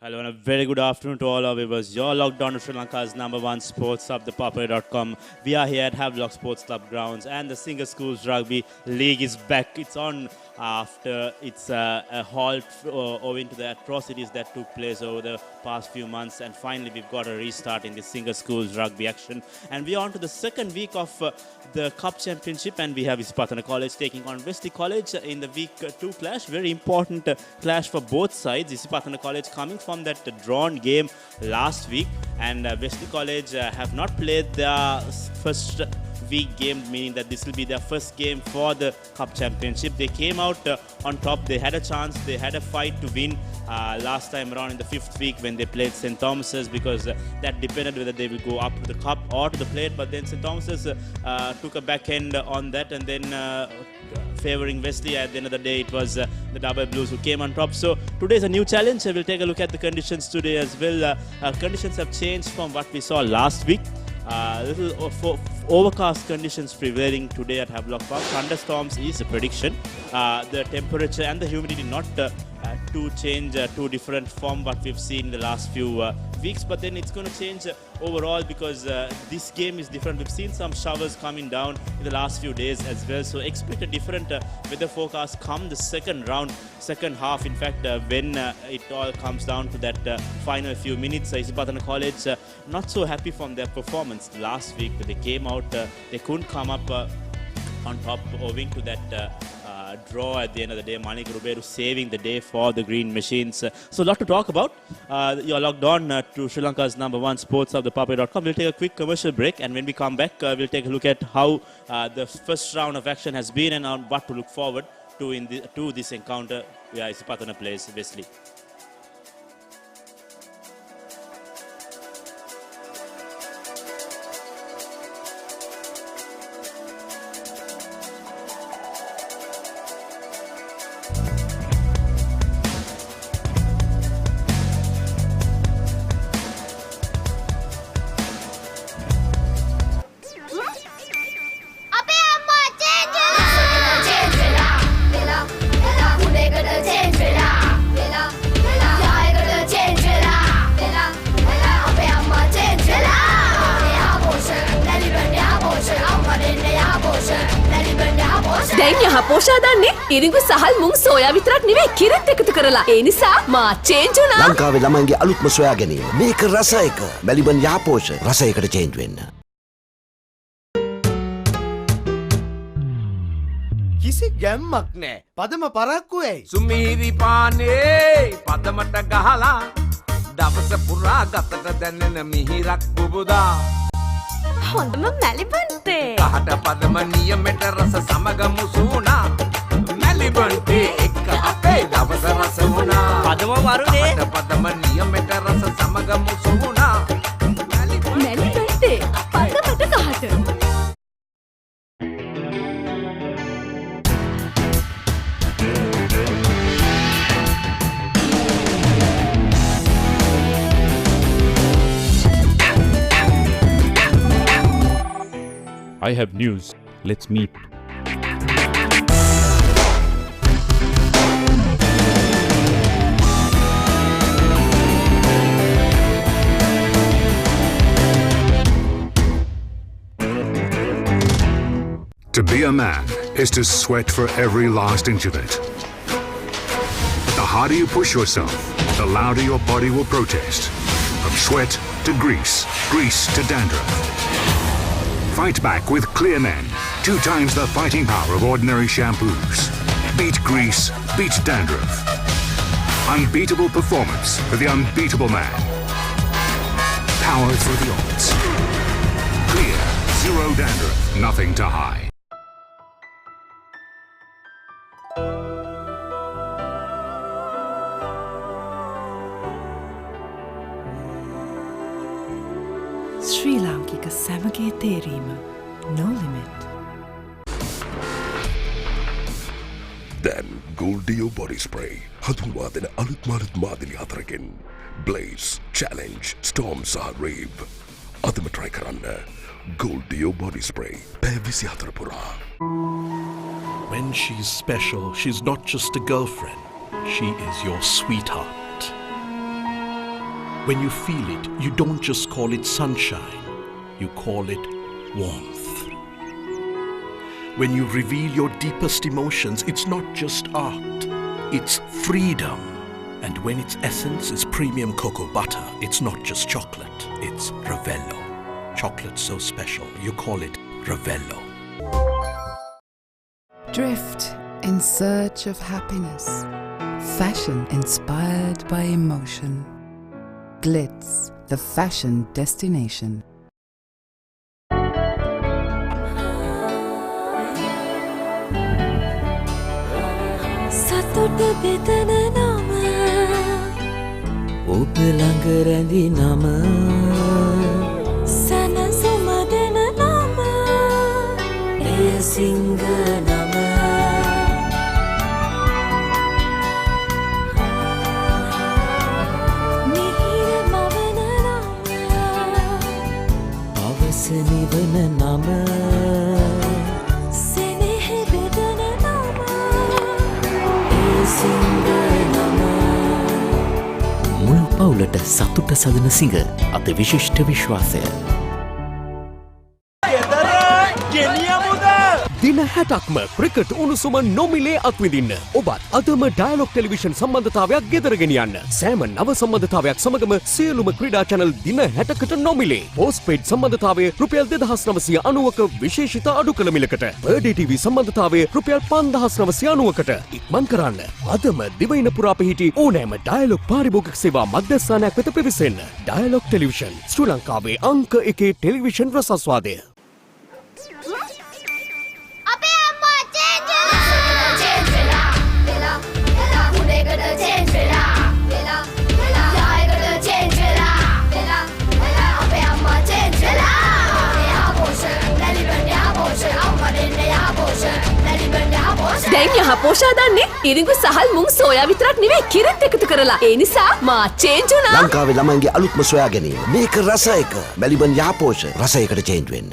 Hello and a very good afternoon to all our viewers. You're logged on to Sri Lanka's #1 sports hub, ThePapare.com. We are here at Havelock Sports Club grounds and the Singer Schools Rugby League is back. It's on after it's a halt owing to the atrocities that took place over the past few months, and finally we've got a restart in the Singer Schools Rugby action. And we're on to the second week of the Cup Championship, and we have Isipathana College taking on Wesley College in the week 2 clash. Very important clash for both sides. Isipathana College coming from that drawn game last week, and Wesley College have not played their first week game, meaning that this will be their first game for the Cup Championship. They came out on top. They had a chance. They had a fight to win last time around in the 5th week when they played St. Thomas's, because that depended whether they will go up to the Cup or to the plate. But then St. Thomas's took a backhand on that, and then favouring Wesley. At the end of the day, it was the Double Blues who came on top. So today is a new challenge. We'll take a look at the conditions today as well. Conditions have changed from what we saw last week. Little overcast conditions prevailing today at Havelock Park. Thunderstorms is a prediction. The temperature and the humidity not to change too different from what we've seen in the last few weeks, but then it's going to change overall because this game is different. We've seen some showers coming down in the last few days as well, so expect a different weather forecast come the second half. In fact, when it all comes down to that final few minutes, Isipathana College not so happy from their performance last week. They came out, they couldn't come up on top owing to that draw at the end of the day. Manik Ruberu saving the day for the Green Machines. So a lot to talk about. You're logged on to Sri Lanka's #1 sports hub, ThePapare.com. We'll take a quick commercial break, and when we come back, we'll take a look at how the first round of action has been and on what to look forward to to this encounter where Isipathana plays Wesley. දැන් යහපෝෂා දන්නේ ඉරිඟු සහල් මුං soya විතරක් නෙවෙයි කිරිත් එකතු කරලා. ඒ නිසා මා change වුණා. ලංකාවේ ළමයින්ගේ අලුත්ම සොයා ගැනීම. මේක රස එක. මැලිබන් යහපෝෂ රසයකට චේන්ජ් වෙන්න. කිසි ගැම්මක් නෑ. පදම පරක්කු ඇයි? සුමීරි පානේ පදමට ගහලා දවස පුරා ගතට දැනෙන මිහිරක් බුබුදා හොඳම මැලිබන්තේ. කහට පදම නියමෙට රස සමග මුසුණා. මැලිබන්තේ එක්ක අපේ දවස රස වුණා. පදම වරුනේ. කහට පදම නියමෙට රස සමග මුසුණා. මැලිබන්තේ පදමට කහට. I have news. Let's meet. To be a man is to sweat for every last inch of it. The harder you push yourself, the louder your body will protest. From sweat to grease, grease to dandruff. Fight back with Clear Men, 2 times the fighting power of ordinary shampoos. Beat grease, beat dandruff. Unbeatable performance for the unbeatable man. Power through the odds. Clear, zero dandruff, nothing to hide. ශ්‍රී ලාංකික සැමගේ තේරීම no limit. දැන් ගෝල්ඩියෝ body spray හඳුන්වා දෙන අලුත් මාදිලි 4කින් blaze, challenge, storm සහ රේව්. අදම try කරන්න ගෝල්ඩියෝ body spray පැය 24 පුරා. When she's special, she's not just a girlfriend. She is your sweetheart. When you feel it, you don't just call it sunshine, you call it warmth. When you reveal your deepest emotions, it's not just art, it's freedom. And when its essence is premium cocoa butter, it's not just chocolate, it's Ravello. Chocolate so special, you call it Ravello. Drift in search of happiness. Fashion inspired by emotion. Glitz, the fashion destination. සතුට බෙදන නම ඔබ ළඟ රැඳි නම සනසුම දෙන නම එය සිංහ නම මිහිර මවන නම අවස නිවන නම සෙනෙහ බෙදන නම එය සිංහ නම මුළු පවුලට සතුට සදන සිංහ අති විශිෂ්ට විශ්වාසය දින 60ක්ම ක්‍රිකට් උණුසුම නොමිලේ අත්විඳින්න. ඔබත් අදම ඩයලොග් ටෙලිවිෂන් සම්බන්ධතාවයක් ගෙදර ගෙනියන්න. සෑම නව සම්බන්ධතාවයක් සමගම සියලුම ක්‍රීඩා channel දින 60කට නොමිලේ. පෝස්ට්පේඩ් සම්බන්ධතාවය රුපියල් 2990ක විශේෂිත අඩු කළ මිලකට. බර්ඩේ TV සම්බන්ධතාවය රුපියල් 5990කට. ඉක්මන් කරන්න. අදම දිවයින පුරා පිහිටි ඕනෑම ඩයලොග් පාරිභෝගික සේවා මධ්‍යස්ථානයක් වෙත පිවිසෙන්න. ඩයලොග් ටෙලිවිෂන් ශ්‍රී ලංකාවේ අංක 1 ටෙලිවිෂන් රසාස්වාදය. දැන් යහපෝෂා දන්නේ ඉරිඟු සහල් මුං සෝයා විතරක් නෙවෙයි කිරිත් එකතු කරලා. ඒ නිසා මා චේන්ජ් වුණා. ලංකාවේ ළමයින්ගේ අලුත්ම සොයා ගැනීම. මේක රස එක. මැලිබන් යහපෝෂ රසයකට චේන්ජ් වෙන්න.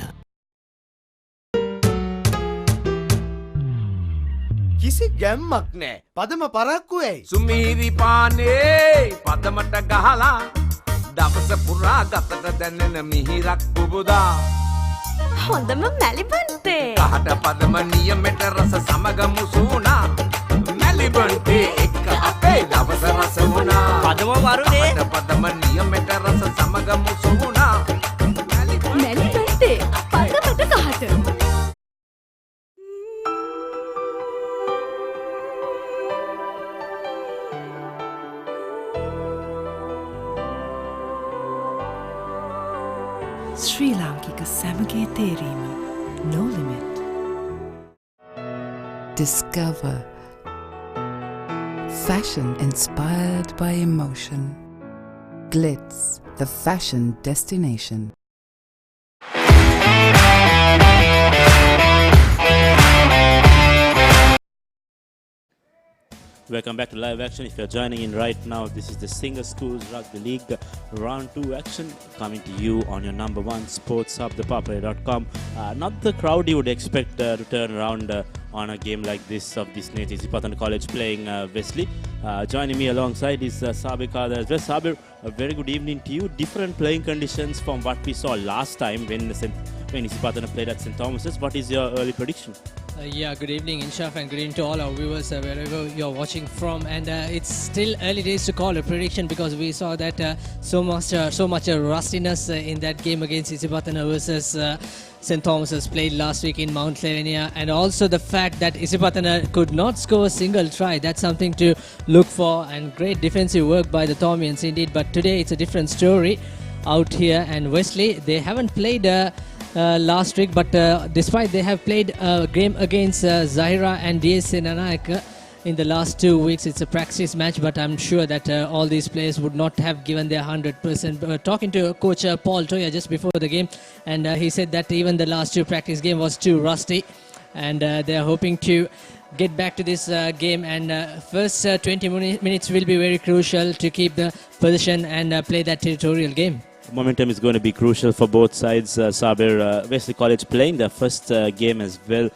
කිසි ගැම්මක් නෑ. පදම පරක්කු ඇයි? සුමීරි පානේ පදමට ගහලා දවස පුරා ගතට දැනෙන මිහිරක් පුබුදා හොඳම මැලිබන්තේ. කහට පදම නියමෙට රස සමග මුසුණා මැලිබන්තේ එක්ක අපේ දවස රස වුණා. පදම වරුනේ කහට පදම නියමෙට රස සමග මුසුණා මැලිබන්තේ පදමට කහට. ශ්‍රී ලාංකික සැමගේ තේරීම. No limit. Discover. Fashion inspired by emotion. Glitz, the fashion destination. Welcome back to live action. If you're joining in right now, this is the Singer Schools Rugby League Round 2 action coming to you on your number one sports hub, ThePapare.com. Not the crowd you would expect to turn around on a game like this of this nature. Isipathana College playing Wesley. Joining me alongside is Sabir Kader as well. Sabir, a very good evening to you. Different playing conditions from what we saw last time when Isipathana played at St. Thomas's. What is your early prediction? Good evening, Inshaf, and good evening to all our viewers wherever you're watching from. And it's still early days to call a prediction because we saw that so much rustiness in that game against Isipathana versus St. Thomas's played last week in Mount Lavinia, and also the fact that Isipathana could not score a single try. That's something to look for, and great defensive work by the Thormians indeed. But today it's a different story out here, and Wesley, they haven't played last week, but despite they have played a game against Zahira and DS Nanayaka in the last 2 weeks. It's a practice match, but I'm sure that all these players would not have given their 100%. Talking to coach Paul Toya just before the game, and he said that even the last 2 practice game was too rusty, and they're hoping to get back to this game, and first 20 minutes will be very crucial to keep the position and play that territorial game. Momentum is going to be crucial for both sides. Sabir, Wesley College playing their first game as well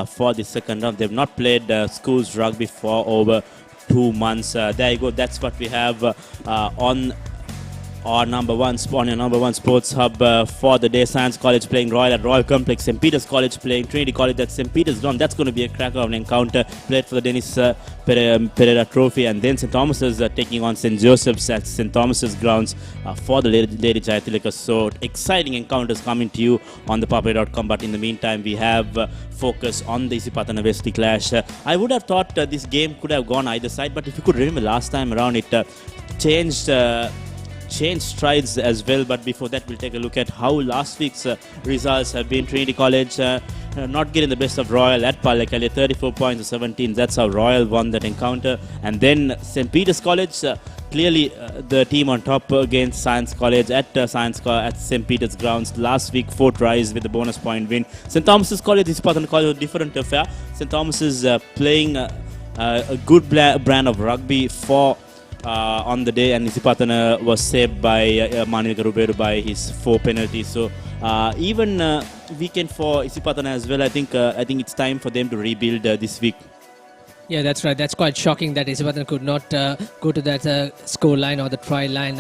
for the second round. They've not played schools rugby for over 2 months. There you go. That's what we have on on your number one sports hub for the day. Science College playing Royal at Royal Complex. St. Peter's College playing Trinity College at St. Peter's ground. That's going to be a cracker of an encounter. Played for the Dennis Pereira Trophy. And then St. Thomas's taking on St. Joseph's at St. Thomas's grounds for the Lady Jayatillika. So exciting encounters coming to you on ThePapare.com. But in the meantime, we have focus on the Isipathana Wesley clash. I would have thought this game could have gone either side. But if you could remember last time around, it changed strides as well. But before that, we'll take a look at how last week's results have been. Trinity College not getting the best of Royal at Pallekele, 34 points to 17. That's how Royal won that encounter. And then St. Peter's College, clearly the team on top against Science College at St. Peter's grounds. Last week, 4 tries with a bonus point win. St. Thomas's College, Isipathana College, a different affair. St. Thomas is playing a good brand of rugby on the day, and Isipathana was saved by Manika Ruberu by his 4 penalties. So even weekend for Isipathana as well. I think it's time for them to rebuild this week. Yeah, that's right. That's quite shocking that Isipathana could not go to that score line or the try line.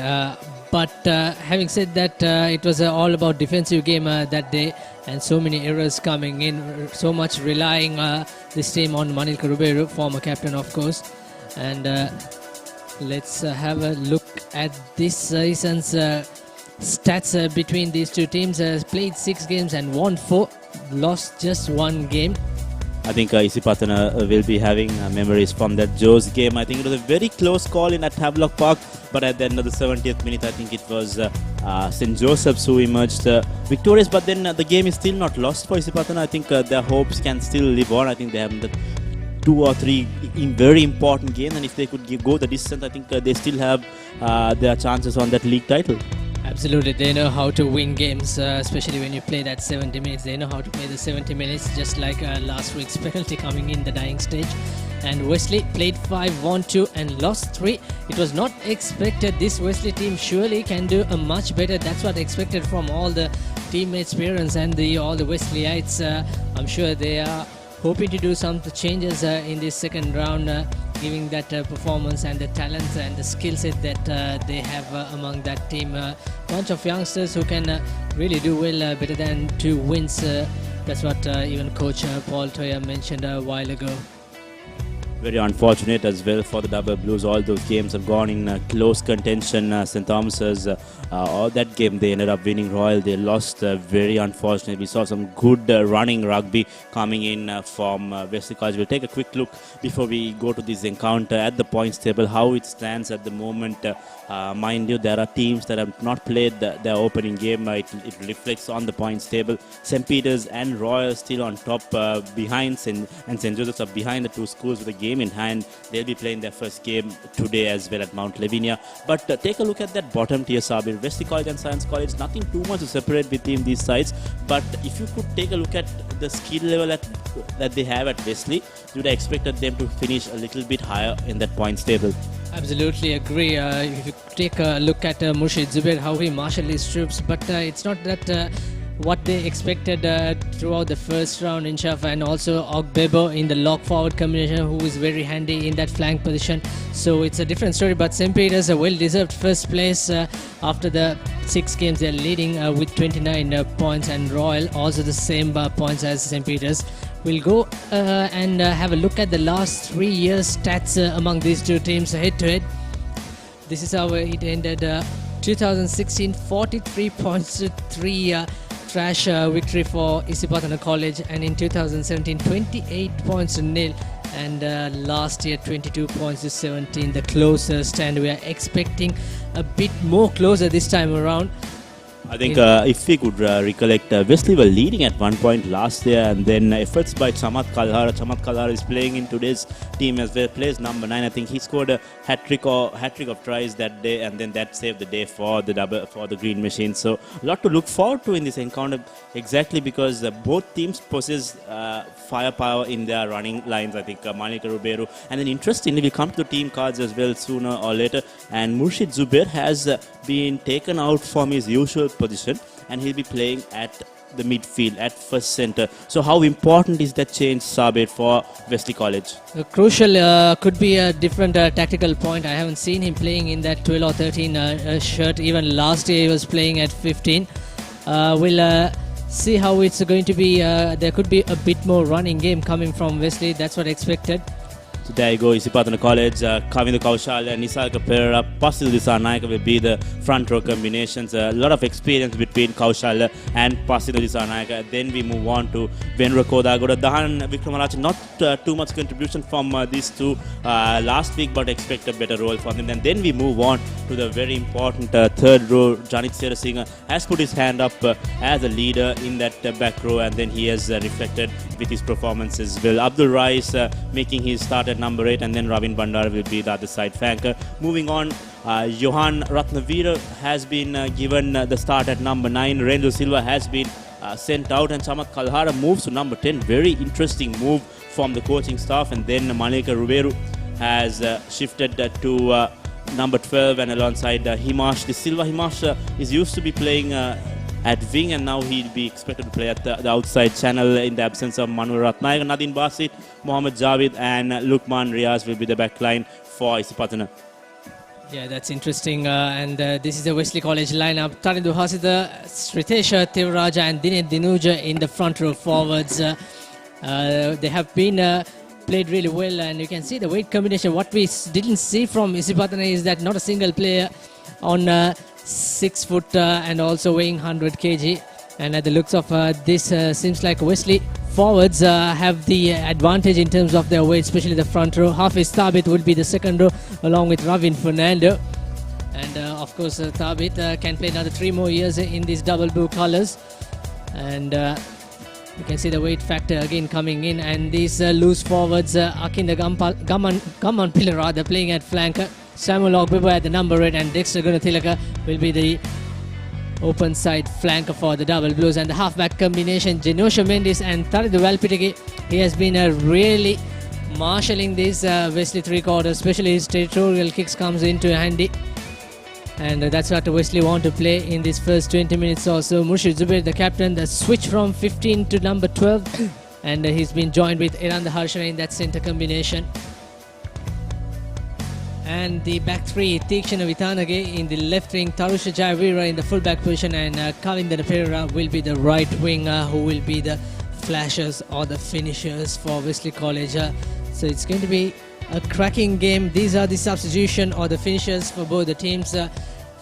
But having said that, it was all about defensive game that day, and so many errors coming in, so much relying this team on Manika Ruberu, former captain, of course. And let's have a look at this season's stats between these two teams. Played 6 games and won 4, lost just 1 game. I think Isipathana will be having memories from that Joe's game. I think it was a very close call in at Havelock Park, but at the end of the 70th minute, I think it was St. Joseph's who emerged victorious. But then the game is still not lost for Isipathana. I think their hopes can still live on. I think they have 2 or 3 very important games, and if they could go the distance, I think they still have their chances on that league title. Absolutely, they know how to win games, especially when you play that 70 minutes. They know how to play the 70 minutes, just like last week's penalty coming in the dying stage. And Wesley played 5, won 2 and lost 3. It was not expected. This Wesley team surely can do a much better. That's what expected from all the teammates, parents and all the Wesleyites. I'm sure they are hoping to do some changes in this second round, giving that performance and the talent and the skill set that they have among that team. Bunch of youngsters who can really do well, better than 2 wins. That's what even coach Paul Toya mentioned a while ago. Very unfortunate as well for the Double Blues. All those games have gone in close contention. St. Thomas's, all that game they ended up winning. Royal, they lost. Very unfortunate. We saw some good running rugby coming in from Wesley College. We'll take a quick look before we go to this encounter at the points table, how it stands at the moment. Mind you, there are teams that have not played their opening game. It reflects on the points table. St. Peter's and Royal still on top, behind and St. Joseph's are behind the 2 schools with a game in hand. They'll be playing their first game today as well at Mount Lavinia. But take a look at that bottom tier, Sabir. Wesley College and Science College, nothing too much to separate between these sides. But if you could take a look at the skill level that they have at Wesley, you would have expected them to finish a little bit higher in that points table. Absolutely agree. If you take a look at Murshid Zubair, how he marshaled his troops, but it's not that what they expected throughout the first round, Inshaf, and also Ogbebo in the lock forward combination, who is very handy in that flank position. So it's a different story, but St. Peter's a well-deserved first place after the 6 games. They're leading with 29 points, and Royal also the same points as St. Peter's. We'll go and have a look at the last 3 years stats among these two teams head-to-head. This is how it ended. 2016, 43 points to 3 trash victory for Isipathana College, and in 2017, 28 points to 0, and last year 22 points to 17, the closest, and we are expecting a bit more closer this time around. I think if we could recollect, Wesley were leading at one point last year, and then efforts by Chamath Kalhara. Chamath Kalhara is playing in today's team as well, plays number 9. I think he scored a hat-trick of tries that day, and then that saved the day for the Green Machine. So a lot to look forward to in this encounter, exactly because both teams possess firepower in their running lines. I think Manika Ruberu, and then interestingly, we'll come to the team cards as well sooner or later, and Murshid Zubair has been taken out from his usual position, and he'll be playing at the midfield at first centre. So how important is that change, Sabir, for Wesley College? Crucial, could be a different tactical point. I haven't seen him playing in that 12 or 13 shirt. Even last year he was playing at 15. We'll see how it's going to be. There could be a bit more running game coming from Wesley. That's what I expected. So there you go, Isipathana College, Kavindu Kaushal and Nisalka Pereira, Pasil Disarnayaka will be the front row combinations. A lot of experience between Kaushal and Pasil Disarnayaka. Then we move on to Venra Kodagoda. Dahan Vikramarajan, not too much contribution from these two last week, but expect a better role from him. And then we move on to the very important third row. Janit Serasinghe has put his hand up as a leader in that back row, and then he has reflected with his performance as well. Abdul Rais making his start at number 8, and then Ravin Bandar will be the other side flanker. Moving on, Johan Ratnavira has been given the start at number 9. Renzo Silva has been sent out, and Samat Kalhara moves to number 10. Very interesting move from the coaching staff. And then Malika Ruberu has shifted to number 12, and alongside Himash De Silva. Himash is used to be playing at wing, and now he'll be expected to play at the outside channel in the absence of Manu Ratnayaka. Nadine Basit, Mohammad Javid and Lukman Riaz will be the back line for Isipathana. Yeah, that's interesting. And this is the Wesley College lineup. Tarindu Hasida, Sritesha Tivraja and Dinet Dinuja in the front row forwards. They have been played really well, and you can see the weight combination. What we didn't see from Isipathana is that not a single player on 6 foot and also weighing 100 kg. And at the looks of this, seems like Wesley forwards have the advantage in terms of their weight, especially the front row. Hafiz Thabit will be the second row along with Ravin Fernando. And of course, Thabit can play another 3 more years in these double blue colors. And you can see the weight factor again coming in. And these loose forwards, Akinda Gaman Pillar, they're playing at flanker. Samuel Ogbebo at the number 8, and Dexter Gunathilaka will be the open side flanker for the double blues. And the halfback combination, Genosha Mendes and Taridu Valpitigi. He has been really marshalling these Wesley three-quarters, especially his territorial kicks comes into handy. And that's what Wesley want to play in this first 20 minutes or so. Murshid Zubair, the captain, the switch from 15 to number 12. And he's been joined with Iranda Harshana in that center combination. And the back three, Tikshana Vithanage in the left wing, Tarusha Jayavira in the full back position, and Kavinda Pereira will be the right wing, who will be the flashers or the finishers for Wesley College. So it's going to be a cracking game. These are the substitution or the finishers for both the teams.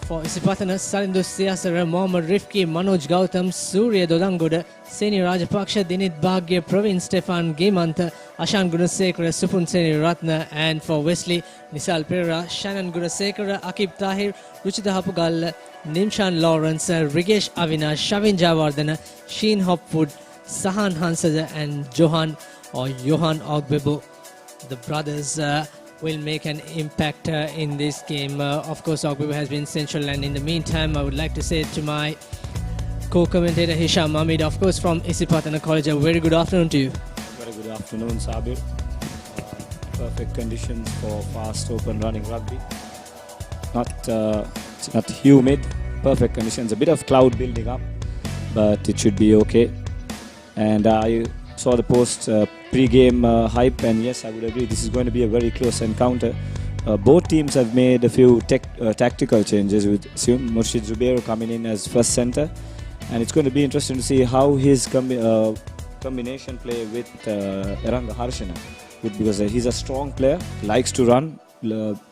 For Isipathana, Sarindu Siyasara, Mohammad Rifki, Manoj Gautam, Surya Dodangoda, Seni Rajapaksha, Dinit Bhagya, Praveen Stefan, Gemanta, Ashan Gunasekara, Supun Seni Ratna, and for Wesley, Nisal Pereira, Shannon Gunasekara, Akib Tahir, Ruchita Hapugal, Nimshan Lawrence, Rigesh Avinash, Shavin Javardana, Sheen Hopwood, Sahan Hansada, and Johan Ogbebo. The brothers will make an impact in this game. Of course, Ogbebo has been central, and in the meantime, I would like to say to my co-commentator Hisham Mahmood, of course, from Isipathana College, a very good afternoon to you. Very good afternoon, Sabir. Perfect conditions for fast, open running rugby. It's not humid. Perfect conditions. A bit of cloud building up, but it should be okay. And I saw the post pre-game hype, and yes, I would agree. This is going to be a very close encounter. Both teams have made a few tactical changes, with Murshid Zubair coming in as first centre, and it's going to be interesting to see how his combination play with Eranga Harshana, because he's a strong player, likes to run,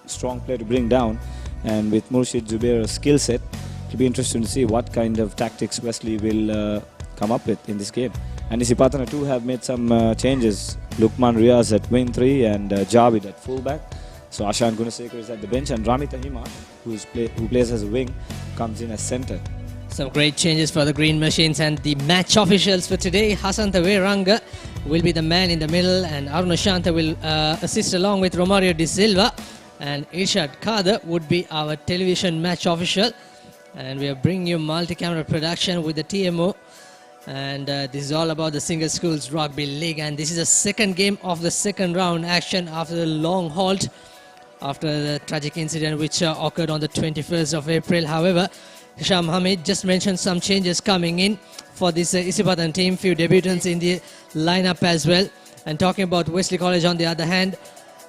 strong player to bring down, and with Murshid Zubair's skill set, it'll be interesting to see what kind of tactics Wesley will come up with in this game. And Isipathana too have made some changes. Lukman Riaz at wing 3 and Javid at fullback. So Ashan Gunasekar is at the bench, and Ramita Himash, who plays as a wing, comes in as centre. Some great changes for the Green Machines, and the match officials for today. Hasanta Veranga will be the man in the middle, and Aruna Shanta will assist along with Romario De Silva, and Irshad Kader would be our television match official. And we are bringing you multi-camera production with the TMO. And this is all about the Single Schools Rugby League, and this is the second game of the second round action after the long halt after the tragic incident which occurred on the 21st of April. However, Hisham Hamid just mentioned some changes coming in for this Isipathana team. Few debutants in the lineup as well. And talking about Wesley College on the other hand,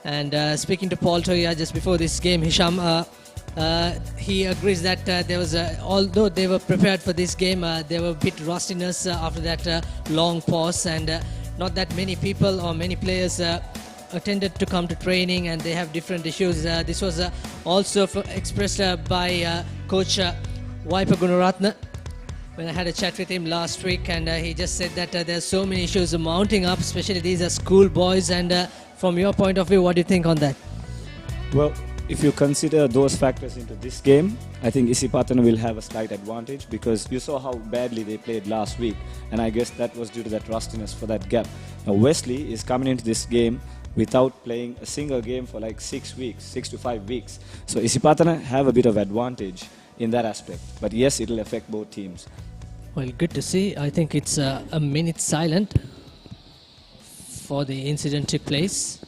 and speaking to Paul Toya just before this game, Hisham, he agrees that there was, although they were prepared for this game, there were a bit rustiness after that long pause, and not that many people or many players attended to come to training, and they have different issues. This was also expressed by Coach Waipa Gunaratna when I had a chat with him last week, and he just said that there's so many issues mounting up, especially these are school boys. And from your point of view, what do you think on that? Well, if you consider those factors into this game, I think Isipathana will have a slight advantage because you saw how badly they played last week, and I guess that was due to that rustiness for that gap. Now Wesley is coming into this game without playing a single game for like 6 weeks, 6 to 5 weeks. So Isipathana have a bit of advantage in that aspect. But yes, it will affect both teams. Well, good to see. I think it's a minute silent for the incident took place.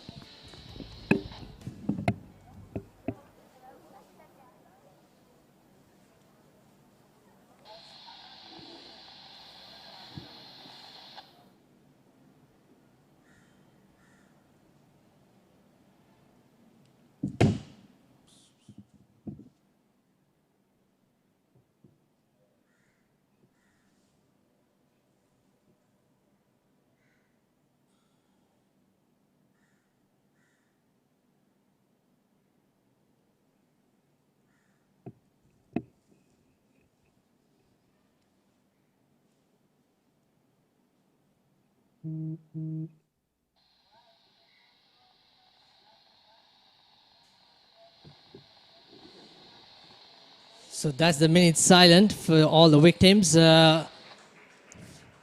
So that's the minute silent for all the victims who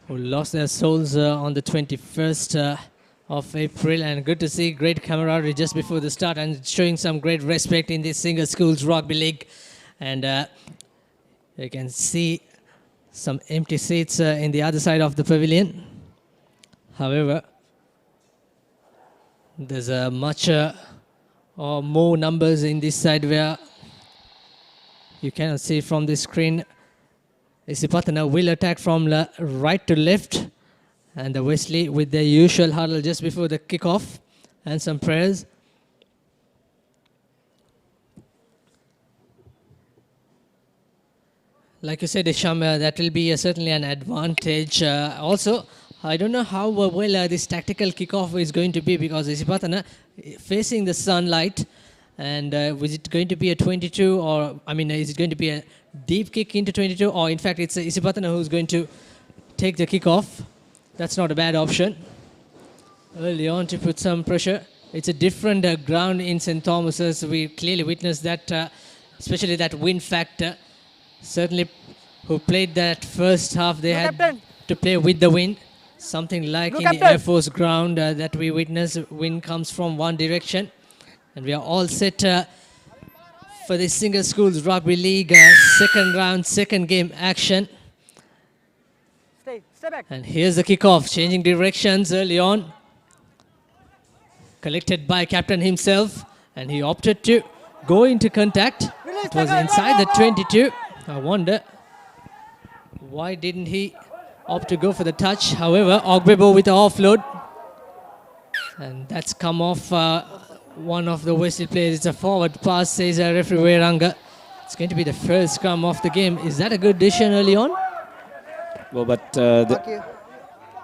lost their souls on the 21st of April. And good to see great camaraderie just before the start and showing some great respect in this Singer Schools Rugby League. And you can see some empty seats in the other side of the pavilion. However, there's much or more numbers in this side where you cannot see from the screen. Isipathana will attack from right to left, and the Wesley with their usual huddle just before the kickoff and some prayers. Like you said, Isham, that will be certainly an advantage. Also, I don't know how well this tactical kickoff is going to be because Isipathana facing the sunlight. And was it going to be a 22 or, I mean, is it going to be a deep kick into 22 or in fact it's Isipathana who's going to take the kickoff? That's not a bad option. Early on to put some pressure. It's a different ground in St. Thomas's. We clearly witnessed that, especially that wind factor. Certainly who played that first half, they had to play with the wind. Something like in the Air Force ground that we witnessed, wind comes from one direction. And we are all set for the Singer Schools Rugby League second round, second game action. Stay back. And here's the kickoff, changing directions early on. Collected by captain himself, and he opted to go into contact. It was inside the 22. I wonder why didn't he opt to go for the touch. However, Ogbebo with the offload. And that's come off one of the Wesley players. It's a forward pass, says referee Weiranga. It's going to be the first scrum of the game. Is that a good decision early on? Well, but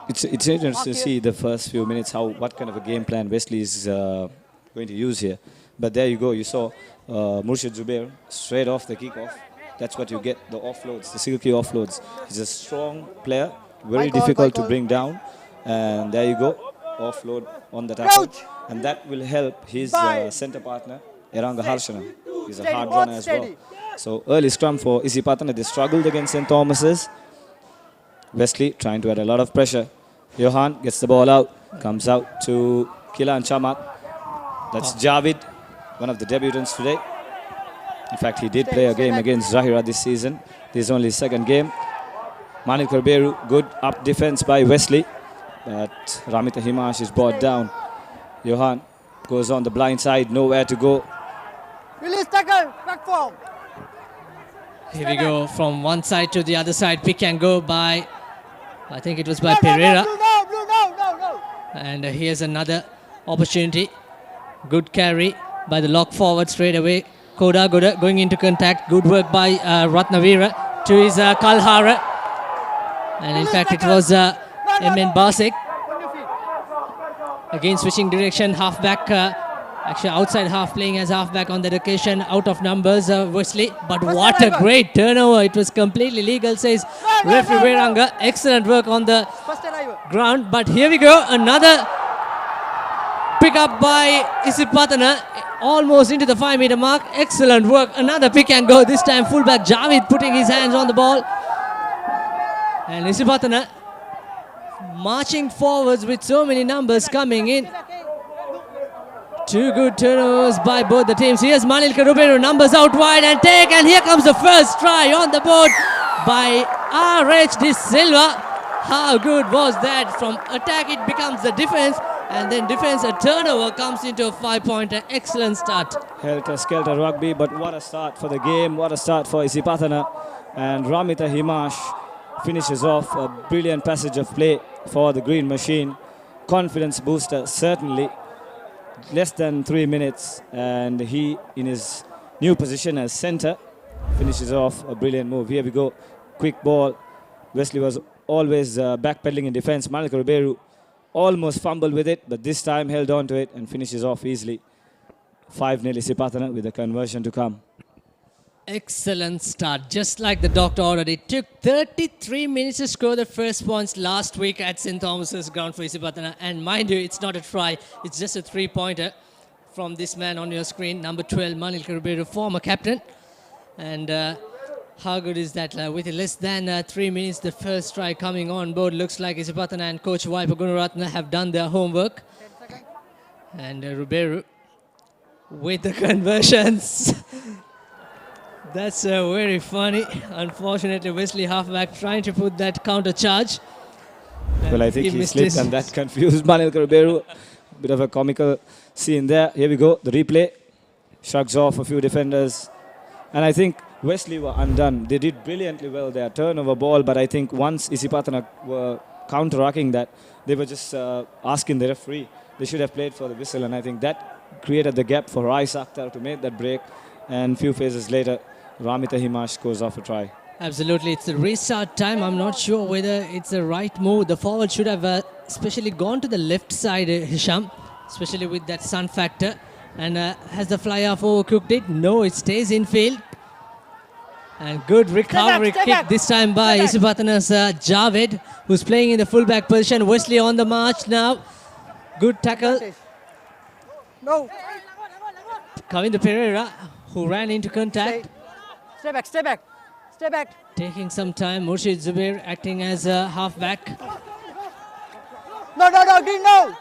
it's interesting to see the first few minutes what kind of a game plan Wesley is going to use here. But there you go. You saw Murshid Zubair straight off the kickoff. That's what you get, the offloads, the silky offloads. He's a strong player, very difficult to bring down. And there you go, offload on the tackle. And that will help his centre partner, Eranga Harshana. He's a hard runner as well. So early scrum for Isipathana. They struggled against St. Thomas's. Wesley trying to add a lot of pressure. Johan gets the ball out, comes out to Kilan Chamak. That's Javid, one of the debutants today. In fact, he did play a game against Zahira this season. This is only his second game. Manik Karberu, good up defense by Wesley. But Ramita Himash is brought down. Johan goes on the blind side, nowhere to go. Release tackle, back form. Here we go from one side to the other side. Pick and go by, I think it was by Pereira. No. And here's another opportunity. Good carry by the lock forward straight away. Koda going into contact. Good work by Ratnavira to his Kalhara. And in fact, it was Emin Basik. Again, switching direction, halfback. Actually, outside half, playing as halfback on that occasion. Out of numbers, Wesley. But what a great turnover. It was completely legal, says referee Veranga. Excellent work on the ground. But here we go. Another pick up by Isipathana. Almost into the 5-meter mark. Excellent work. Another pick and go. This time, fullback Javid putting his hands on the ball. And Isipathana marching forwards with so many numbers coming in. Two good turnovers by both the teams. Here's Manil Karubero, numbers out wide and take. And here comes the first try on the board by R.H. De Silva. How good was that? From attack, it becomes the defense. And then defense, a turnover comes into a 5-pointer. Excellent start. Helter-skelter rugby, but what a start for the game. What a start for Isipathana. And Ramita Himash finishes off a brilliant passage of play for the Green Machine. Confidence booster, certainly. Less than 3 minutes, and he, in his new position as centre, finishes off a brilliant move. Here we go. Quick ball. Wesley was always backpedaling in defence. Manil Karubero almost fumbled with it, but this time held on to it and finishes off easily. 5-0 Isipathana with a conversion to come. Excellent start, just like the doctor ordered. It took 33 minutes to score the first points last week at St. Thomas's ground for Isipathana. And mind you, it's not a try, it's just a 3-pointer from this man on your screen, number 12, Manil Karubero, former captain. And how good is that? With less than 3 minutes, the first try coming on board. Looks like Isipathana and coach Vaipa Gunaratna have done their homework. And Ruberu with the conversions. That's very funny. Unfortunately, Wesley halfback trying to put that counter charge. Well, I think he slipped and that confused Manil Karubero. Bit of a comical scene there. Here we go. The replay shrugs off a few defenders. And I think Wesley were undone. They did brilliantly well there. Turnover ball, but I think once Isipathana were counter-attacking that, they were just asking the referee. They should have played for the whistle. And I think that created the gap for Rai Akhtar to make that break. And few phases later, Ramita Himash scores off a try. Absolutely, it's a restart time. I'm not sure whether it's the right move. The forward should have especially gone to the left side, Hisham, especially with that sun factor. And has the fly-off overcooked it? No, it stays in field. And good recovery kick this time by Isipathana's Javed, who's playing in the fullback position. Wesley on the march now. Good tackle. No. Kavinda Pereira, who ran into contact. Stay back. Taking some time. Murshid Zubair acting as a halfback. No.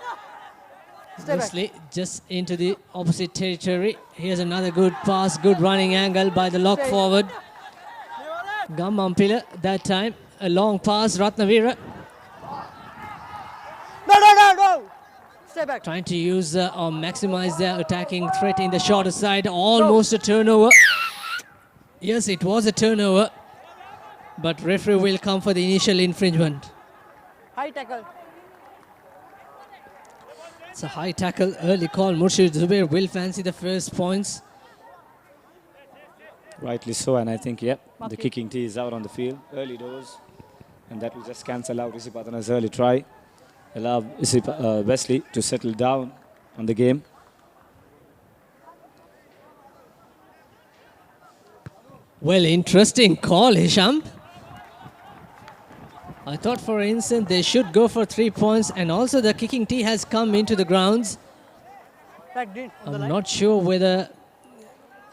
Wesley just into the opposite territory. Here's another good pass. Good running angle by the lock forward. Gammampila that time. A long pass. Ratnavira. No. Stay back. Trying to use or maximize their attacking threat in the shorter side. Almost a turnover. Yes, it was a turnover. But referee will come for the initial infringement. High tackle. It's a high tackle. Early call. Murshid Zubair will fancy the first points. Rightly so, and I think, the kicking tee is out on the field. Early doors. And that will just cancel out Isipathana's early try. Allow Wesley to settle down on the game. Well, interesting call, Hisham. I thought for an instant they should go for 3 points, and also the kicking tee has come into the grounds. I'm not sure whether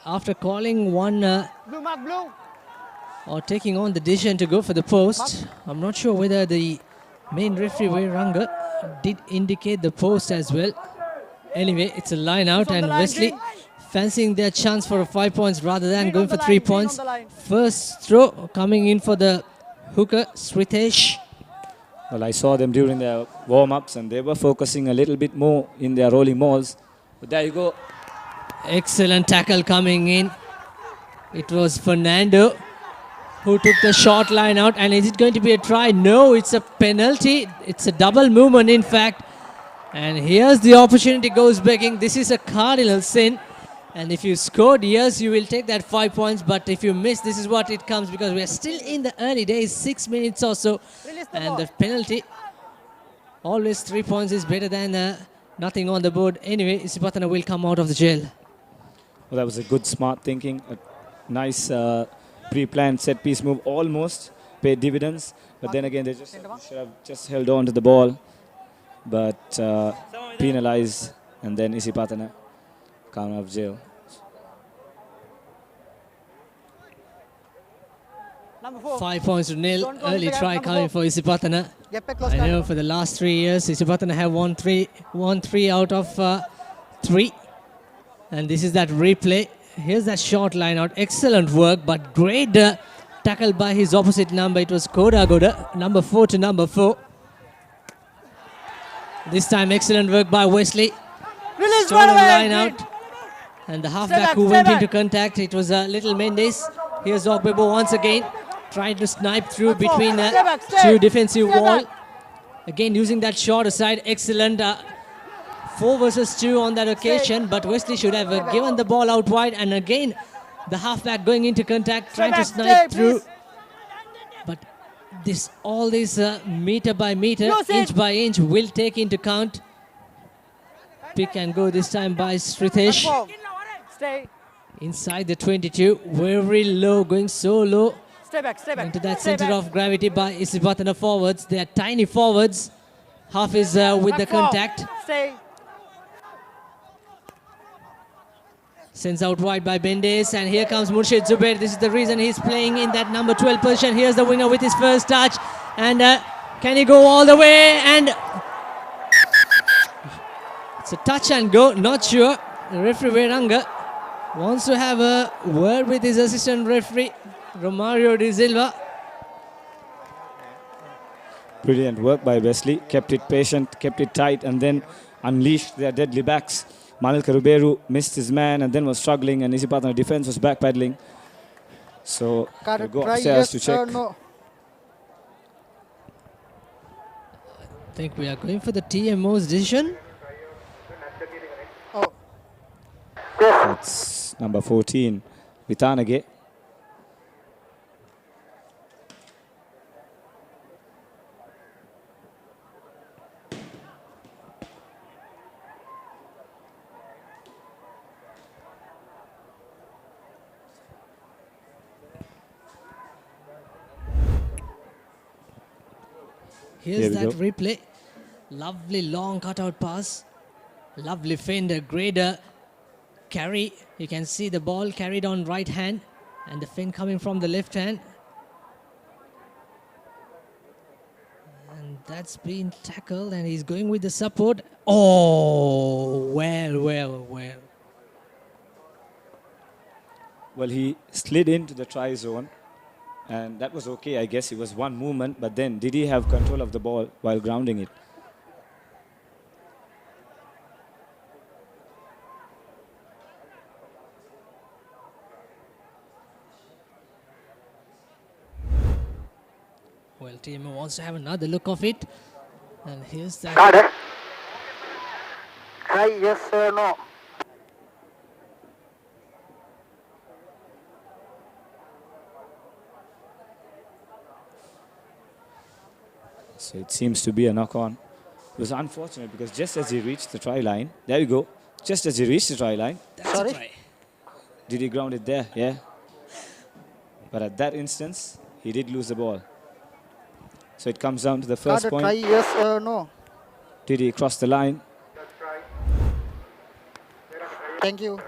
after calling one or taking on the decision to go for the post, I'm not sure whether the main referee Ranga did indicate the post as well. Anyway, it's a line out, and Wesley fancying their chance for 5 points rather than going for 3 points. First throw coming in for the hooker, Sritesh. Well, I saw them during their warm-ups and they were focusing a little bit more in their rolling mauls. But there you go. Excellent tackle coming in. It was Fernando who took the short line out. And is it going to be a try? No, it's a penalty. It's a double movement, in fact. And here's the opportunity goes begging. This is a cardinal sin. And if you scored, yes, you will take that 5 points. But if you miss, this is what it comes, because we are still in the early days, 6 minutes or so. And the penalty, always 3 points is better than nothing on the board. Anyway, Isipathana will come out of the jail. Well, that was a good, smart thinking. A nice pre-planned set-piece move. Almost paid dividends. But then again, they just should have just held on to the ball. But penalized. And then Isipathana come out of jail. Number 4. 5 points to nil. Don't go Early into the try gap, coming number for Isipathana. Get back close, I know number. for the last 3 years, Isipathana have won three out of 3. And this is that replay. Here's that short line out. Excellent work, but great tackle by his opposite number. It was Goda, number 4 to number 4. This time, excellent work by Wesley. Release Stolen right away, line Green. out. And the halfback back, who stay went back. into contact, it was Little Mendes. Here's Ogbebo once again, trying to snipe through between Stay back, stay. two defensive Stay wall. back. Again, using that short aside, excellent 4 versus 2 on that occasion, but Wesley should have given the ball out wide, and again, the halfback going into contact, trying to back, snipe stay, through. please. But all this meter by meter, Close in. inch by inch will take into count. Pick and go this time by Sritesh. Stay. Inside the 22, very low, going so low. Stay back, stay back. Into that Stay center back. of gravity by Isipathana forwards. They are tiny forwards. Half is with Back the four. contact. Stay. Sends out wide by Bendes, and here comes Murshid Zubair. This is the reason he's playing in that number 12 position. Here's the winger with his first touch, and can he go all the way? And it's a touch and go, not sure. The referee Veranga wants to have a word with his assistant referee, Romario De Silva. Brilliant work by Wesley. Kept it patient, kept it tight, and then unleashed their deadly backs. Manil Karuberu missed his man and then was struggling, and Isipathana defense was backpedaling. So we'll go upstairs to check. No. I think we are going for the TMO's decision. Oh. That's number 14, Vitanage. Here's Here we that go. replay. Lovely long cutout pass. Lovely fender, great carry. You can see the ball carried on right hand and the fin coming from the left hand. And that's been tackled, and he's going with the support. Oh, well. Well, he slid into the try zone, and that was okay, I guess. It was one movement, but then did he have control of the ball while grounding it? Well, TMO wants to have another look of it. And here's that. Got it. Try yes or no. So it seems to be a knock-on. It was unfortunate because just as he reached the try line, there you go. Just as he reached the try line, That's a try. did he ground it there? Yeah. But at that instance, he did lose the ball. So it comes down to the first point. Try yes or no. Did he cross the line? Thank you.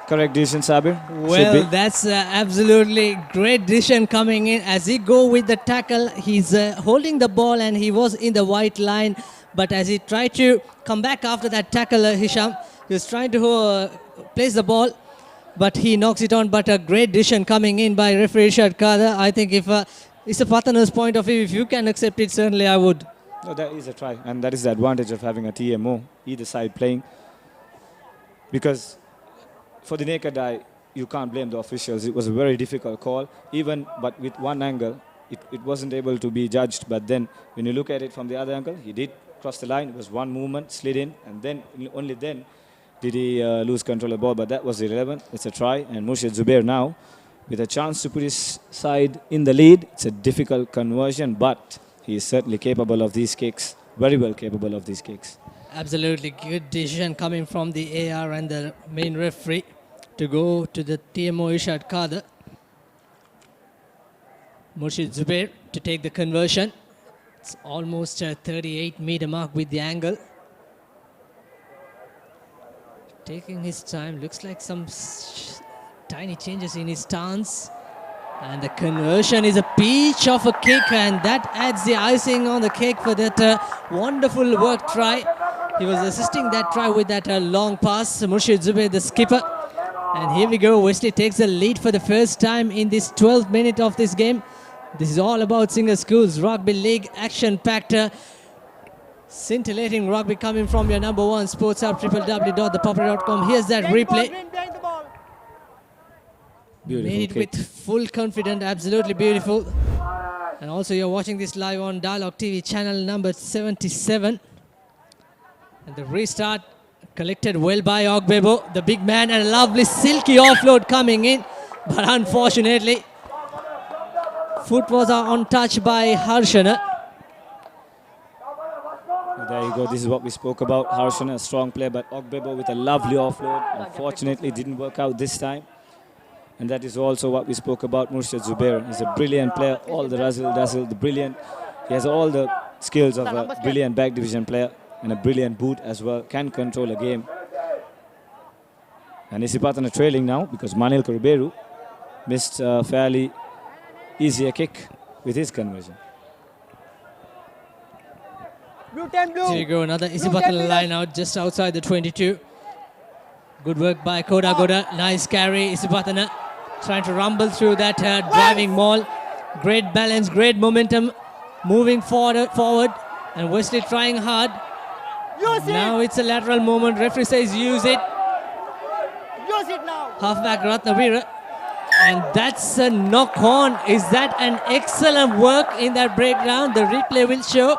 Correct decision, Sabir. Well, that's absolutely great decision coming in. As he go with the tackle, he's holding the ball and he was in the white line. But as he tried to come back after that tackle, Hisham, he was trying to place the ball, but he knocks it on. But a great decision coming in by referee Rishad Kader. I think if Isipathana's point of view, if you can accept it, certainly I would. No, that is a try. And that is the advantage of having a TMO, either side playing. Because for the naked eye, you can't blame the officials. It was a very difficult call. But with one angle, it wasn't able to be judged. But then when you look at it from the other angle, he did cross the line. It was one movement, slid in, and then only then did he lose control of the ball. But that was irrelevant. It's a try. And Murshid Zubair now, with a chance to put his side in the lead, it's a difficult conversion, but he is certainly capable of these kicks. Very well capable of these kicks. Absolutely good decision coming from the AR and the main referee to go to the TMO Irshad Kader. Murshid Zubair to take the conversion. It's almost a 38-meter mark with the angle. Taking his time, looks like some tiny changes in his stance. And the conversion is a peach of a kick, and that adds the icing on the cake for that wonderful work try. He was assisting that try with that long pass. Murshid Zubair, the skipper. And here we go. Wesley takes the lead for the first time in this 12th minute of this game. This is all about Singer Schools Rugby League, action-packed, scintillating rugby coming from your number one sports hub, www.thepapare.com. Here's that replay. Beautiful Made it kick. with full confidence, absolutely beautiful. And also you're watching this live on Dialogue TV channel number 77. And the restart collected well by Ogbebo, the big man, and a lovely silky offload coming in. But unfortunately, foot was untouched by Harshana. There you go. This is what we spoke about. Harshana, a strong player, but Ogbebo with a lovely offload. Unfortunately, didn't work out this time. And that is also what we spoke about. Murshid Zubair. He's a brilliant player. All the razzle-dazzle, the brilliant. He has all the skills of a brilliant back division player and a brilliant boot as well. Can control a game. And Isipathana trailing now because Manil Karuberu missed a fairly easier kick with his conversion. Here you go, another Isipathana line out just outside the 22. Good work by Koda Goda. Nice carry, Isipathana trying to rumble through that driving maul. Great balance, great momentum, moving forward. And Wesley trying hard. Now it's a lateral movement. Referee says use it. Use it now. Halfback Ratnavira. And that's a knock on. Is that an excellent work in that breakdown? The replay will show.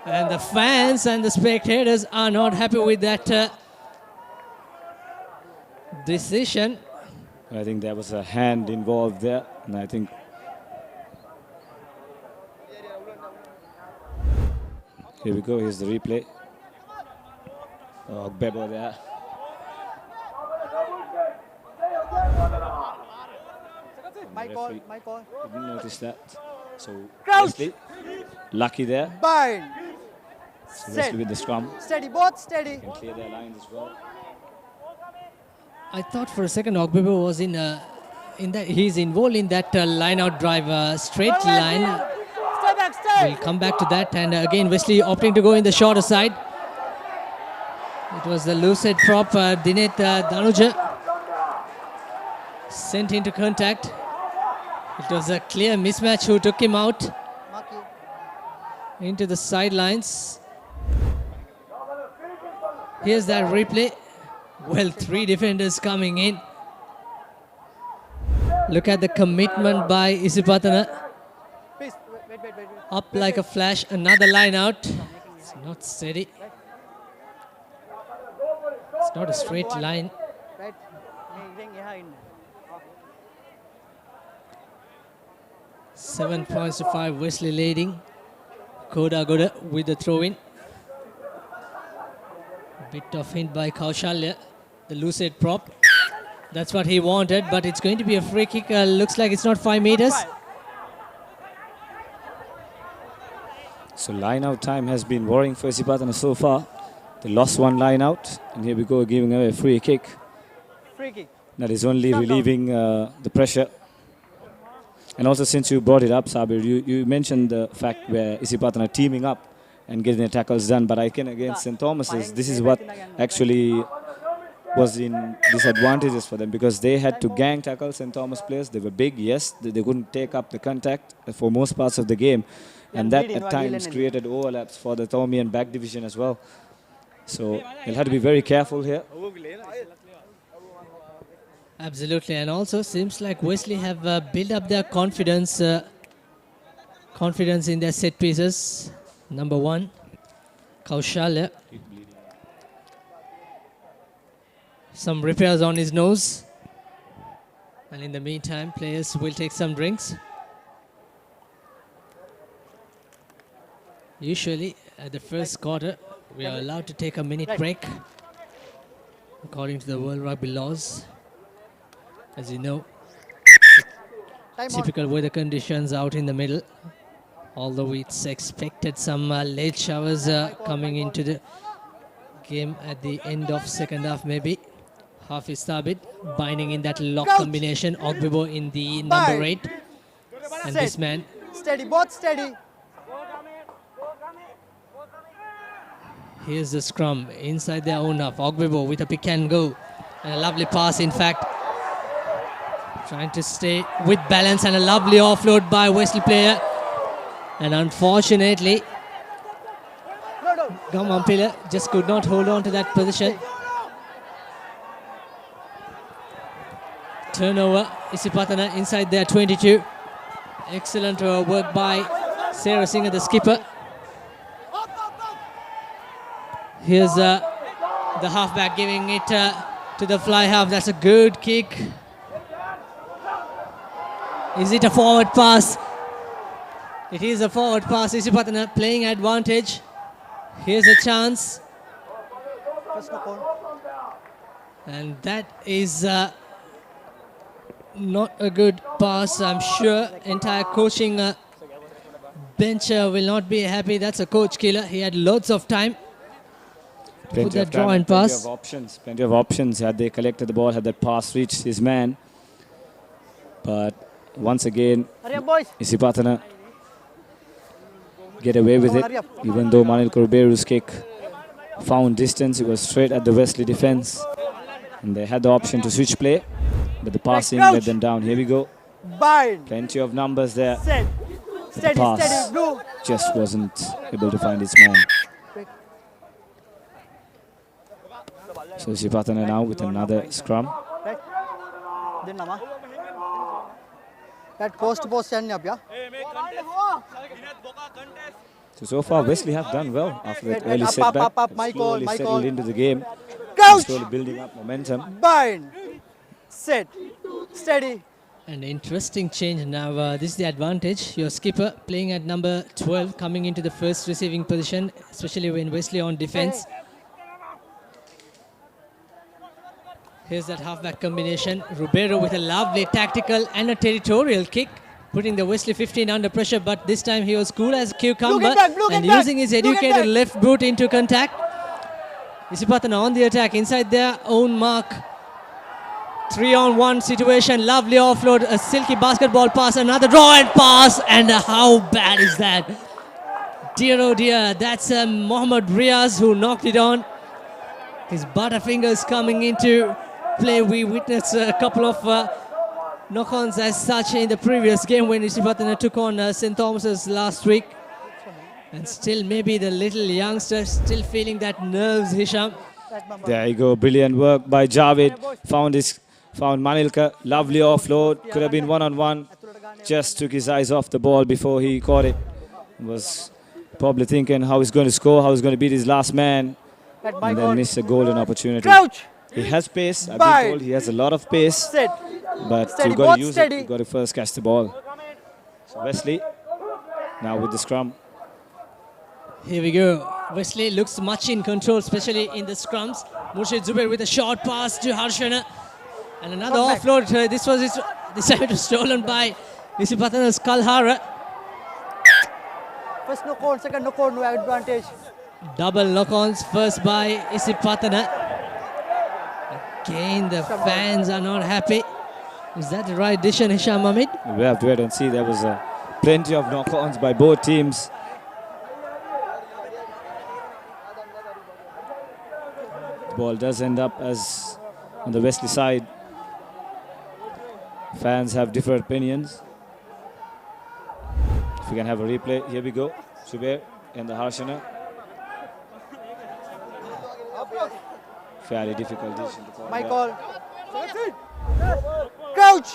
And the fans and the spectators are not happy with that decision. I think there was a hand involved there, and I think here we go. Here's the replay. Bebo there. My call, my call. Didn't notice that. So Crouch. Wesley, lucky there. Bind. So Wesley with the scrum. Steady, both steady. Can clear their lines as well. I thought for a second Ogbebo was in that he's involved in that line out drive, straight line. Stay back, stay. We'll come back to that. And again, Wesley opting to go in the shorter side. It was the lucid prop, Dinet Danuja, sent into contact. It was a clear mismatch who took him out into the sidelines. Here's that replay. Well, 3 defenders coming in. Look at the commitment by Isipathana. Please, wait. Up like a flash, another line out. It's not steady. It's not a straight line. Right. 7 points to 5, Wesley leading. Koda Goda with the throw-in. Bit of hint by Kaushalya, the lucid prop. That's what he wanted, but it's going to be a free kick. Looks like it's not 5 meters. So line out time has been worrying for Isipathana so far. They lost one line out, and here we go, giving away a free kick. Free kick. That is only relieving the pressure. And also, since you brought it up, Sabir, you mentioned the fact where Isipathana teaming up and getting the tackles done. But I can against St. Thomas's, this is what actually was in disadvantages for them, because they had to gang tackle St. Thomas players. They were big, yes. They couldn't take up the contact for most parts of the game. And that at times created overlaps for the Thomian back division as well. So he'll have to be very careful here. Absolutely, and also seems like Wesley have built up their confidence in their set pieces. Number 1, Kaushalya. Some repairs on his nose. And in the meantime, players will take some drinks. Usually, at the first quarter, we are allowed to take a minute break, according to the World Rugby laws. As you know, typical weather conditions out in the middle. Although it's expected some late showers coming into the game at the end of second half maybe. Half is Thabit binding in that lock combination. Ogbibo in the number 8. And this man. Steady, both steady. Here's the scrum inside their own half. Ogbibo with a pick and go. And a lovely pass, in fact. Trying to stay with balance, and a lovely offload by Wesley player. And unfortunately, Gamampila just could not hold on to that position. Turnover, Isipathana inside their 22. Excellent work by Sarah Singer, the skipper. Here's the halfback giving it to the fly half. That's a good kick. Is it a forward pass? It is a forward pass. Isipathana playing advantage. Here's a chance. And that is not a good pass. I'm sure entire coaching bench will not be happy. That's a coach killer. He had loads of time to put that draw and pass. Plenty of options. Had they collected the ball, had that pass reached his man. But once again, Isipathana get away with it. Even though Manil Kuruberu's kick found distance, it was straight at the Wesley defense. And they had the option to switch play, but the passing let them down. Here we go. Plenty of numbers there. The pass just wasn't able to find its man. So Isipathana now with another scrum. That post stand up, yeah. So far Wesley have done well after that early setback. Slowly settled into the game. Slowly building up momentum. Bind. Set. Steady. An interesting change now. This is the advantage. Your skipper playing at number 12, coming into the first receiving position, especially when Wesley on defense. Here's that halfback combination. Ribeiro with a lovely tactical and a territorial kick, putting the Wesley 15 under pressure, but this time he was cool as a cucumber and using his educated left boot into contact. Isipathana on the attack inside their own mark. 3-on-1 situation, lovely offload, a silky basketball pass, another draw and pass, and how bad is that? Dear oh dear, that's Mohammad Riaz who knocked it on. His butterfingers coming into play. We witnessed a couple of knock-ons as such in the previous game when Isipathana took on St. Thomas's last week. And still maybe the little youngster still feeling that nerves, Hisham. There you go, brilliant work by Javed. Found Manilka, lovely offload, could have been one-on-one. Just took his eyes off the ball before he caught it. Was probably thinking how he's going to score, how he's going to beat his last man. And then missed a golden opportunity. He has pace, I've been told he has a lot of pace. But you've got to use it, you've got to first catch the ball. So Wesley, now with the scrum. Here we go. Wesley looks much in control, especially in the scrums. Murshid Zubair with a short pass to Harshana. And another offload. This time it was stolen by Isipathana's Kalhara. First knock on, second knock on, no advantage. Double knock-ons, first by Isipathana. Again, the fans are not happy. Is that the right decision, Hisham Hamid? We have to wait and see. There was plenty of knock-ons by both teams. The ball does end up as on the Wesley side. Fans have different opinions. If we can have a replay, here we go. Zubair and the Harshana. fairly difficult decision to call. My there. call. Crouch.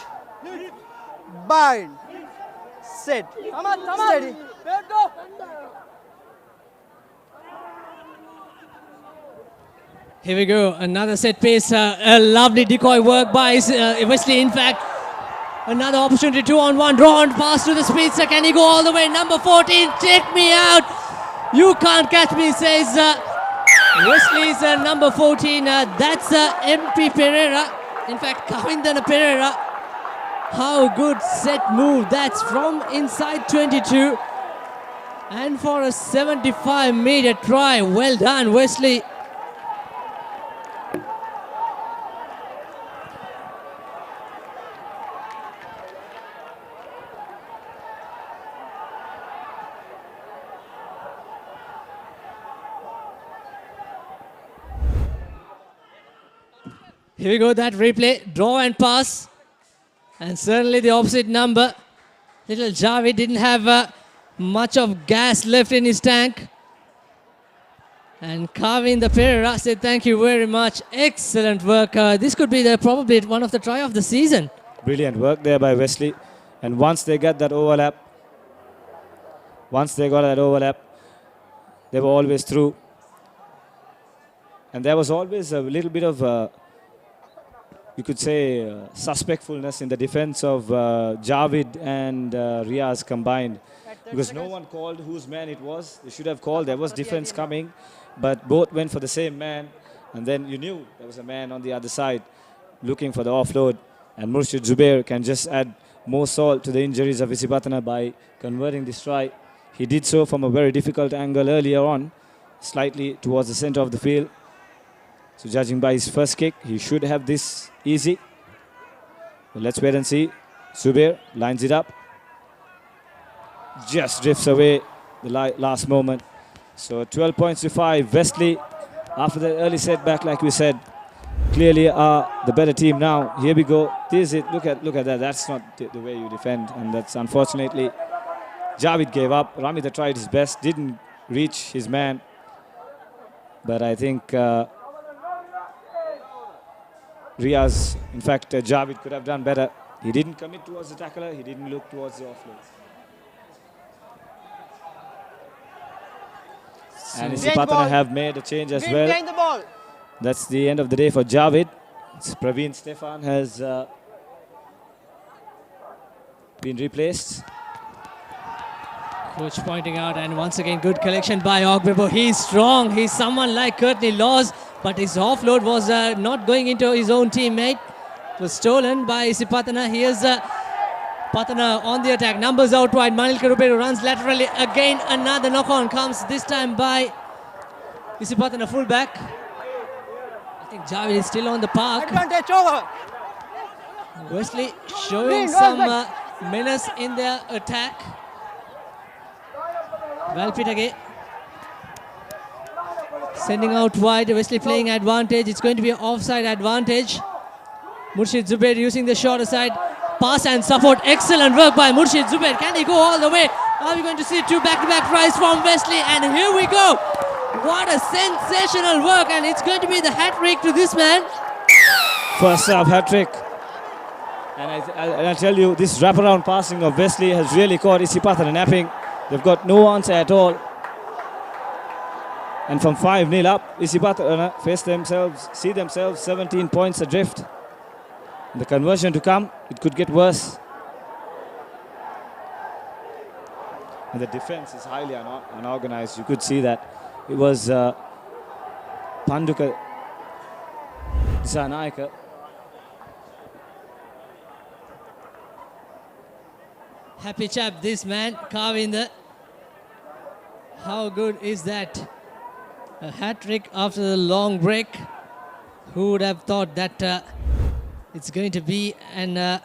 Bind. Sit. Steady. Here we go, another set piece, a lovely decoy work by Wesley. In fact, another opportunity, 2-on-1, drawn pass to the speedster. Can he go all the way? Number 14, take me out. You can't catch me, says Wesley's number 14. That's MP Pereira. In fact, Kavindana Pereira. How good set move. That's from inside 22. And for a 75-meter try. Well done, Wesley. Here we go, that replay, draw and pass. And certainly the opposite number. Little Javi didn't have much of gas left in his tank. And Kavin the Pereira said thank you very much. Excellent work. This could be probably one of the try of the season. Brilliant work there by Wesley. And once they got that overlap, they were always through. And there was always a little bit of you could say suspectfulness in the defense of Javid and Riaz combined, because no one called whose man it was. They should have called. There was defense coming, but both went for the same man, and then you knew there was a man on the other side looking for the offload, and Murshid Zubair can just add more salt to the injuries of Isipathana by converting this try. He did so from a very difficult angle earlier on, slightly towards the center of the field. So judging by his first kick, he should have this easy. Well, let's wait and see. Zubair lines it up. Just drifts away the last moment. So 12 points to 5. Wesley, after that early setback, like we said, clearly are the better team now. Here we go. This is it. Look at that. That's not the way you defend. And that's unfortunately, Javid gave up. Ramita tried his best, didn't reach his man. But I think Riaz, in fact, Javid could have done better. He didn't commit towards the tackler. He didn't look towards the offload. And Isipathana have made a change as well. The ball. That's the end of the day for Javid. It's Praveen Stefan has been replaced. Coach pointing out, and once again, good collection by Ogbebo. He's strong. He's someone like Courtney Laws, but his offload was not going into his own teammate. It was stolen by Isipathana. Here's Pathana on the attack. Numbers out wide. Manil Karuperu runs laterally. Again, another knock-on comes this time by Isipathana fullback. I think Javid is still on the park. Advantage over. Wesley showing some menace in their attack. Valpitage sending out wide. Wesley playing advantage. It's going to be an offside advantage. Murshid Zubair using the shorter side. Pass and support. Excellent work by Murshid Zubair. Can he go all the way? Are we going to see two back-to-back tries from Wesley? And here we go. What a sensational work. And it's going to be the hat-trick to this man. First half hat-trick. And I'll tell you, this wraparound passing of Wesley has really caught Isipathana napping. They've got no answer at all. And from 5-0 up, Isipathana see themselves 17 points adrift. The conversion to come, it could get worse. And the defense is highly unorganized. You could see that. It was Panduka Disanayaka. Happy chap, this man, Kavinda. How good is that? A hat-trick after the long break. Who would have thought that it's going to be an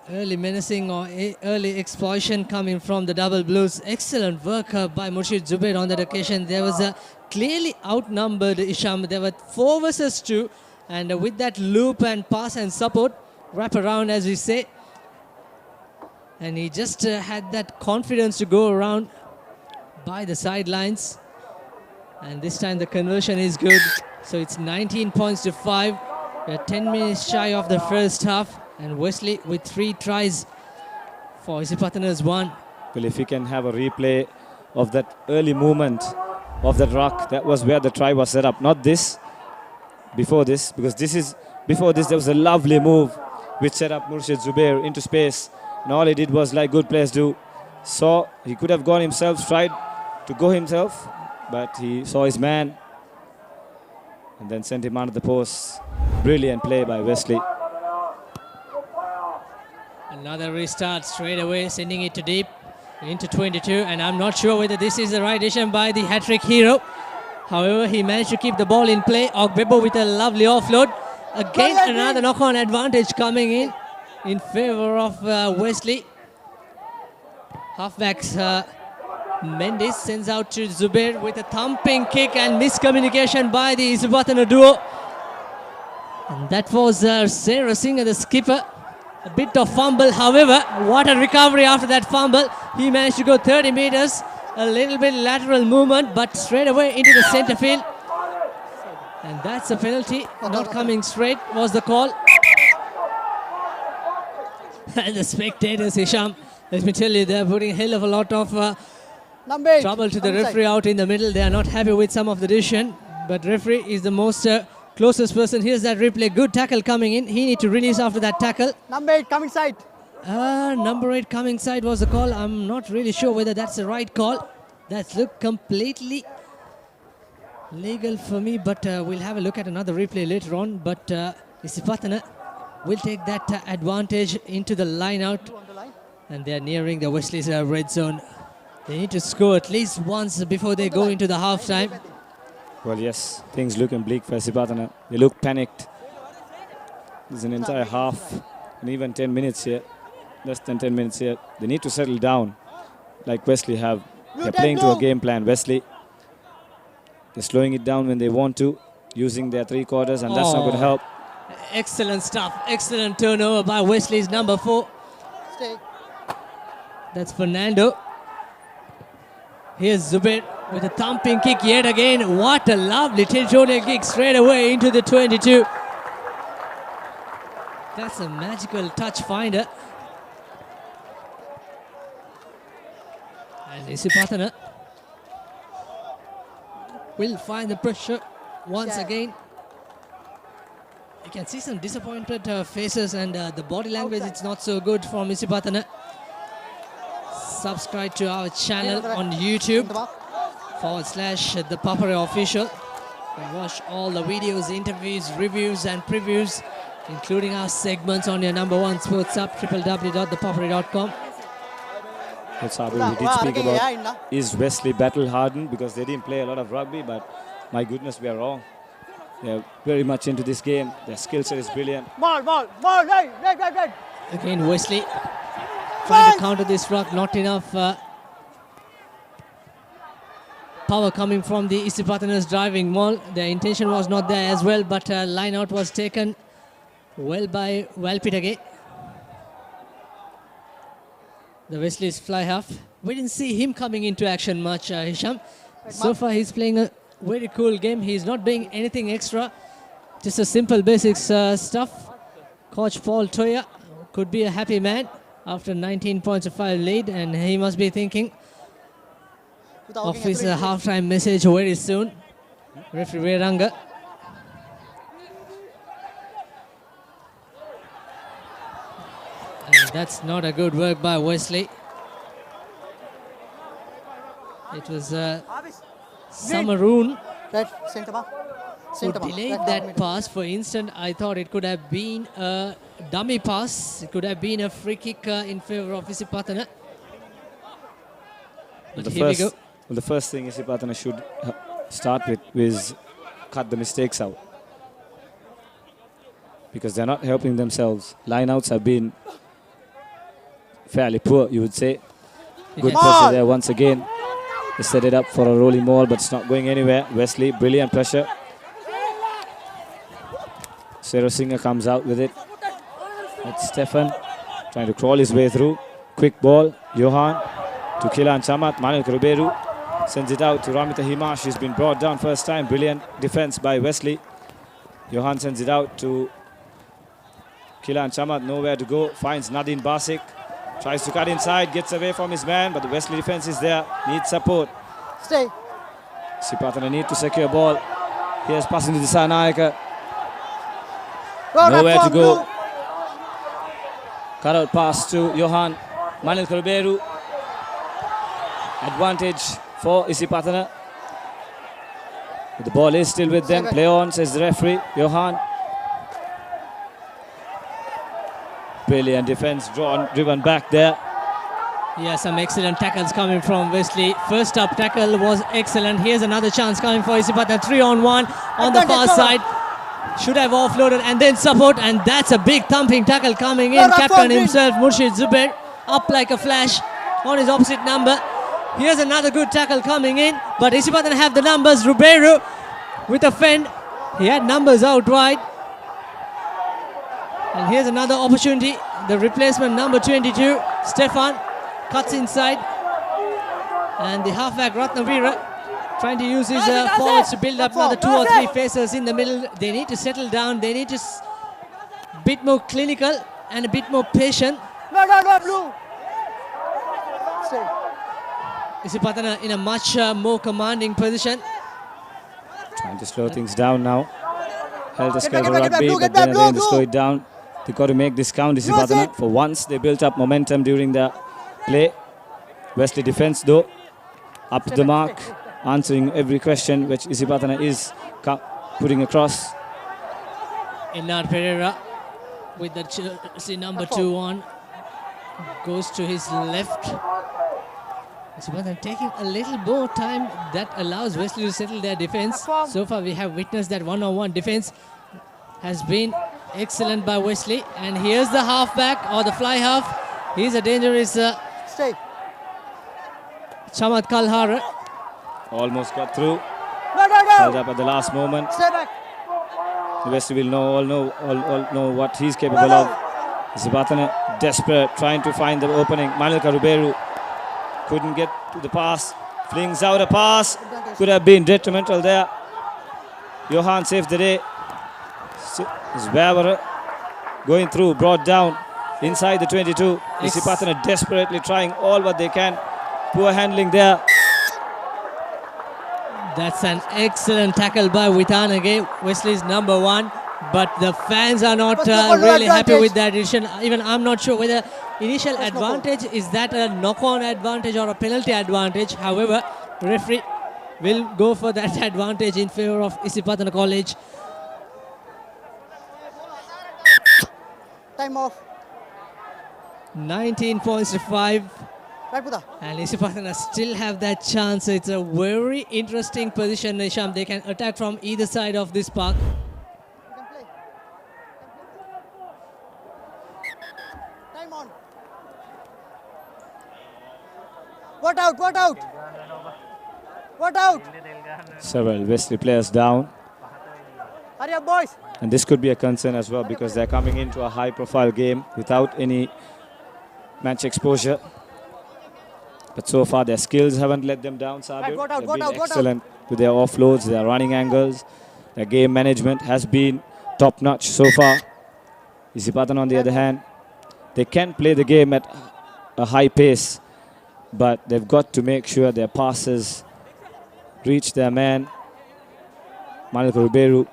early menacing or early explosion coming from the double blues. Excellent work by Murshid Zubair on that occasion. There was a clearly outnumbered Isham. There were 4 versus 2. And with that loop and pass and support, wrap around as we say. And he just had that confidence to go around by the sidelines. And this time the conversion is good. So it's 19 points to 5. We are 10 minutes shy of the first half. And Wesley with 3 tries for Isipathana's 1. Well, if you can have a replay of that early movement of that rock, that was where the try was set up. Not this, before this, because before this there was a lovely move which set up Murshid Zubair into space. And all he did was like good players do. Saw he could have gone himself, tried to go himself, but he saw his man and then sent him under the post. Brilliant play by Wesley. Another restart straight away, sending it to deep into 22, and I'm not sure whether this is the right decision by the hat-trick hero. However, he managed to keep the ball in play. Ogbebo with a lovely offload. Again, another knock-on advantage coming in favor of Wesley. Halfbacks Mendes sends out to Zubair with a thumping kick, and miscommunication by the Isipathana duo. And that was Sarah Singh, the skipper. A bit of fumble, however, what a recovery after that fumble. He managed to go 30 meters, a little bit lateral movement, but straight away into the center field. And that's a penalty, not coming straight was the call. And the spectators, Hisham, let me tell you, they're putting a hell of a lot of trouble to the referee out in the middle. They are not happy with some of the decision, but referee is the most closest person. Here's that replay. Good tackle coming in. He need to release after that tackle. Number 8 coming side. Number 8 coming side was the call. I'm not really sure whether that's the right call. That's looked completely legal for me, but we'll have a look at another replay later on. But Isipathana will take that advantage into the line out. And they're nearing the Wesley's red zone. They need to score at least once before they go into the half-time. Well, yes, things looking bleak for Isipathana. They look panicked. There's an entire half and even 10 minutes here. Less than 10 minutes here. They need to settle down like Wesley have. They're playing to a game plan. Wesley, they're slowing it down when they want to, using their 3 quarters, and that's not going to help. Excellent stuff. Excellent turnover by Wesley's number 4. Stay. That's Fernando. Here's Zubair with a thumping kick yet again. What a lovely tilt-shoulder kick straight away into the 22. That's a magical touch finder. And Isipathana will find the pressure once again. You can see some disappointed faces, and the body language, it's not so good from Isipathana. Subscribe to our channel on YouTube /ThePapare official. And watch all the videos, interviews, reviews and previews, including our segments on your number 1 sports app, www.thepapare.com. That's how we did speak about, is Wesley battle hardened, because they didn't play a lot of rugby, but my goodness, we are wrong. They're very much into this game. Their skill set is brilliant. Right. Again, Wesley trying to counter this rock, not enough power coming from the Isipathana's driving maul. Their intention was not there as well, but line out was taken well by Walpitage. The Wesley's fly half. We didn't see him coming into action much, Hisham. So far he's playing a very cool game. He's not doing anything extra. Just a simple basics stuff. Coach Paul Toya could be a happy man after 19 points of 5 lead, and he must be thinking of his halftime message very soon. Referee Ranga. And that's not a good work by Wesley. It was Samaroon who delayed that pass. For instance, I thought it could have been a dummy pass. It could have been a free kick in favor of Isipathana. But here we go. Well, the first thing Isipathana should start with is cut the mistakes out, because they're not helping themselves. Lineouts have been fairly poor, you would say. Good pressure there once again. They set it up for a rolling ball, but it's not going anywhere. Wesley, brilliant pressure. Sarah Singer comes out with it. It's Stefan trying to crawl his way through. Quick ball. Johan to Kilan Chamat. Manuel Karuberu. Sends it out to Ramita Himash. She's been brought down first time. Brilliant defense by Wesley. Johan sends it out to Kilan Chamat. Nowhere to go. Finds Nadine Basik. Tries to cut inside. Gets away from his man. But the Wesley defense is there. Needs support. Stay. Isipathana need to secure ball. Here's passing to the Sanayaka. Go, Nowhere to go. Blue. Cut out pass to Johan. Manil Karuberu. Advantage for Isipathana. The ball is still with them. Play on, says the referee. Johan. Brilliant defense driven back there. Yeah, some excellent tackles coming from Wesley. First up tackle was excellent. Here's another chance coming for Isipathana. 3-on-1 on the far side. Should have offloaded and then support, and that's a big thumping tackle coming in. Captain himself, Murshid Zubair, up like a flash on his opposite number. Here's another good tackle coming in, but Isipathana have the numbers. Rubeiro with a fend. He had numbers out wide. And here's another opportunity. The replacement number 22, Stefan, cuts inside. And the halfback Ratnavira trying to use his forwards to build up another 2 or 3 facers in the middle. They need to settle down. They need to bit more clinical and a bit more patient. No, Blue. Stay. Isipathana in a much more commanding position. Trying to slow things down now. Helter Get back, Skelter get back, Rugby, Blue, but get then back, again Blue, they slow it down. They got to make this count, Isipathana. For once they built up momentum during the play. Wesley defense though, up to the mark, answering every question which Isipathana is putting across. Inad Pereira with the jersey number 2 on. Goes to his left. Isipathana taking a little more time. That allows Wesley to settle their defense. So far we have witnessed that one-on-one defense has been excellent by Wesley. And here's the halfback or the fly half. He's a dangerous Stay. Chamat Kalhara. Almost got through. No. Held up at the last moment. Stay back. Wesley will all know what he's capable of. Isipathana desperate, trying to find the opening. Manil Karuberu couldn't get to the pass. Flings out a pass. Could have been detrimental there. Johan saved the day. Zwabara going through, brought down inside the 22. Isipathana desperately trying all what they can. Poor handling there. That's an excellent tackle by Witanage, Wesley's number 1. But the fans are not really happy with that decision. Even I'm not sure whether initial advantage is that a knock-on advantage or a penalty advantage. However, referee will go for that advantage in favor of Isipathana College. Time off. 19 points to 5. Right, Buddha. And Isipathana still have that chance. It's a very interesting position, Nisham. They can attack from either side of this park. Time on. What out? Several Wesley players down. Hurry up, boys. And this could be a concern as well because they're coming into a high-profile game without any match exposure. But so far their skills haven't let them down, Sabir. They've been excellent with their offloads, their running angles. Their game management has been top-notch so far. Isipathana on the other hand, they can play the game at a high pace, but they've got to make sure their passes reach their man. Manil Ruberu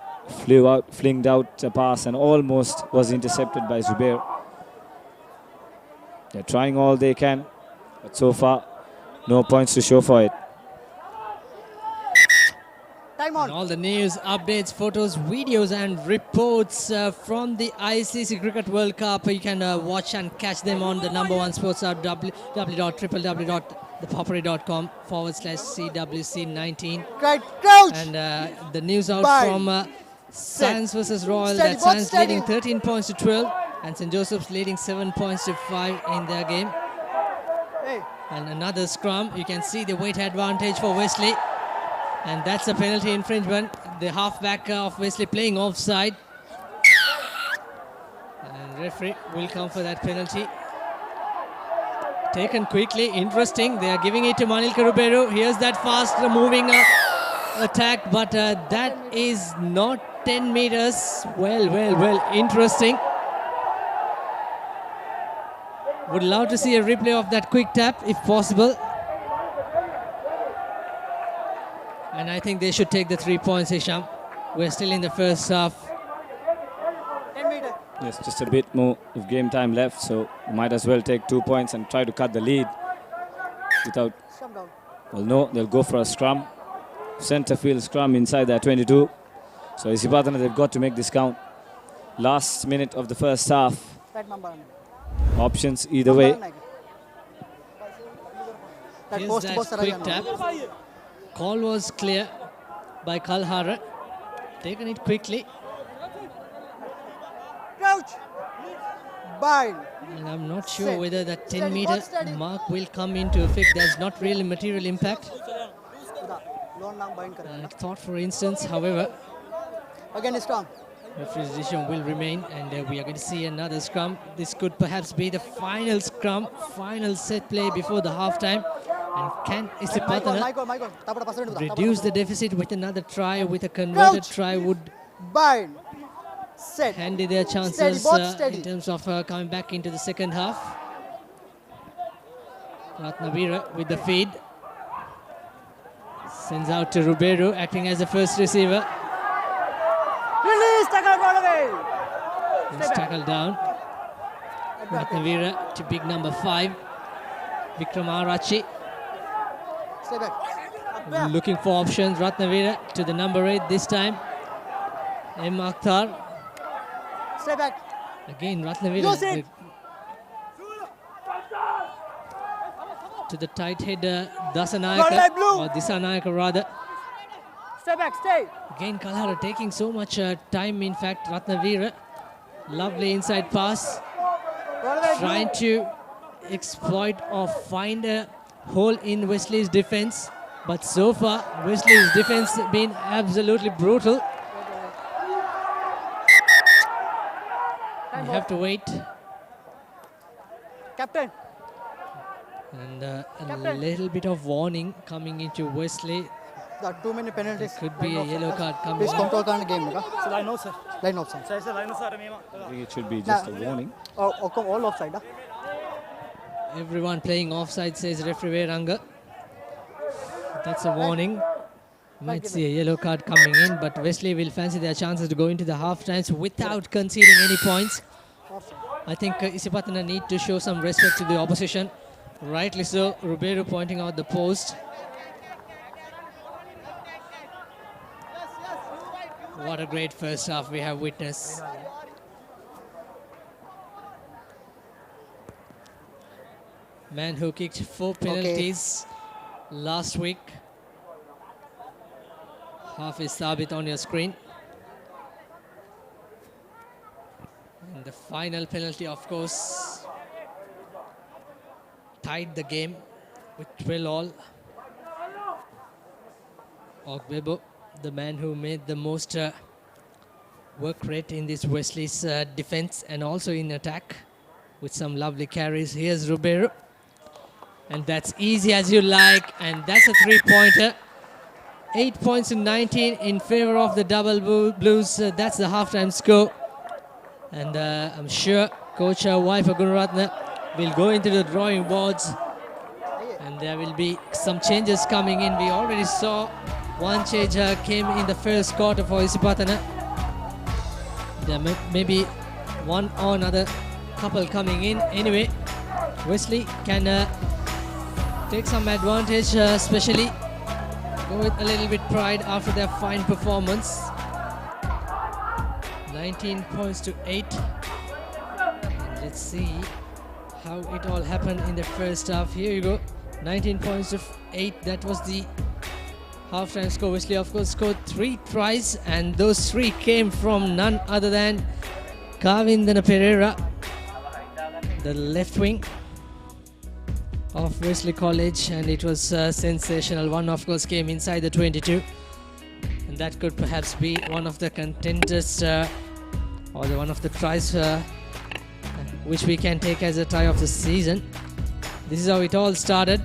flinged out a pass and almost was intercepted by Zubair. They're trying all they can, but so far, no points to show for it. Time on. And all the news, updates, photos, videos and reports from the ICC Cricket World Cup. You can watch and catch them on the number 1 sports app, www.thepapare.com/CWC19. Right, crouch. And the news out from Science versus Royal. Steady, That Science steady. leading 13 points to 12 and St. Joseph's leading 7 points to 5 in their game. Hey. And another scrum. You can see the weight advantage for Wesley. And that's a penalty infringement. The halfback of Wesley playing offside. And referee will come for that penalty. Taken quickly, interesting. They are giving it to Manilka Ruberu. Here's that fast moving attack, but that is not 10 meters. Well, interesting. Would love to see a replay of that quick tap if possible. And I think they should take the 3 points, Hisham. We're still in the first half. 10 meters. Yes, just a bit more of game time left, so might as well take 2 points and try to cut the lead without... Well, no, they'll go for a scrum. Centre field scrum inside their 22. So Isipathana, they've got to make this count. Last minute of the first half. Options either way. Here's that quick tap. Call was clear by Kalhara. Taken it quickly. Crouch. Bind. And I'm not sure Set. whether that 10 Steady, meter hold steady. mark will come into effect. There's not really material impact. I thought, for instance, however, Again strong. referee's decision will remain, and we are going to see another scrum. This could perhaps be the final scrum, final set play before the halftime. And can Isipathana reduce the deficit with another try, with a converted try would Bind. Set. handy their chances Steady, both steady. in terms of coming back into the second half. Ratnavira with the feed. Sends out to Ruberu, acting as the first receiver. Release, tackle, run away. He's tackled down. Ratnavira to big number 5. Vikram Arachi. Stay back. Looking for options. Ratnavira to the number 8 this time. M. Akhtar. Stay back. Again, Close Ratnavira it. to the tight head Got Dasanayaka, light blue. or Disanayaka rather. Stay back, stay. Again, Kalhara taking so much time, in fact, Ratnavira. Lovely inside pass. Trying to exploit or find a hole in Wesley's defense. But so far, Wesley's defense has been absolutely brutal. You have to wait. Captain. And a little bit of warning coming into Wesley. The too many penalties. Could be a yellow card coming. Please control the game. line offside. Line offside. I think it should be just a warning. All offside. Everyone playing offside, says referee Ranga. That's a warning. Might see a yellow card coming in, but Wesley will fancy their chances to go into the half times without conceding any points. I think Isipathana need to show some respect to the opposition. Rightly so, Ruberu pointing out the post. What a great first half we have witnessed. Man who kicked 4 penalties last week. Half is Sabit on your screen. And the final penalty, of course, tied the game with 12 all. Ogbebo, the man who made the most work rate in this Wesley's defense and also in attack with some lovely carries. Here's Ruberu. And that's easy as you like. And that's a 3-pointer. 8 points to 19 in favor of the Double Blues. That's the halftime score. And I'm sure Coach Waifa Gunaratna will go into the drawing boards. And there will be some changes coming in. We already saw one change came in the first quarter for Isipathana. There may be one or another couple coming in. Anyway, Wesley can take some advantage, especially go with a little bit pride after their fine performance. 19 points to 8. And let's see how it all happened in the first half. Here you go. 19 points to 8. That was the halftime score. Wesley, of course, scored 3 tries, and those 3 came from none other than Kavindana Pereira, the left wing of Wesley College, and it was sensational. One, of course, came inside the 22, and that could perhaps be one of the contenders or one of the tries which we can take as a try of the season. This is how it all started.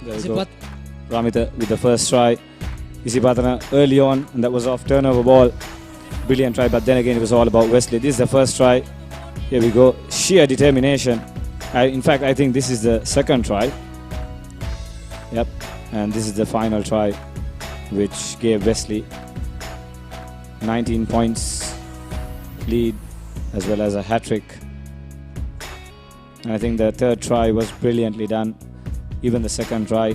There we go. Ramita with the first try. Isipathana early on, and that was off turnover ball. Brilliant try, but then again it was all about Wesley. This is the first try. Here we go. Sheer determination. In fact, I think this is the second try. Yep. And this is the final try, which gave Wesley 19 points lead, as well as a hat-trick. And I think the third try was brilliantly done. Even the second try,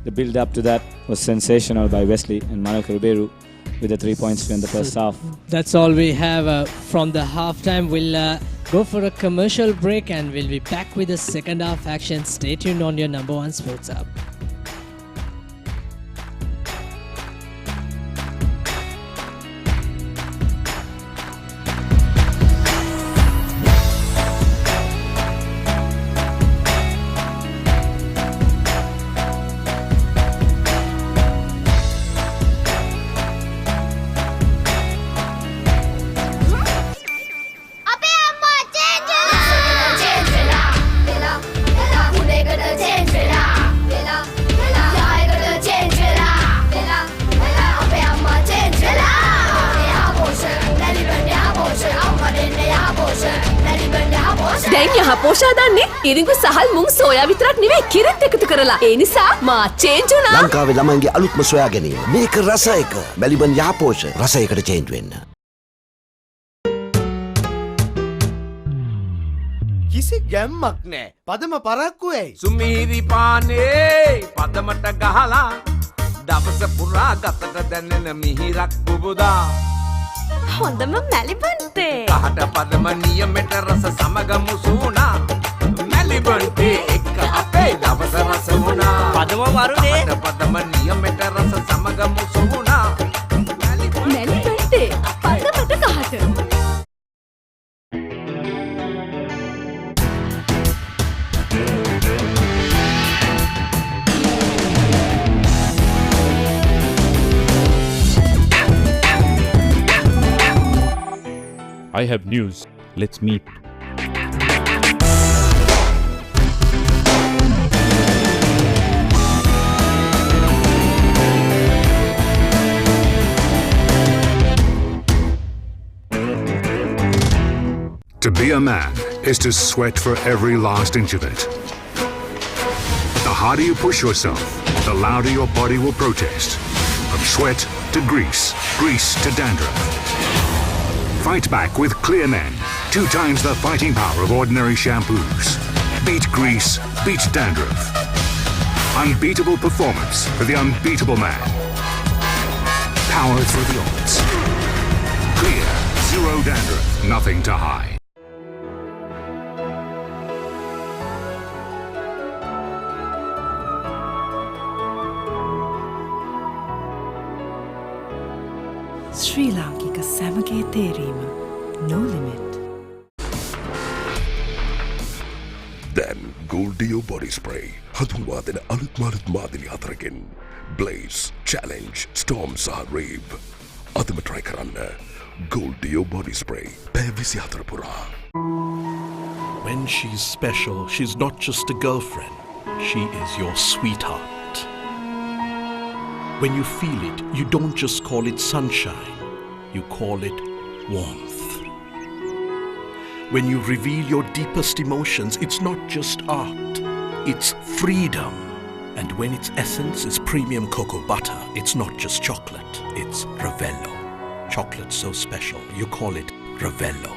the build-up to that was sensational by Wesley and Manuel Ruberu with the 3 points in the first half. That's all we have from the halftime. We'll go for a commercial break and we'll be back with the second half action. Stay tuned on your number one sports hub. දැන් යහපෝෂා දන්නේ ඉරිඟු සහල් මුං soya විතරක් නෙවෙයි කිරිත් එකතු කරලා. ඒ නිසා මා change වුණා. ලංකාවේ ළමයින්ගේ අලුත්ම සොයා ගැනීම. මේක රස එක. මැලිබන් යහපෝෂ රස එකට චේන්ජ් වෙන්න. කිසි ගැම්මක් නෑ. පදම පරක්කු ඇයි? සුමීරි පානේ පදමට ගහලා දවස පුරා ගතට දැනෙන මිහිරක් පුබුදා. හොඳම මැලිබන්තේ. කහට පදම නියමෙට රස සමග මුසුණා. මැලිබන්තේ එක්ක අපේ දවස රස වුණා. පදම වරුනේ. කහට පදම නියමෙට රස සමග මුසුණා. මැලිබන්තේ පදමට කහට. I have news. Let's meet. To be a man is to sweat for every last inch of it. The harder you push yourself, the louder your body will protest. From sweat to grease, grease to dandruff. Fight back with Clear Men, 2 times the fighting power of ordinary shampoos. Beat grease, beat dandruff. Unbeatable performance for the unbeatable man. Power through the odds. Clear, 0 dandruff, nothing to hide. ශ්‍රී ලාංකික සැමගේ තේරීම no limit. Then Goldeo body spray. හඳුන්වා දෙන අලුත් මාදිලි 4කින්. Blaze, Challenge, Storm සහ Rave. අදම try කරන්න. Goldeo body spray. පැය 24 පුරා. When she's special, she's not just a girlfriend. She is your sweetheart. When you feel it, you don't just call it sunshine, you call it warmth. When you reveal your deepest emotions, it's not just art, it's freedom. And when its essence is premium cocoa butter, it's not just chocolate, it's Ravello. Chocolate so special, you call it Ravello.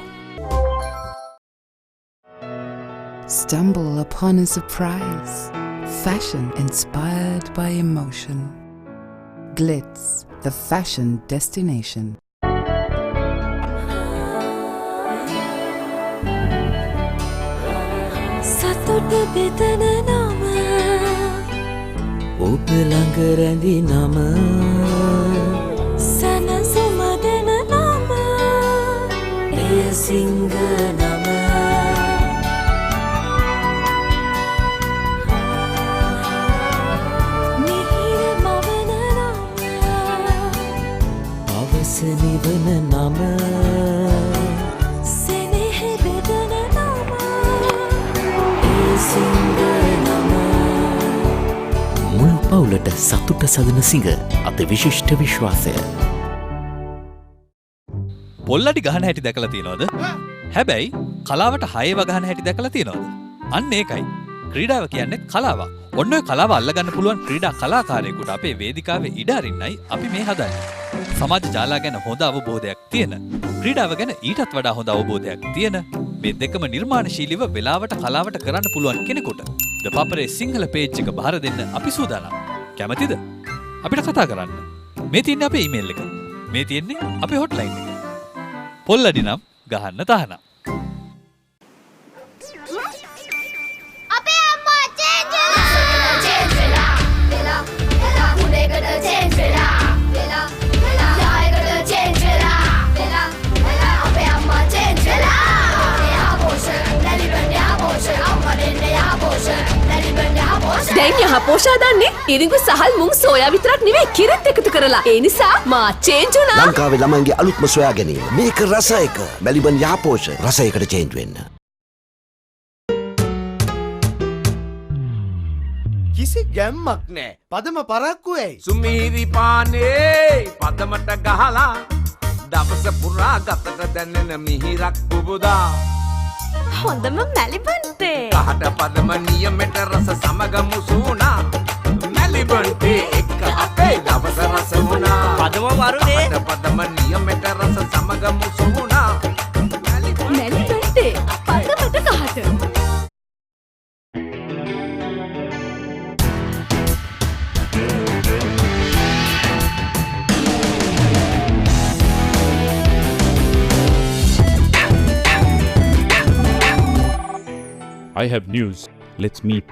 Stumble upon a surprise. Fashion inspired by emotion. Glitz, the fashion destination. සතුට බෙදන නම ඔබ ළඟ රැඳි නම සනසුම දෙන නම එය සිංහ නම නිවන නම සෙනෙහ බෙදන නම සතුට සදන සිඟ අති විශිෂ්ට විශ්වාසය. පොල්ලඩි ගහන හැටි දැකලා තියෙනවද? හැබැයි කලාවට හයව ගහන හැටි දැකලා තියෙනවද? අන්න ඒකයි. ක්‍රීඩාව කියන්නේ කලාවක්. ඔන්න ඔය කලාව අල්ලගන්න පුළුවන් ක්‍රීඩා කලාකාරයෙකුට අපේ වේදිකාවේ ඉඩ අරින්නයි අපි මේ හදන්නේ. සමාජ ජාලා ගැන හොඳ අවබෝධයක් තියෙන, ක්‍රීඩාව ගැන ඊටත් වඩා හොඳ අවබෝධයක් තියෙන, මේ දෙකම නිර්මාණශීලීව වෙලාවට කලාවට කරන්න පුළුවන් කෙනෙකුට ThePapare සිංහල පේජ් එක බාර දෙන්න අපි සූදානම්. කැමතිද? අපිට කතා කරන්න. මේ තියෙන්නේ අපේ ඊමේල් එක. මේ තියෙන්නේ අපේ හොට්ලයින් එක. පොල්ලඩි නම් ගහන්න තහනම්. අපේ අම්මා චේන්ජ් වෙලා වෙලා වෙලා උඩේකට චේන්ජ් වෙලා වෙලා වෙලා යායකට චේන්ජ් වෙලා වෙලා වෙලා අපේ අම්මා චේන්ජ් වෙලා යාපෝෂ නැලිබන් යාපෝෂ අම්මා දෙන්නේ යාපෝෂ නැලිබන් යාපෝෂ දැන් යහපෝෂා දන්නේ ඉරිඟු සහල් මුං සෝයා විතරක් නෙවෙයි කිරිත් එකතු කරලා. ඒ නිසා මා චේන්ජ් වුණා. ලංකාවේ ළමයින්ගේ අලුත්ම සොයා ගැනීම. මේක රස එක. මැලිබන් යහපෝෂ රසයකට චේන්ජ් වෙන්න. කිසි ගැම්මක් නෑ. පදම පරක්කු ඇයි? සුමීරි පානේ පදමට ගහලා දවස පුරා ගතට දැනෙන මිහිරක් පුබුදා හොඳම මැලිබන්තේ කහට පදම නියමෙට රස සමග මුසුණා මැලිබන්තේ එක්ක අපේ දවස රස වුණා පදම වරුනේ කහට පදම නියමෙට රස සමග මුසුණා මැලිබන්තේ පදමට කහට. I have news. Let's meet.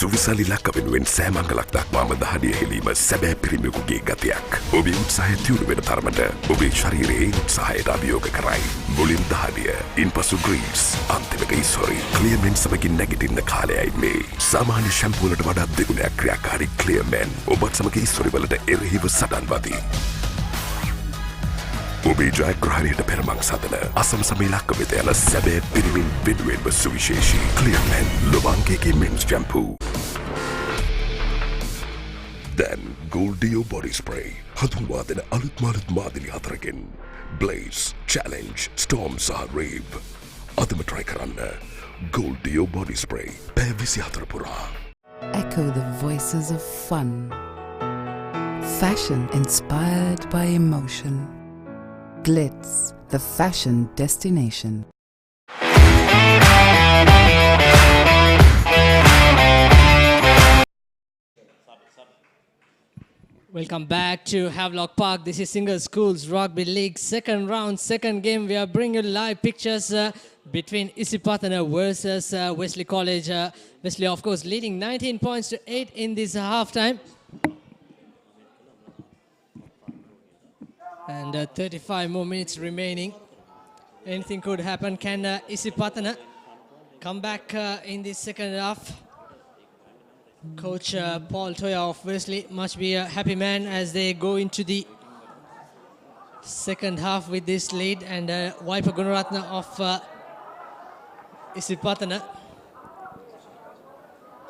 සුවිසලි ලක්ක වෙනුවෙන් සෑමංගලක් දක්වාම දහඩිය හෙලීම සැබෑ පිරිමියෙකුගේ ගතියක්. ඔබේ උත්සාහය තියුණු වෙන තරමට ඔබේ ශරීරයේ උත්සාහයට අභියෝග කරයි. මුලින් දහඩිය, ඉන්පසු ග්‍රීස්, අන්තිමට ඉස්හොරි. ක්ලියර්මෙන් සමගින් නැගිටින්න කාලයයි මේ. සාමාන්‍ය ෂැම්පූ වලට වඩා දෙගුණයක් ක්‍රියාකාරී ක්ලියර්මෙන් ඔබත් සමග ඉස්හොරි වලට එරෙහිව සටන් වදී. ඔබේ ජයග්‍රහණයට පෙරමං සදන අසමසම ඉලක්ක වෙත යන සැබෑ පිරිමින් වෙනුවෙන්ම සුවිශේෂී ක්ලියර්මෙන් ලොබාංගේගේ මෙන්ස් shampoo. Then Goldio body spray. හඳුන්වා දෙන අලුත් මාදිලි හතරකින් Blaze, Challenge, Storm සහ Rave. අදම try කරන්න Goldio body spray. පැය 24 පුරා. Echo the voices of fun. Fashion inspired by emotion. Glitz, the fashion destination. Welcome back to Havelock Park. This is Singer Schools Rugby League second round, second game. We are bringing you live pictures between Isipathana versus Wesley College. Wesley, of course, leading 19 points to 8 in this halftime. And 35 more minutes remaining. Anything could happen. Can Isipathana come back in this second half? Coach Paul Toya of Wesley must be a happy man as they go into the second half with this lead. And Waipa Gunaratna of Isipathana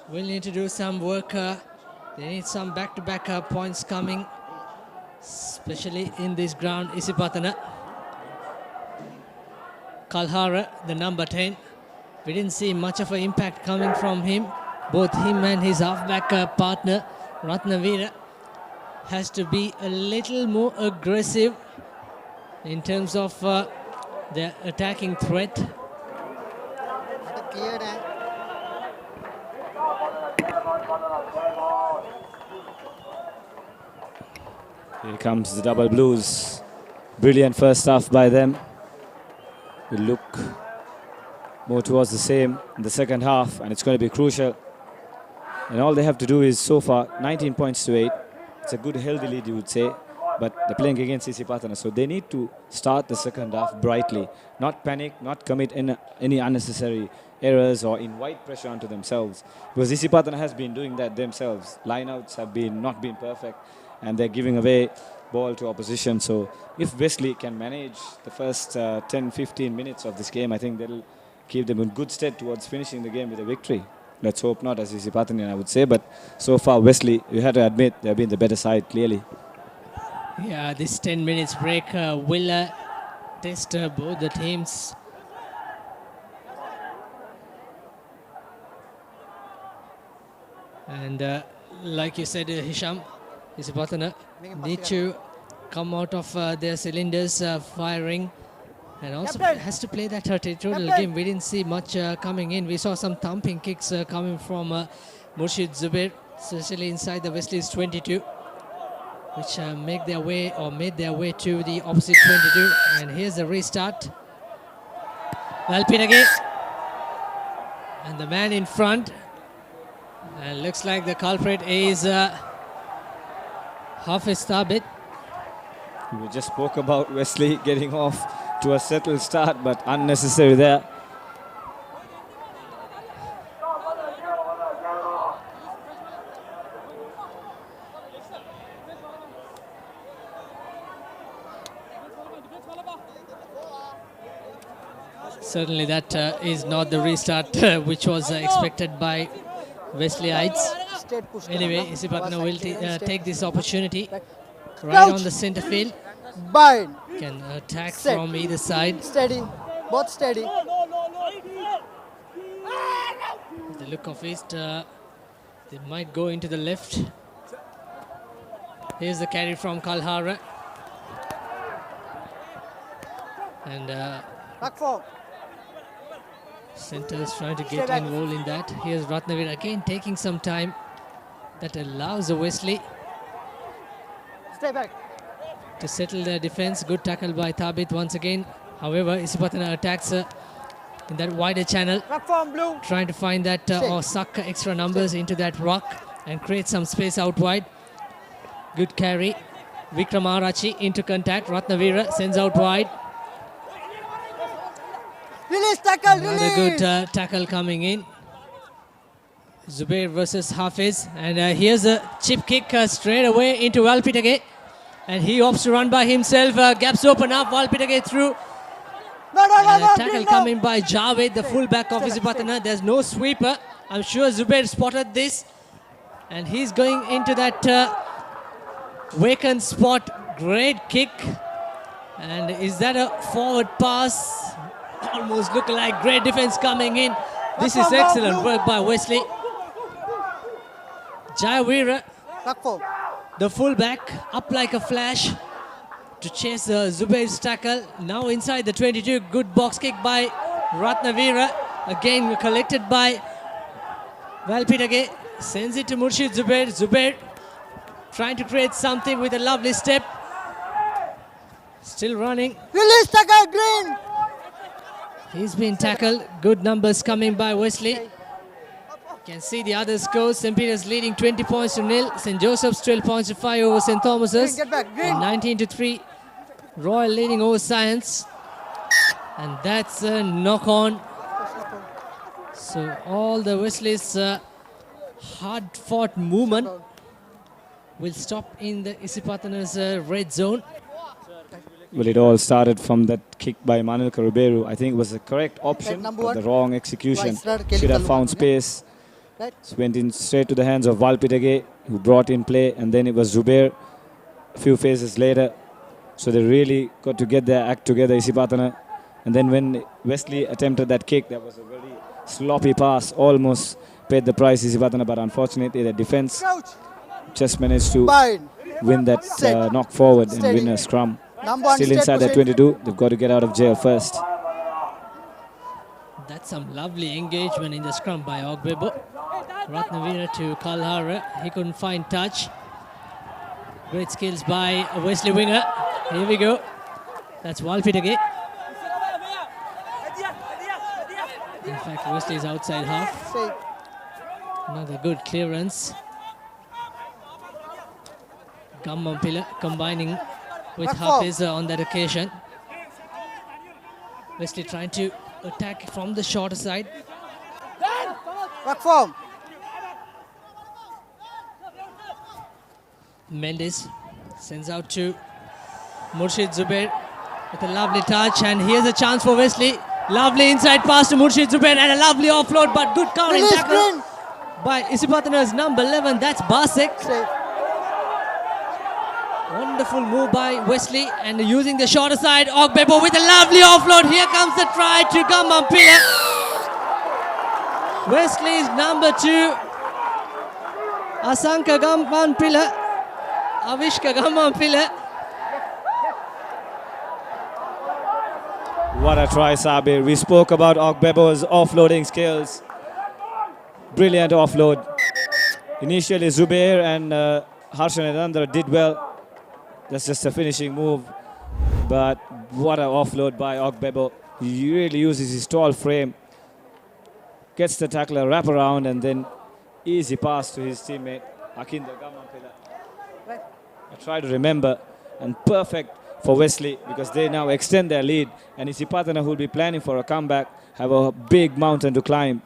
will need to do some work. They need some back-to-back points coming, especially in this ground. Isipathana. Kalhara, the number 10. We didn't see much of an impact coming from him. Both him and his halfback partner, Ratnavira, has to be a little more aggressive in terms of their attacking threat. Here comes the double blues. Brilliant first half by them. We look more towards the same in the second half, and it's going to be crucial. And all they have to do is, so far, 19 points to 8. It's a good, healthy lead, you would say. But they're playing against Isipathana, so they need to start the second half brightly. Not panic, not commit any unnecessary errors or invite pressure onto themselves. Because Isipathana has been doing that themselves. Lineouts have not been perfect. and they're giving away ball to opposition. So if Wesley can manage the first 10-15 minutes of this game, I think that'll keep them in good stead towards finishing the game with a victory. Let's hope not, as Isipathana, I would say. But so far, Wesley, you have to admit, they've been the better side, clearly. Yeah, this 10 minutes break will test both the teams. And like you said, Hisham, Isipathana need to come out of their cylinders firing, and also has to play that territorial game. We didn't see much coming in. We saw some thumping kicks coming from Murshid Zubair, especially inside the Wesley's 22, which made their way to the opposite 22. And here's the restart. Valpinage, and the man in front. And looks like the culprit is Hafiz Thabit. We just spoke about Wesley getting off to a settled start, but unnecessary there. Certainly that is not the restart which was expected by Wesleyites. Anyway, Isipathana will take this opportunity right on the center field. Bind. Can attack from either side. Steady. Both steady. The look of it, they might go into the left. Here's the carry from Kalhara. And back forward. Center is trying to get involved in that. Here's Ratnavir again taking some time. That allows the Wesley Stay back. to settle their defense. Good tackle by Thabit once again. However, Isipathana attacks in that wider channel, trying to find that or suck extra numbers into that rock and create some space out wide. Good carry. Vikram Arachi into contact. Ratnavira sends out wide. Release tackle, Another good tackle coming in. Zubair versus Hafiz. And here's a chip kick straight away into Valpitage. And he opts to run by himself. Gaps open up. Valpitage through. Tackle coming by Javed, the fullback of Isipathana. There's no sweeper. I'm sure Zubair spotted this. And he's going into that vacant spot. Great kick. And is that a forward pass? Almost look like great defense coming in. This is excellent work by Wesley. Jayavira, the fullback, up like a flash to chase Zubair's tackle. Now inside the 22, good box kick by Ratnavira. Again collected by Valpitage. Sends it to Murshid Zubair. Zubair trying to create something with a lovely step. Still running. Release tackle, Green. He's been tackled. Good numbers coming by Wesley. You can see the other scores. St. Peter's leading 20 points to 0. St. Joseph's 12 points to 5 over St. Thomas's. Green, get back, Green. 19 to 3. Royal leading over Science. And that's a knock on. So all the Wesley's hard fought movement will stop in the Isipathana's red zone. Well, it all started from that kick by Manuel Karuberu. I think it was the correct option, but the wrong execution. Should have found space. So went in straight to the hands of Valpitage, who brought in play, and then it was Zubair a few phases later. So they really got to get their act together, Isipathana. And then when Wesley attempted that kick, that was a very sloppy pass, almost paid the price, Isipathana, but unfortunately the defense just managed to win that knock forward and win a scrum. Still inside that 22, they've got to get out of jail first. That's some lovely engagement in the scrum by Ogbebo. Ratnavira to Kalhara. He couldn't find touch. Great skills by Wesley winger. Here we go. That's Valpitage. In fact, Wesley is outside half. Another good clearance. Gammampila combining with Hafiz on that occasion. Wesley trying to attack from the shorter side. Back form. Mendes sends out to Murshid Zubair with a lovely touch, and here's a chance for Wesley. Lovely inside pass to Murshid Zubair and a lovely offload, but good countering tackle by Isipathana's number 11. That's Basik. Wonderful move by Wesley, and using the shorter side, Ogbebo with a lovely offload. Here comes the try to Gammampila. Wesley's number 2, Asanka Gammampila, Avishka Gammampila. What a try, Sabir. We spoke about Ogbebo's offloading skills. Brilliant offload. Initially, Zubair and Harshanandra did well. That's just a finishing move. But what an offload by Ogbebo. He really uses his tall frame. Gets the tackler, wrap around, and then easy pass to his teammate, Akinda Gammampila. I try to remember, and perfect for Wesley because they now extend their lead, and Isipathana, who will be planning for a comeback, have a big mountain to climb.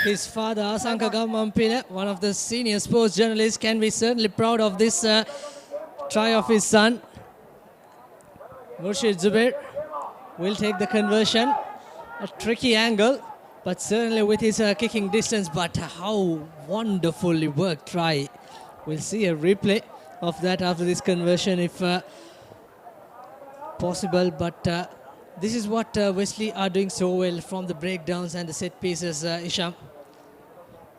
His father, Asanka Gammampila, one of the senior sports journalists, can be certainly proud of this try of his son. Murshid Zubair will take the conversion. A tricky angle, but certainly with his kicking distance. But how wonderfully worked try. We'll see a replay of that after this conversion if possible. But this is what Wesley are doing so well from the breakdowns and the set pieces, Isham.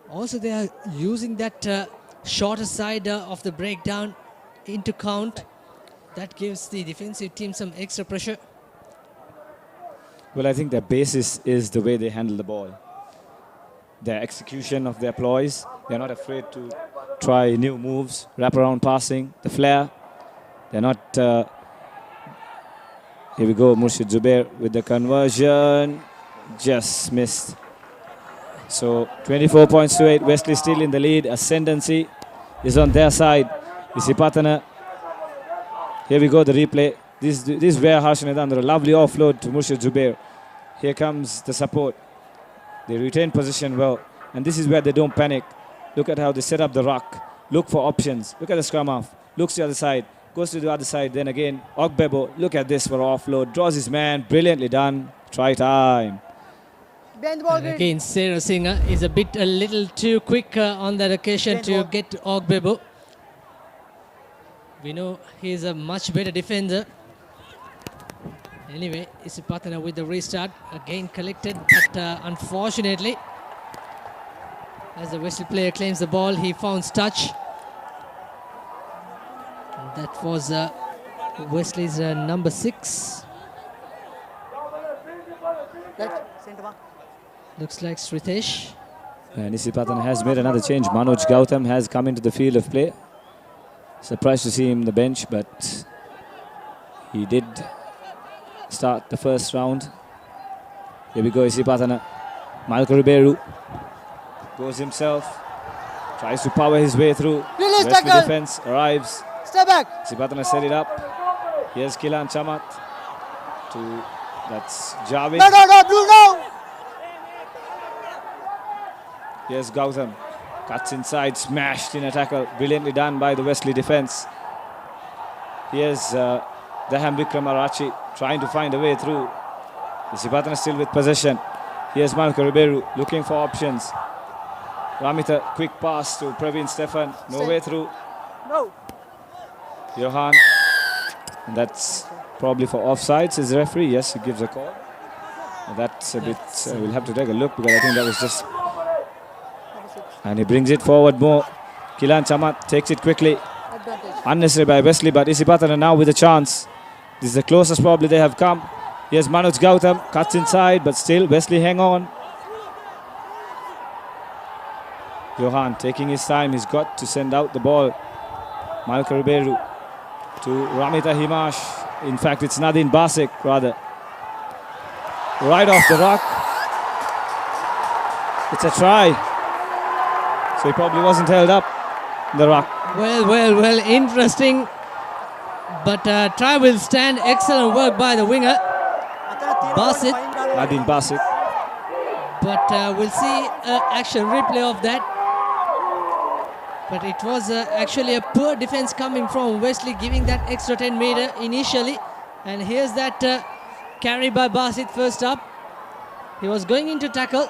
Also, they are using that shorter side of the breakdown into count. That gives the defensive team some extra pressure. Well, I think their basis is the way they handle the ball. Their execution of their ploys. They're not afraid to try new moves, wraparound passing, the flair. They're not... here we go, Murshid Zubair with the conversion. Just missed. So 24 points to 8. Wesley still in the lead. Ascendancy is on their side. Isipathana. Here we go, the replay. This is where Harshanandra, lovely offload to Murshid Zubair. Here comes the support. They retain position well. And this is where they don't panic. Look at how they set up the ruck. Look for options. Look at the scrum half. Looks to the other side. Goes to the other side. Then again, Ogbebo. Look at this for offload. Draws his man. Brilliantly done. Try time. And again, Sarah Singer is a little too quick on that occasion to get Ogbebo. We know he's a much better defender. Anyway, Isipathana with the restart. Again collected, but unfortunately, as the Wesley player claims the ball, he found touch. That was Wesley's number 6. Looks like Sritesh. And Isipathana has made another change. Manoj Gautam has come into the field of play. Surprised to see him on the bench, but he did start the first round. Here we go, Isipathana. Malcolm Ribeiro goes himself, tries to power his way through. Wesley defense arrives. Step back. Isipathana set it up. Here's Kilan Chamat to, that's Javed. No, blue, no. Here's Gautam. Cuts inside, smashed in a tackle. Brilliantly done by the Wesley defense. Here's Daham Vikramarachi trying to find a way through. Isipathana still with possession. Here's Malcolm Ribeiro looking for options. Ramita, quick pass to Praveen Stefan. No way through. No. Johan. And that's probably for offsides. Is the referee? Yes, he gives a call. That's a bit... we'll have to take a look because I think that was just... And he brings it forward more. Kilan Chamat takes it quickly. Unnecessary by Wesley, but Isipathana now with a chance. This is the closest probably they have come. Here's Manoj Gautam, cuts inside, but still Wesley hang on. Johan taking his time, he's got to send out the ball. Malcolm Ribeiro to Ramita Himash. In fact, it's Nadine Basik rather. Right off the ruck. It's a try. So he probably wasn't held up in the ruck. Well, interesting. But try will stand. Excellent work by the winger, Basit. Nadine Basik. But we'll see action replay of that. But it was actually a poor defense coming from Wesley, giving that extra 10 meter initially. And here's that carry by Basit first up. He was going into tackle.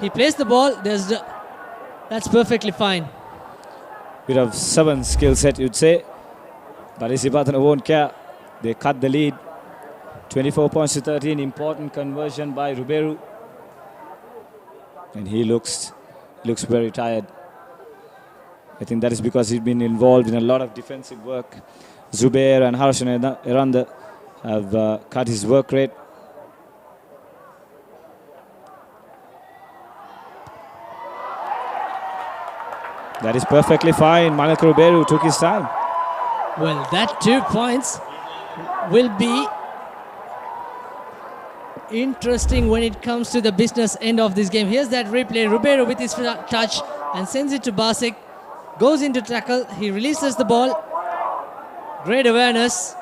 He placed the ball. That's perfectly fine. Bit of 7 skill set, you'd say. But Isipathana won't care. They cut the lead. 24 points to 13. Important conversion by Ruberu. And he looks very tired. I think that is because he's been involved in a lot of defensive work. Zubair and Harshan Eranda have cut his work rate. That is perfectly fine. Manak Ruberu took his time. Well, that 2 points will be interesting when it comes to the business end of this game. Here's that replay. Ruberu with his touch and sends it to Basic. Goes into tackle. He releases the ball. Great awareness.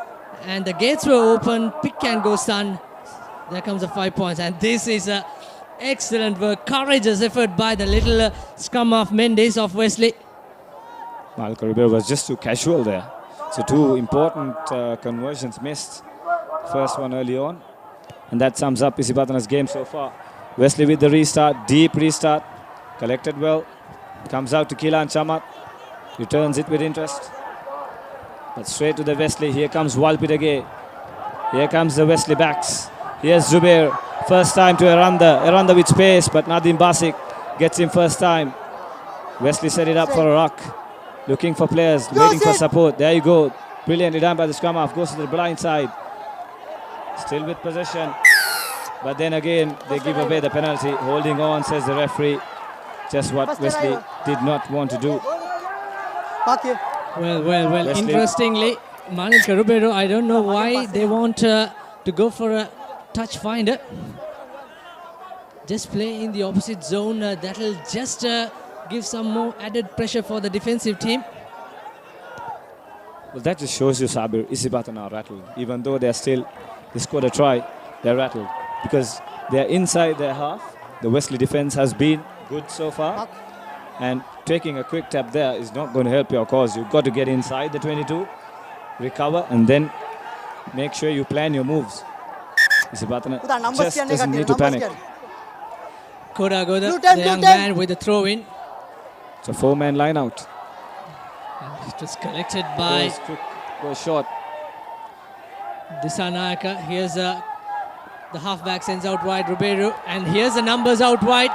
And the gates were open. Pick and go stun. There comes the 5 points. And this is excellent work. Courageous effort by the little scrum half Mendes of Wesley. Malcolm Ruberu was just too casual there. So 2 important conversions missed. First one early on. And that sums up Isipathana's game so far. Wesley with the restart, deep restart. Collected well. Comes out to Kilan Chamat. Returns it with interest. But straight to the Wesley. Here comes Walpidage. Here comes the Wesley backs. Here's Zubair. First time to Eranda. Eranda with space, but Nadim Basic gets him first time. Wesley set it up for a rock. Looking for players, waiting for support. There you go. Brilliantly done by the scrum half. Goes to the blind side. Still with possession. But then again, they give away the penalty. Holding on, says the referee. Just what Wesley did not want to do. Well. Wesley. Interestingly, Manik Ruberu, I don't know why they want to go for a touch finder. Just play in the opposite zone. That'll just give some more added pressure for the defensive team. Well, that just shows you, Sabir, Isipathana are rattled. Even though they scored a try, they're rattled. Because they're inside their half. The Wesley defense has been good so far. And taking a quick tap there is not going to help your cause. You've got to get inside the 22, recover, and then make sure you plan your moves. Isipathana just doesn't need to panic. Kodagoda, the young man with the throw-in. It's a 4-man line out. It was collected by Goes short. Disanayaka. Here's the halfback sends out wide Ruberu, and here's the numbers out wide.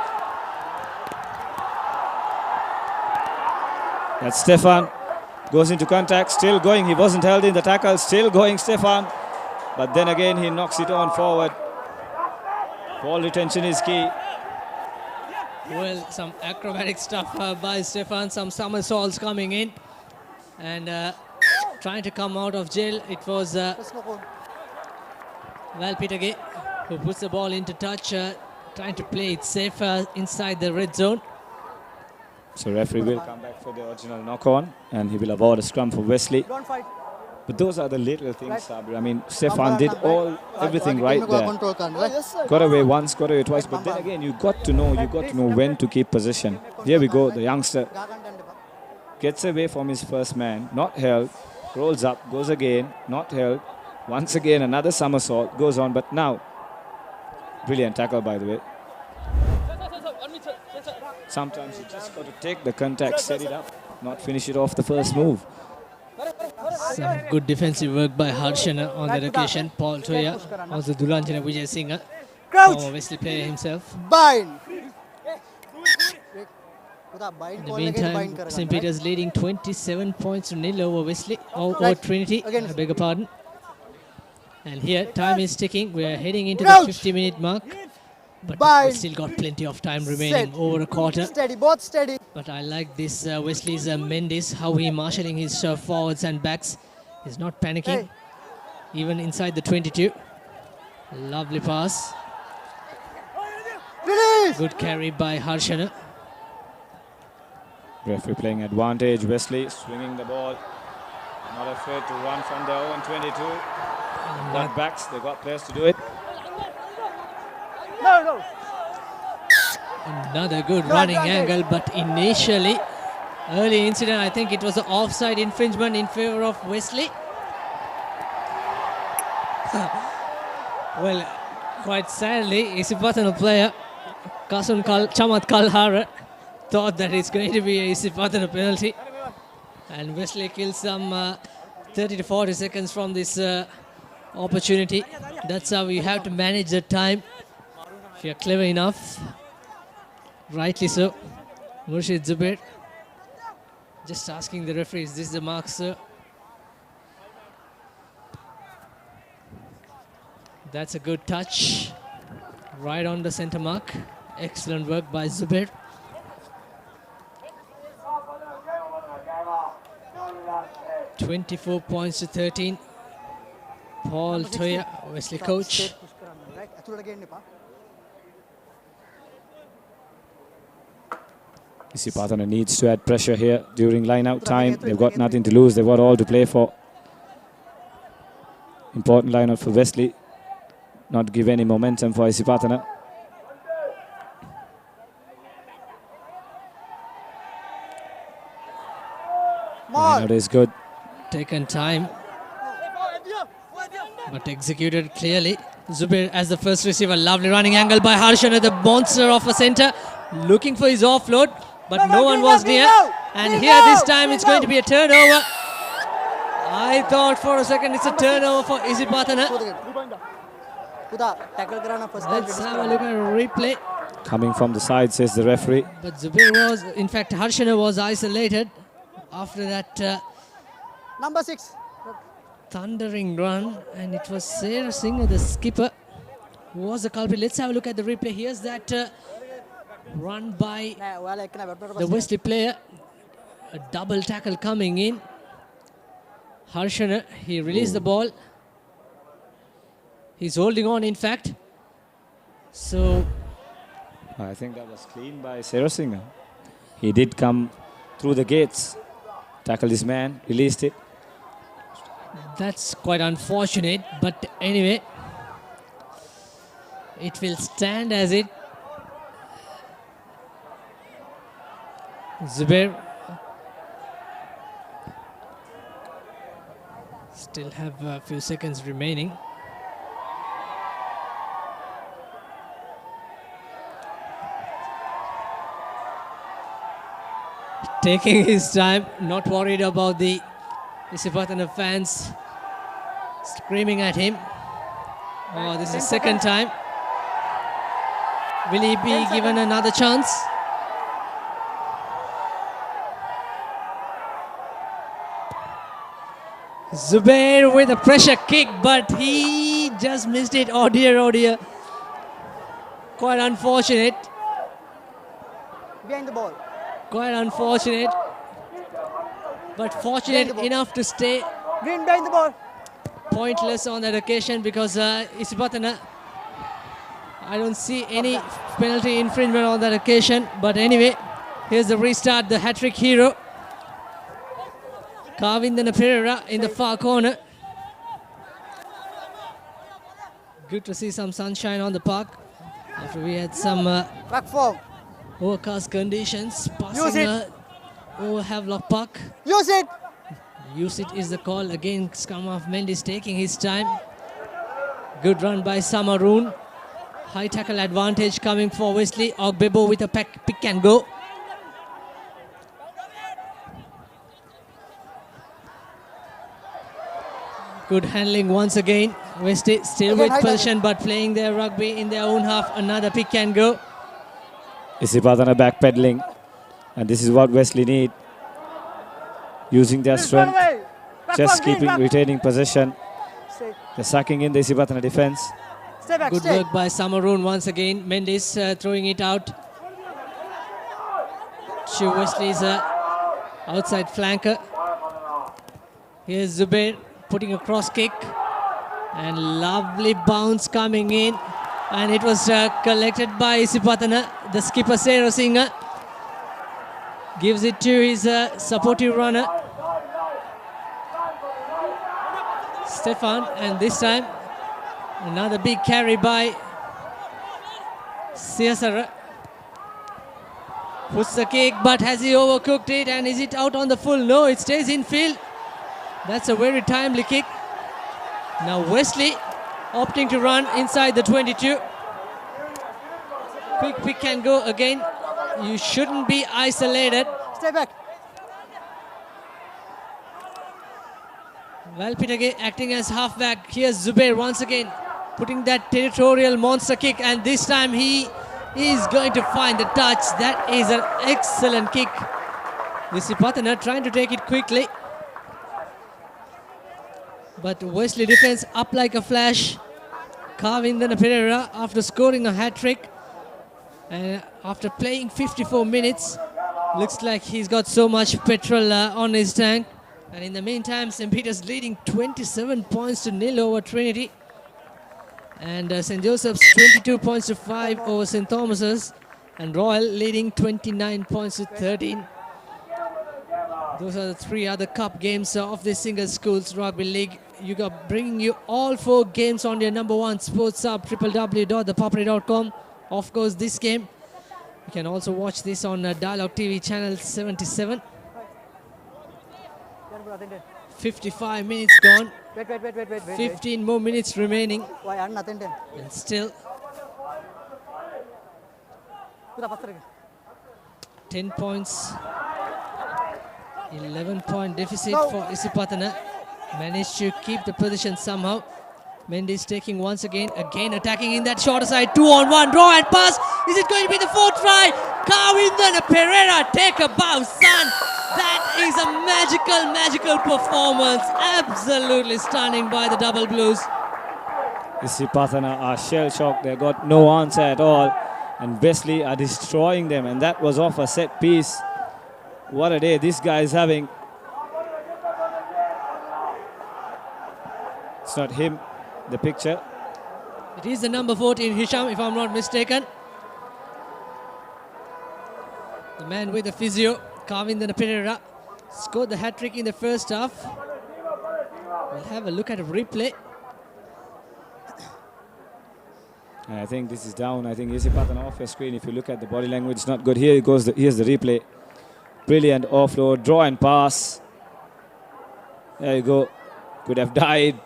That's Stefan. Goes into contact, still going. He wasn't held in the tackle, still going Stefan. But then again, he knocks it on forward. Ball retention is key. Well, some acrobatic stuff by Stefan, some somersaults coming in. And trying to come out of jail, it was Valpitage who puts the ball into touch, trying to play it safe inside the red zone. So referee will come back for the original knock-on, and he will award a scrum for Wesley. But those are the little things, Sabri. I mean, Stefan did everything right there. Got away once, got away twice, but then again, you got to know when to keep possession. Here we go, the youngster gets away from his first man, not held, rolls up, goes again, not held. Once again, another somersault, goes on, but now, brilliant tackle, by the way. Sometimes you just got to take the contact, set it up, not finish it off the first move. Some good defensive work by Harshana on that occasion. Paul Toya, also Dulanjana Vijay Singh, former Wesley player himself. Bind. In the meantime, St. Peter's leading 27 points to nil over Wesley, over Trinity, I beg your pardon. And here, time is ticking. We are heading into the 50-minute mark. But we've still got plenty of time remaining, over a quarter. Steady, both steady. But I like this Wesley's Mendes, how he marshalling his forwards and backs. He's not panicking, even inside the 22. Lovely pass. Release. Good carry by Harshana. Referee playing advantage. Wesley swinging the ball. Not afraid to run from their own 22. Got backs, they got players to do it. No. Another good running angle, but initially early incident. I think it was an offside infringement in favor of Wesley. Well, quite sadly, Isipathana player Kasun Chamat Kalhara thought that it's going to be a Isipathana penalty, and Wesley kills some 30 to 40 seconds from this opportunity. That's how you have to manage the time if you're clever enough. Rightly so. Murshid Zubair just asking the referee, is this the mark, sir? That's a good touch. Right on the center mark. Excellent work by Zubair. (24 points to 13). Paul Toya, Wesley coach. Isipathana needs to add pressure here during line-out time. They've got nothing to lose. They've got all to play for. Important line-out for Wesley. Not give any momentum for Isipathana. Line-out is good. Taken time, but executed clearly. Zubair as the first receiver. Lovely running angle by Harshana, the monster of a center, looking for his offload, but no one was near. And here this time it's going to be a turnover. I thought for a second it's a turnover for Isipathana. Let's have a look at a replay. Coming from the side, says the referee. But Zubair was, in fact, Harshana was isolated after that number 6 thundering run, and it was Sarah Singh, the skipper, who was the culprit. Let's have a look at the replay. Here's that run by the Wesley player. A double tackle coming in. Harshana, he released the ball. He's holding on, in fact. So I think that was clean by Sarah Singh. He did come through the gates, tackled his man, released it. That's quite unfortunate, but anyway, it will stand as it. Zubair still have a few seconds remaining. Taking his time, not worried about the Isipathana fans screaming at him. Oh, this is the second time. Will he be given another chance? Zubair with a pressure kick, but he just missed it. Oh dear, oh dear. Quite unfortunate. Behind the ball. Quite unfortunate. But fortunate enough to stay Green behind the ball. pointless on that occasion, because Isipathana, I don't see any penalty infringement on that occasion. But anyway, here's the restart, the hat-trick hero. Kavindana Pereira in the far corner. Good to see some sunshine on the park after we had some overcast conditions. Passing over Havelock Park. Use it! Use it is the call. Again, Scrum Mendes taking his time. Good run by Samaroon. High tackle advantage coming for Wesley. Ogbebo with a pick and go. Good handling once again. Wesley still with possession, but playing their rugby in their own half. Another pick and go. Isipathana backpedaling, and this is what Wesley need. Using their strength, just retaining possession. They're sucking in the Isipathana defense. Good work by Samaroon once again. Mendes throwing it out to Wesley's outside flanker. Here's Zubair putting a cross kick, and lovely bounce coming in, and it was collected by Isipathana. The skipper Sarah Singh gives it to his supportive runner Stefan, and this time another big carry by Siasara. Puts the kick, but has he overcooked it? And is it out on the full? No, it stays in field. That's a very timely kick. Now Wesley opting to run inside the 22. Quick pick and go again. You shouldn't be isolated. Stay back. Valpitage acting as halfback. Here's Zubair once again, putting that territorial monster kick, and this time he is going to find the touch. That is an excellent kick. Isipathana trying to take it quickly, but Wesley defends up like a flash. Kavindana Pereira, after scoring a hat-trick and after playing 54 minutes, looks like he's got so much petrol on his tank. And in the meantime, St. Peter's leading 27 points to 0 over Trinity. And St. Joseph's 22 points to 5 over St. Thomas's. And Royal leading 29 points to 13. Those are the three other cup games of the Single Schools Rugby League. You got bringing you all 4 games on your number one sports hub, www.thepapare.com. Of course, this game, you can also watch this on Dialogue TV channel 77. 55 minutes gone. Wait. 15 more minutes remaining. Why? Nothing. And still 10 points. 11-point deficit for Isipathana. Managed to keep the position somehow. Mendes taking once again attacking in that shorter side. 2-on-1, draw and pass. Is it going to be the 4th try? Kavindana Pereira, take a bow, son. That is a magical performance. Absolutely stunning by the Double Blues. Isipathana are shell-shocked. They got no answer at all. And Wesley are destroying them. And that was off a set piece. What a day this guy is having. It's not him, the picture. It is the number 14, Hisham, if I'm not mistaken. The man with the physio, Kavindana Pereira, scored the hat-trick in the first half. We'll have a look at a replay. I think this is down. I think Isipathana off your screen. If you look at the body language, it's not good. Here it goes. Here's the replay. Brilliant offload, draw and pass. There you go. Could have died.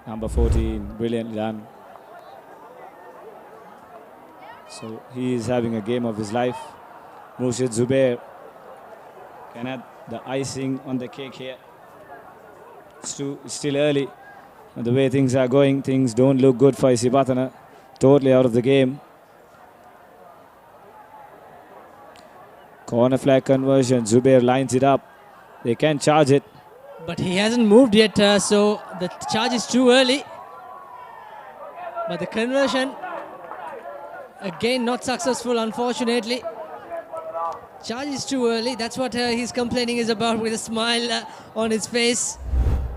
Number 14, brilliantly done. So he is having a game of his life. Murshid Zubair can add the icing on the cake here. It's still early. And the way things are going, things don't look good for Isipathana. Totally out of the game. Corner flag conversion. Zubair lines it up. They can charge it. But he hasn't moved yet, so the charge is too early. But the conversion, again, not successful, unfortunately. Charge is too early. That's what he's complaining is about, with a smile on his face.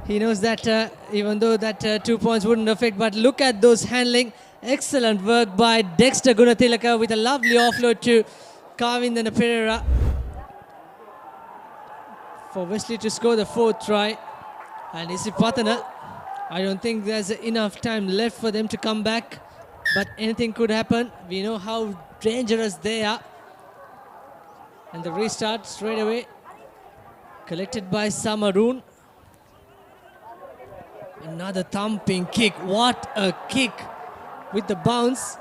He knows that even though that 2 points wouldn't affect, but look at those handling. Excellent work by Dexter Gunathilaka with a lovely offload to Kavindana Pereira for Wesley to score the 4th try. And Isipathana, I don't think there's enough time left for them to come back, but anything could happen. We know how dangerous they are. And the restart straight away collected by Samaroon. Another thumping kick. What a kick with the bounce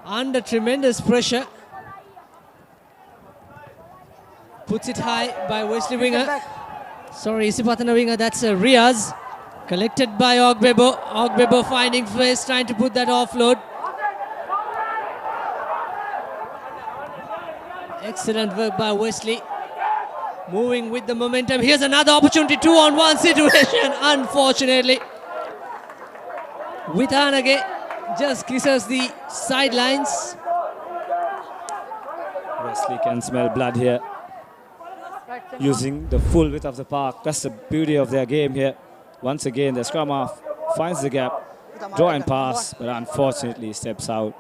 under tremendous pressure. Puts it high by Wesley winger. Sorry, Isipathana winger, that's Riaz. Collected by Ogbebo. Ogbebo finding space, trying to put that offload. Excellent work by Wesley. Moving with the momentum. Here's another opportunity, 2-on-1 situation, unfortunately. Withanage just kisses the sidelines. Wesley can smell blood here. Using the full width of the park. That's the beauty of their game here. Once again, the scrum half finds the gap. Draw and pass, but unfortunately steps out.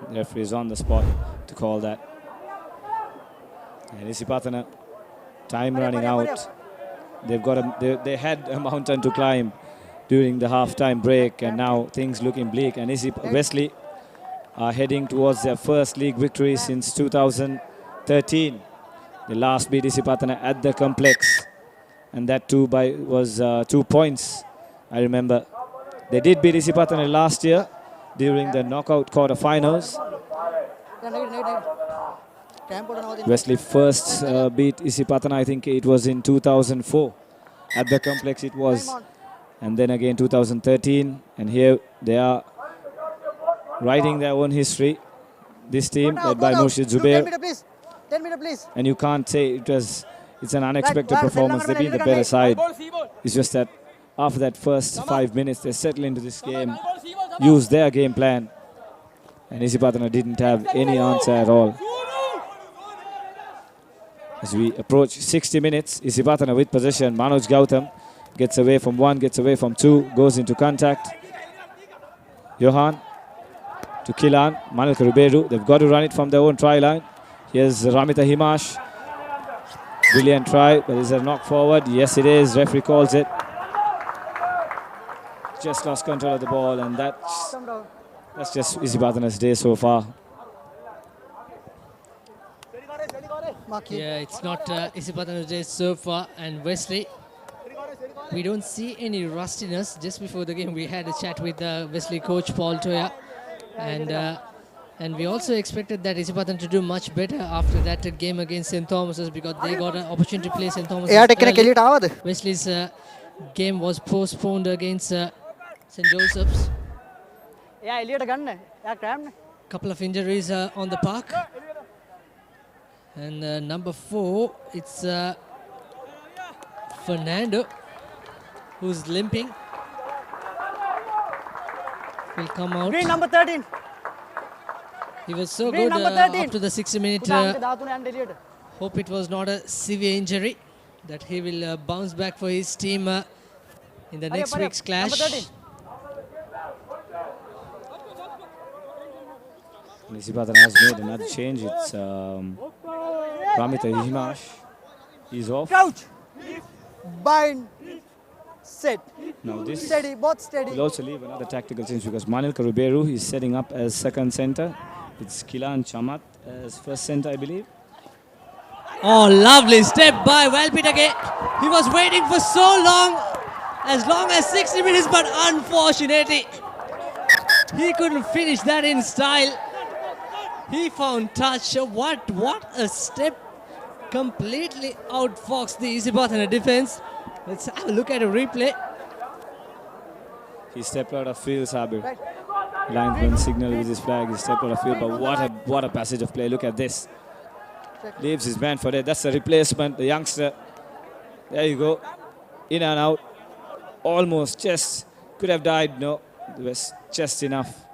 The referee is on the spot to call that. And Isipathana, time running out. They've got they had a mountain to climb during the half-time break, and now things looking bleak. And Wesley are heading towards their first league victory since 2013. They last beat Isipathana at the complex, and that too was 2 points. I remember they did beat Isipathana last year during the knockout quarterfinals. Wesley first beat Isipathana, I think it was in 2004. At the complex it was. And then again 2013. And here they are writing their own history. This team led by Murshid Zubair. 10 meter, please. And you can't say it's an unexpected performance. They've been the better side. It's just that after that first 5 minutes, they settle into this game, use their game plan. And Isipathana didn't have any answer at all. As we approach 60 minutes, Isipathana with possession. Manoj Gautam gets away from one, gets away from two, goes into contact. Johan to Kilan, Manil Karuberu. They've got to run it from their own try line. Here's Ramita Himash. Brilliant try, but is there a knock forward? Yes, it is. Referee calls it. Just lost control of the ball, and that's just Isipathana's day so far. Yeah, it's not Isipathana's day so far. And Wesley, we don't see any rustiness. Just before the game, we had a chat with Wesley coach Paul Toya, and we also expected that Isipathana to do much better after that game against St. Thomas's, because they got an opportunity to play St. Thomas's early. Wesley's game was postponed against St. Joseph's. Couple of injuries on the park. And number 4, it's Fernando, who's limping. Will come out. Green number 13. He was so Green good up to the 60-minute. Hope it was not a severe injury, that he will bounce back for his team in the next week's clash. Isipathana has made another change. It's Ramita Himash. He's off. Crouch. Bind. Set. Now this Steady, both steady. will also leave another tactical change, because Manil Karuberu is setting up as second center. It's Kilan Chamat as first center, I believe. Oh, lovely step by Walpitake. He was waiting for so long as 60 minutes, but unfortunately, he couldn't finish that in style. He found touch. What a step. Completely outfoxed the Isipathana defense. Let's have a look at a replay. He stepped out of field, Sabir. Linesman signal with his flag. He stepped out of field, but what a passage of play. Look at this. Leaves his man for dead. That's the replacement, the youngster. There you go. In and out. Almost just could have died. No, it was just enough.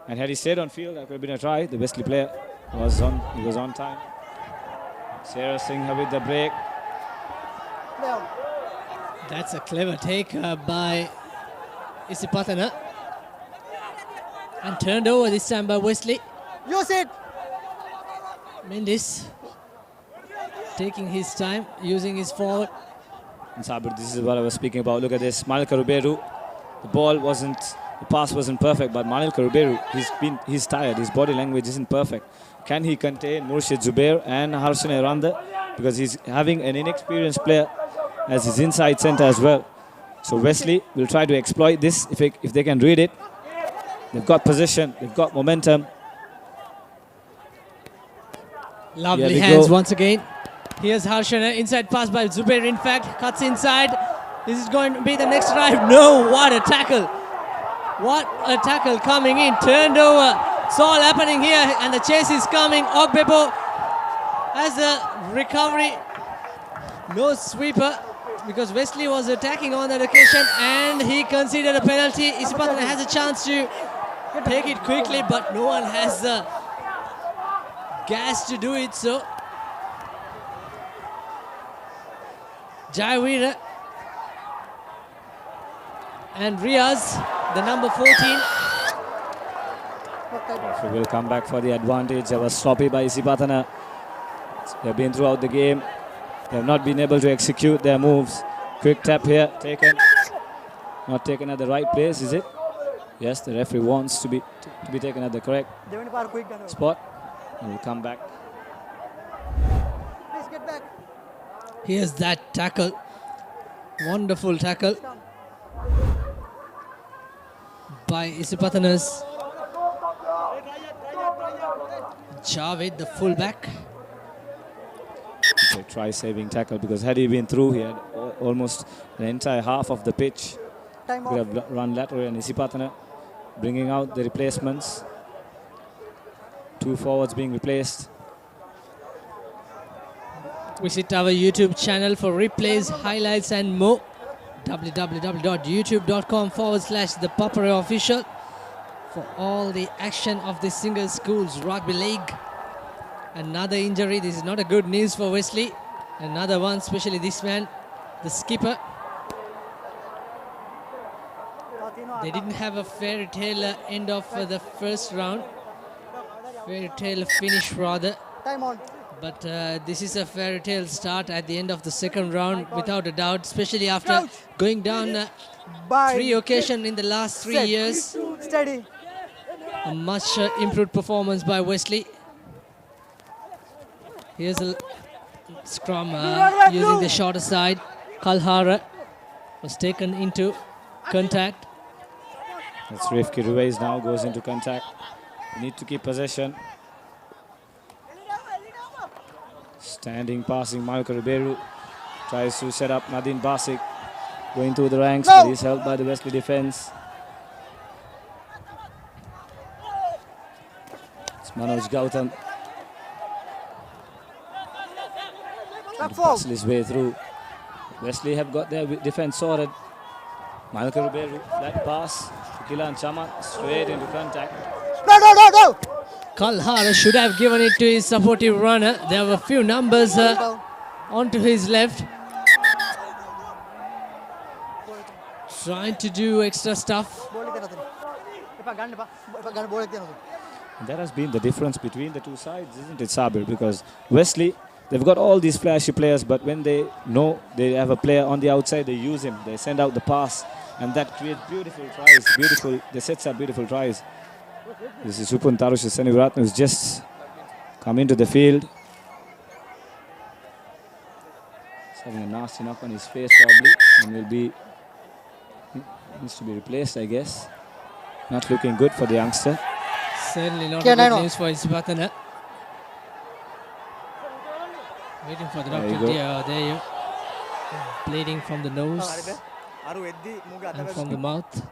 And had he stayed on field, that could have been a try. The Wesley player was on time. Sarah Singh with the break. That's a clever take by Isipathana. And turned over this time by Wesley. Use it. Mendes taking his time, using his forward. And Sabir, this is what I was speaking about. Look at this. Manil Karuberu. The pass wasn't perfect, but Manil Karuberu, he's tired. His body language isn't perfect. Can he contain Murshid Zubair and Harshan Randa? Because he's having an inexperienced player as his inside center as well. So Wesley will try to exploit this if they can read it. They've got possession, they've got momentum. Lovely hands once again. Here's Harshana, inside pass by Zubair, in fact, cuts inside. This is going to be the next drive. No, what a tackle. What a tackle coming in, turned over. It's all happening here, and the chase is coming. Ogbebo has a recovery. No sweeper, because Wesley was attacking on that occasion, and he conceded a penalty. Isipathana has a chance to take it quickly, but no one has the gas to do it, so Jayavira and Riaz, the number 14. We will come back for the advantage. They was sloppy by Isipathana. They've been throughout the game. They have not been able to execute their moves. Quick tap here, taken. Not taken at the right place, is it? Yes, the referee wants to be taken at the correct spot. He will come back. Please get back. Here's that tackle. Wonderful tackle by Isipathana's Javed, the fullback. Okay, try saving tackle, because had he been through, he had almost the entire half of the pitch. Time Could off. have run lateral, and Isipathana bringing out the replacements. 2 forwards being replaced. Visit our YouTube channel for replays, highlights and more. www.youtube.com/ThePapare official for all the action of the single schools rugby league. Another injury. This is not a good news for Wesley. Another one, especially this man, the skipper. They didn't have a fairy tale end of the first round. Fairy tale finish rather. Time on. But this is a fairy tale start at the end of the second round, without a doubt, especially after going down 3 occasions in the last 3 years. Steady. A much improved performance by Wesley. Here's a scrum using the shorter side. Kalhara was taken into contact. That's Rifki Ruiz now goes into contact. Need to keep possession. Standing, passing, Malcolm Ribeiro tries to set up Nadine Basic, going through the ranks, but he's held by the Wesley defense. It's Manoj Gautam. To bustle his way through. Wesley have got their defense sorted. Malcolm Ribeiro, flat pass. Kilan Chaman straight into contact. No. Kalhara should have given it to his supportive runner. There were a few numbers onto his left. Trying to do extra stuff. And that has been the difference between the two sides, isn't it, Sabir? Because Wesley, they've got all these flashy players, but when they know they have a player on the outside, they use him. They send out the pass, and that creates beautiful tries. They sets up beautiful tries. This is Supun Tarush Seniviratna, who's just come into the field. He's having a nasty knock on his face probably, and needs to be replaced, I guess. Not looking good for the youngster. Certainly not good news for Isipathana. Waiting for the doctor. There you go. Bleeding from the nose and from the mouth.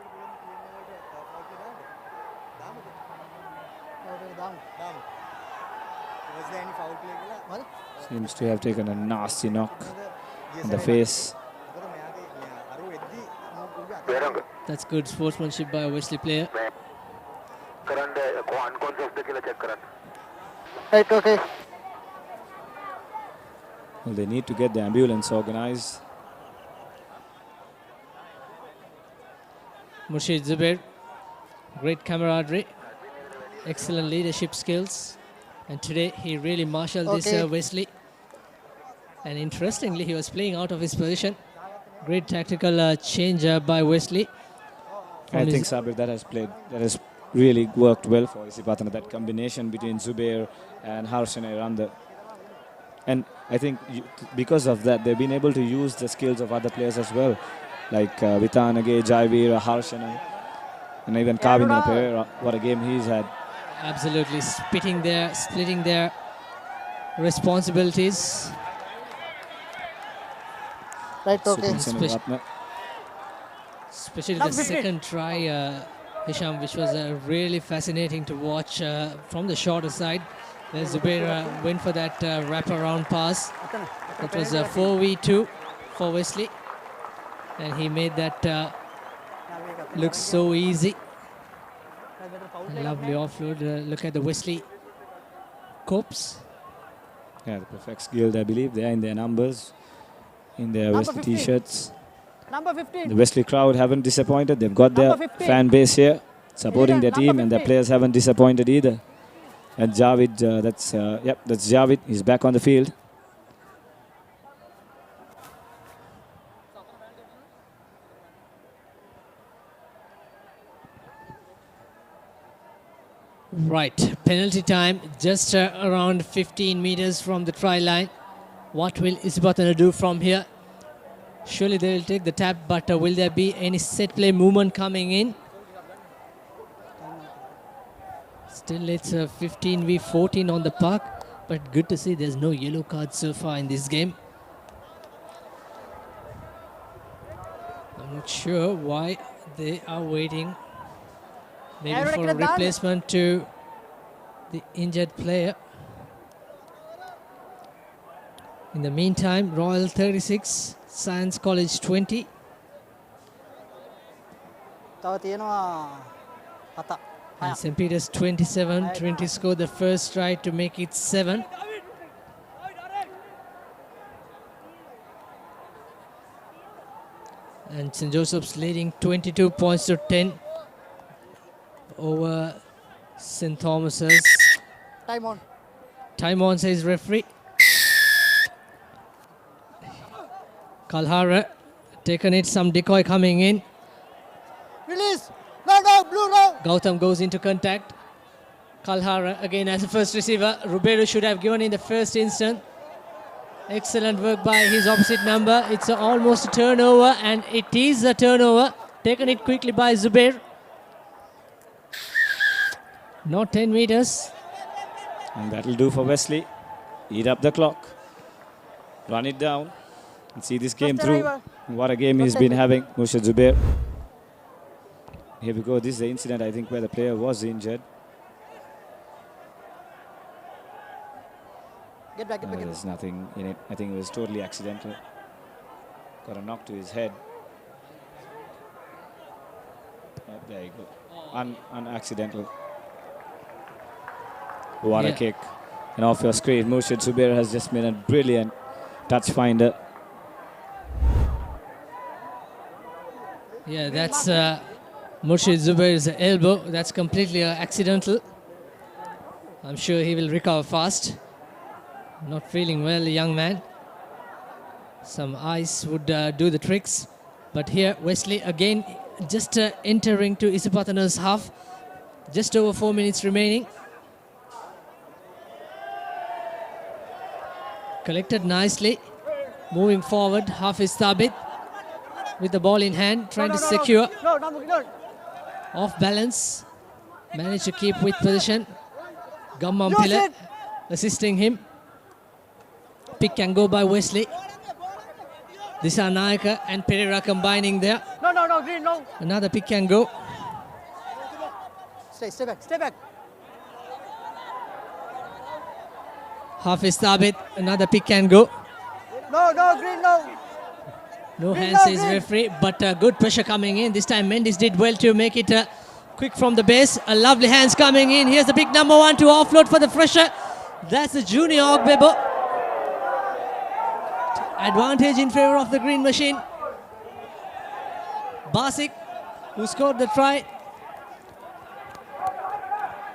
Seems to have taken a nasty knock in the face. That's good sportsmanship by a Wesley player. Right, okay. Well, they need to get the ambulance organized. Murshid Zubair, great camaraderie, excellent leadership skills, and today he really marshaled this Wesley. And interestingly, he was playing out of his position. Great tactical change by Wesley. I think Sabir, that has really worked well for Isipathana, that combination between Zubair and Harshan Randa. And I think because of that, they've been able to use the skills of other players as well, like Vitanage, Jaivir, Harshan, and even Kavina Pereira. What a game he's had. Absolutely, splitting their responsibilities. Right, okay. Especially the second try, Hisham, which was really fascinating to watch from the shorter side. Zubair went for that wraparound pass. It was a 4v2 for Wesley, and he made that look so easy. Lovely offload. Look at the Wesley corps. Yeah, the Perfects Guild, I believe, they are in their numbers, in their Wesley t-shirts. Number 15. The Wesley crowd haven't disappointed. They've got their fan base here supporting their team, and their players haven't disappointed either. And Javid, that's Javid. He's back on the field. Right, penalty time just around 15 meters from the try line. What will Isipathana do from here? Surely they will take the tap, but will there be any set play movement coming in? Still it's 15v14 on the park, but good to see there's no yellow card so far in this game. I'm not sure why they are waiting. Maybe for a replacement to the injured player. In the meantime, Royal 36, Science College 20. And St. Peter's 27, 20 scored the first try to make it 7. And St. Joseph's leading 22 points to 10 over St. Thomas's. Time on. Time on, says referee. Kalhara taken it, some decoy coming in. Release. No, blue, no. Gautam goes into contact. Kalhara again as a first receiver. Ruberu should have given in the first instant. Excellent work by his opposite number. It's almost a turnover, and it is a turnover. Taken it quickly by Zubair. Not 10 meters. And that'll do for Wesley. Eat up the clock. Run it down. And see this game through. What a game he's been having, Murshid Zubair. Here we go. This is the incident, I think, where the player was injured. Get back. There's nothing in it. I think it was totally accidental. Got a knock to his head. There you go. Unaccidental. What a kick. And off your screen, Murshid Zubair has just been a brilliant touch finder. Yeah, that's Murshid Zubair's elbow. That's completely accidental. I'm sure he will recover fast. Not feeling well, young man. Some ice would do the tricks. But here, Wesley again just entering to Isipathana's half. Just over 4 minutes remaining. Collected nicely. Moving forward, Hafiz Thabit with the ball in hand, trying to secure. No. Off balance. Managed to keep with position. Gammam Piller assisting him. Pick and go by Wesley. Disha Nayaka and Pereira combining there. No, green, no. Another pick and go. Stay back. Hafiz Thabit, another pick and go. No, green, no. No Green, hands, says green. referee, but good pressure coming in. This time Mendes did well to make it quick from the base. A lovely hands coming in. Here's the pick number 1 to offload for the fresher. That's the junior Ogbebo. Advantage in favor of the green machine. Basic, who scored the try.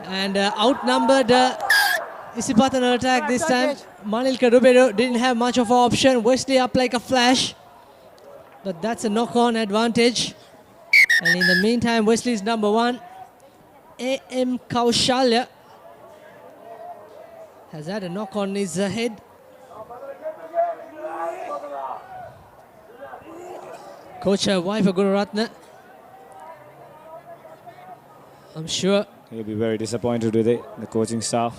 And outnumbered Isipathana attack this time. Manilka Ruberu didn't have much of an option. Wesley up like a flash. But that's a knock-on advantage. And in the meantime, Wesley's number 1, A.M. Kaushalya, has had a knock on his head. Coach Vaipa Gunaratna, I'm sure he'll be very disappointed with it. The coaching staff,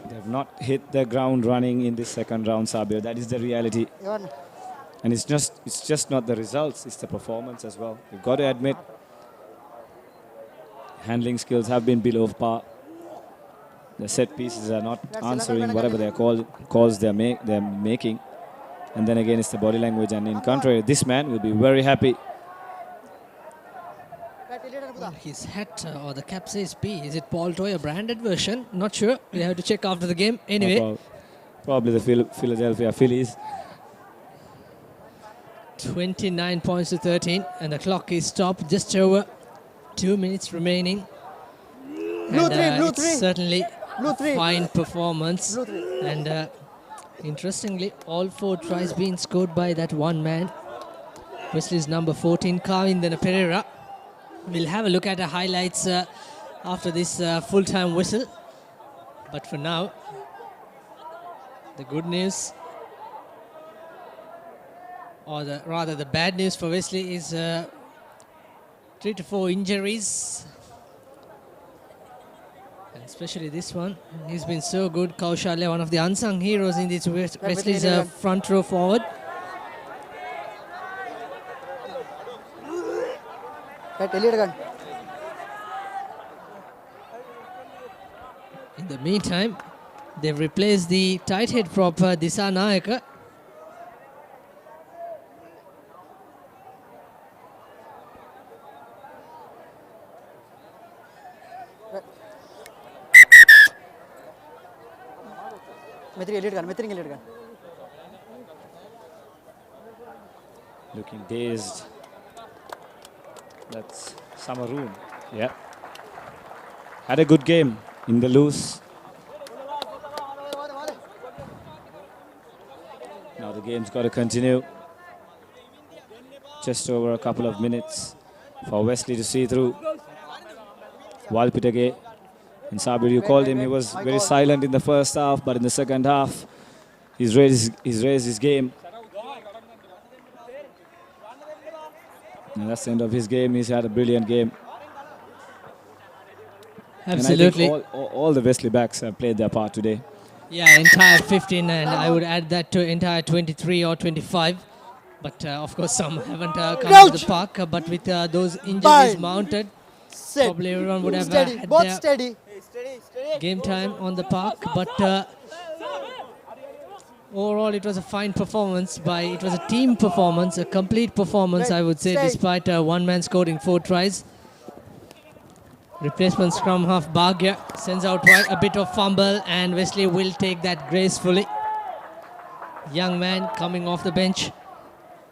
they have not hit the ground running in this second round, Sabir. That is the reality. And it's just not the results, it's the performance as well. You've got to admit, handling skills have been below par. The set pieces are not answering whatever their calls they're making. And then again, it's the body language. And in contrary, this man will be very happy. His hat or the cap says P. Is it Paul Toyer branded version? Not sure. We have to check after the game. Anyway. Probably the Philadelphia Phillies. 29 points to 13. And the clock is stopped. Just over 2 minutes remaining. Blue and, three. Certainly Blue three. fine performance. And interestingly, all 4 tries being scored by that one man. Wesley's number 14, Kavindana Pereira. We'll have a look at the highlights after this full-time whistle. But for now, the good news, or rather the bad news for Wesley is 3 to 4 injuries. And especially this one. He's been so good. Kaushalya, one of the unsung heroes in this Wesley's front row forward. In the meantime, they've replaced the tight head prop Disa Nayaka. Looking dazed. That's Samaroon. Yeah. Had a good game in the loose. Now the game's got to continue. Just over a couple of minutes for Wesley to see through. Walpitage. And Sabir, you called him, he was very silent in the first half, but in the second half, he's raised his game. And that's the end of his game. He's had a brilliant game. Absolutely. And I think all the Wesley backs have played their part today. Yeah, entire 15, and I would add that to entire 23 or 25. But of course, some haven't come to the park. But with those injuries mounted, probably everyone would have had their game time on the park. But overall, it was a fine performance. It was a team performance, a complete performance, I would say, despite one man scoring 4 tries. Replacement scrum half Bhagya sends out wide, a bit of fumble, and Wesley will take that gracefully. Young man coming off the bench,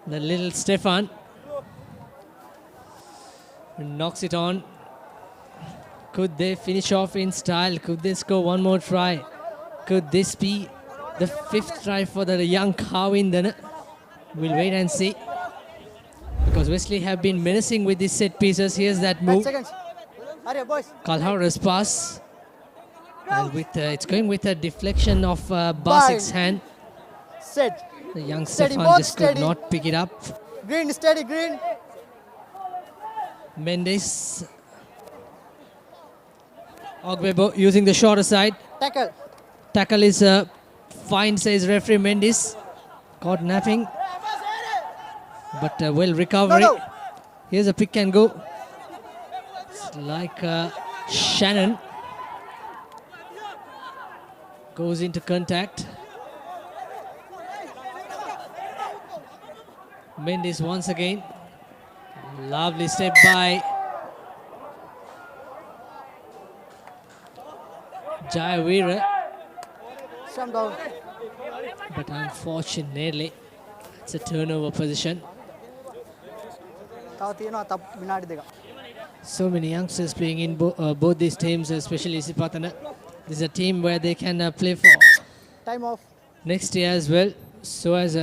the little Stefan, knocks it on. Could they finish off in style? Could they score one more try? Could this be the 5th try for the young Kawindana? We'll wait and see. Because Wesley have been menacing with these set pieces. Here's that move. Kalhaura's pass. And it's going with a deflection of Basik's hand. The young Stefan just could not pick it up. Green, steady, green. Mendes. Ogbebo using the shorter side. Tackle. Tackle is fine, says referee Mendes. Caught napping. But well recovery. No. Here's a pick and go. It's like Shannon. Goes into contact. Mendes once again. Lovely step by Jayavira. But unfortunately, it's a turnover position. So many youngsters playing in both these teams, especially Isipathana. This is a team where they can play for Time off. next year as well. So as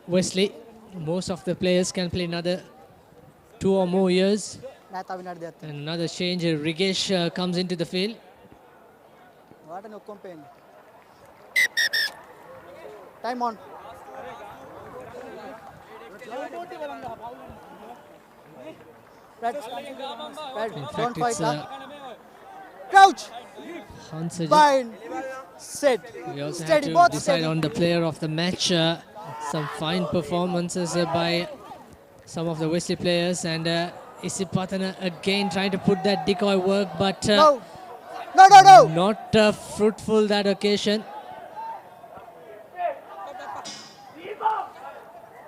Wesley, most of the players can play another 2 or more years. And another change, Rigesh comes into the field. Time on. Don't fight. Crouch. Bind. Set. We also Steady, have both to decide steady. on the player of the match. Some fine performances by some of the Wesley players, and Isipathana again trying to put that decoy work, but No. not fruitful that occasion.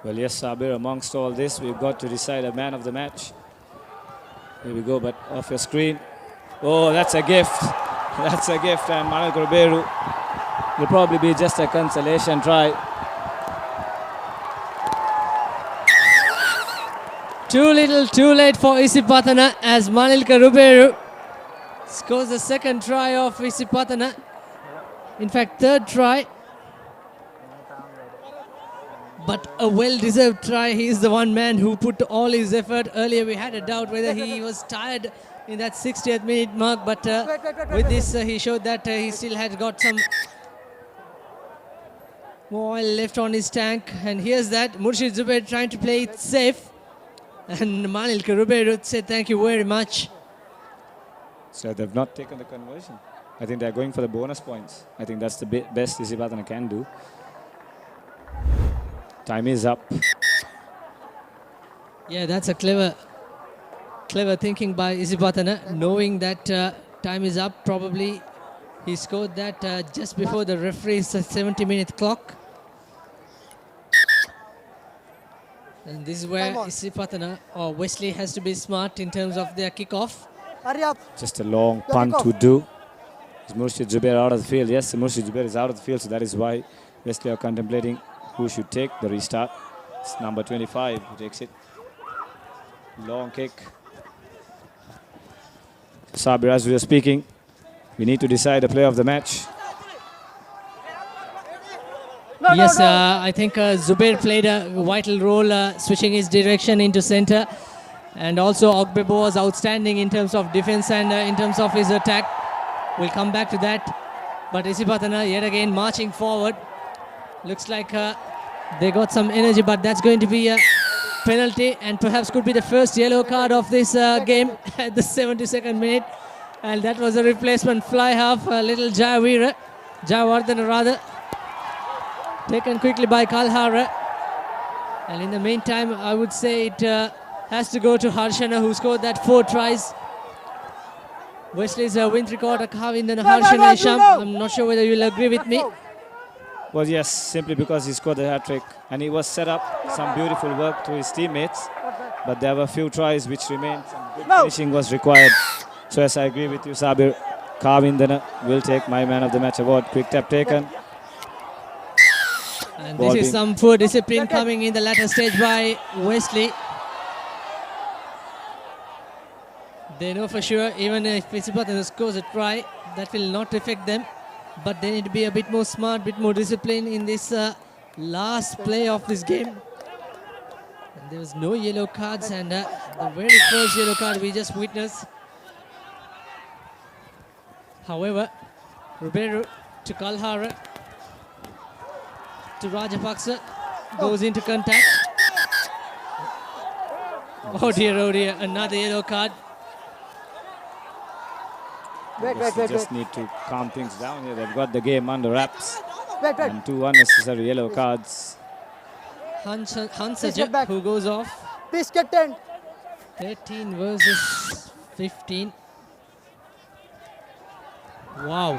Well, yes, Sabir, amongst all this, we've got to decide a man of the match. Here we go, but off your screen. Oh, that's a gift. That's a gift, and Manal Korberu will probably be just a consolation try. Too little, too late for Isipathana as Manilka Ruberu scores the second try of Isipathana. In fact, third try. But a well-deserved try. He is the one man who put all his effort. Earlier we had a doubt whether he was tired in that 60th minute mark, but with this he showed that he still had got some more oil left on his tank. And here's that Murshid Zubair trying to play it safe, and Manil Karuber would say thank you very much. So they've not taken the conversion. I think they're going for the bonus points. I think that's the best Isipathana can do. Time is up. Yeah, that's a clever thinking by Isipathana, knowing that time is up. Probably he scored that just before the referee's 70-minute clock. And this is where Isipathana or Wesley has to be smart in terms of their kickoff. Hurry up. Just a long punt to do. Is Murshid Zubair out of the field? Yes, Murshid Zubair is out of the field, so that is why Wesley are contemplating who should take the restart. It's number 25 who takes it. Long kick. Sabir, as we are speaking, we need to decide the player of the match. Yes, I think Zubair played a vital role switching his direction into center. And also Ogbebo was outstanding in terms of defense and in terms of his attack. We'll come back to that. But Isipathana yet again marching forward. Looks like they got some energy, but that's going to be a penalty and perhaps could be the first yellow card of this game at the 72nd minute. And that was a replacement fly half, little Jayawardena rather. Taken quickly by Kalhara. And in the meantime, I would say it has to go to Harshana, who scored that 4 tries. Wesley's win record, Kavindana Harshana Isham. I'm not sure whether you'll agree with me. Well, yes, simply because he scored the hat-trick. And he was set up some beautiful work to his teammates. But there were a few tries which remained. Some good finishing was required. So yes, I agree with you, Sabir. Kavindana will take my man of the match award. Quick tap taken. And this is some poor discipline coming in the latter stage by Wesley. They know for sure, even if Isipathana scores a try, that will not affect them. But they need to be a bit more smart, bit more disciplined in this last play of this game. And there was no yellow cards, and the very first yellow card we just witnessed. However, Ruberu to Kalhara, to Rajapaksa, goes into contact. Oh dear, another yellow card. They just need to calm things down here. They've got the game under wraps. And 2 unnecessary yellow cards. Hansaja, who goes off. Please get 10. 13 versus 15. Wow.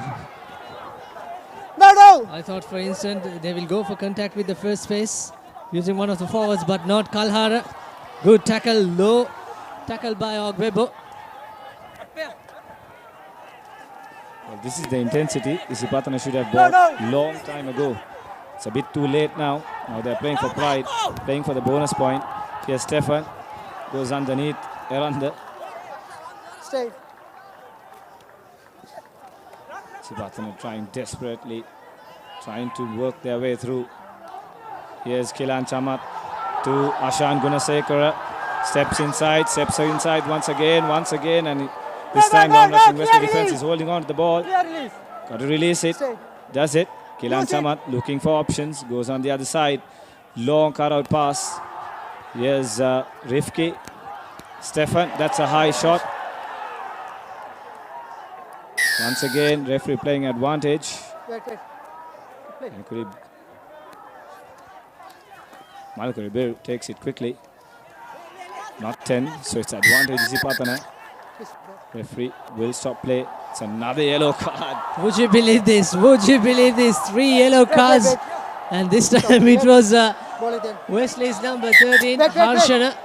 No! I thought for instant they will go for contact with the first face using one of the forwards, but not Kalhara. Good tackle, low tackle by Ogbebo. Well, this is the intensity Isipathana should have bought long time ago. It's a bit too late now. Now they're playing for pride, playing for the bonus point. Here's Stefan, goes underneath, Eranda. Stay. Isipathana trying desperately, trying to work their way through. Here's Kilan Chamat to Ashan Gunasekara. Steps inside once again, and this time round rushing Wesley defense is holding on to the ball. Got to release it. Does it. Kilan Chamat looking for options. Goes on the other side. Long cut out pass. Here's Rifki. Stefan, that's a high shot. Once again, referee playing advantage. Malcolm takes it quickly. Not 10, so it's advantage Isipathana. Referee will stop play. It's another yellow card. Would you believe this? 3 yellow cards. And this time it was Wesley's number 13, Harshana.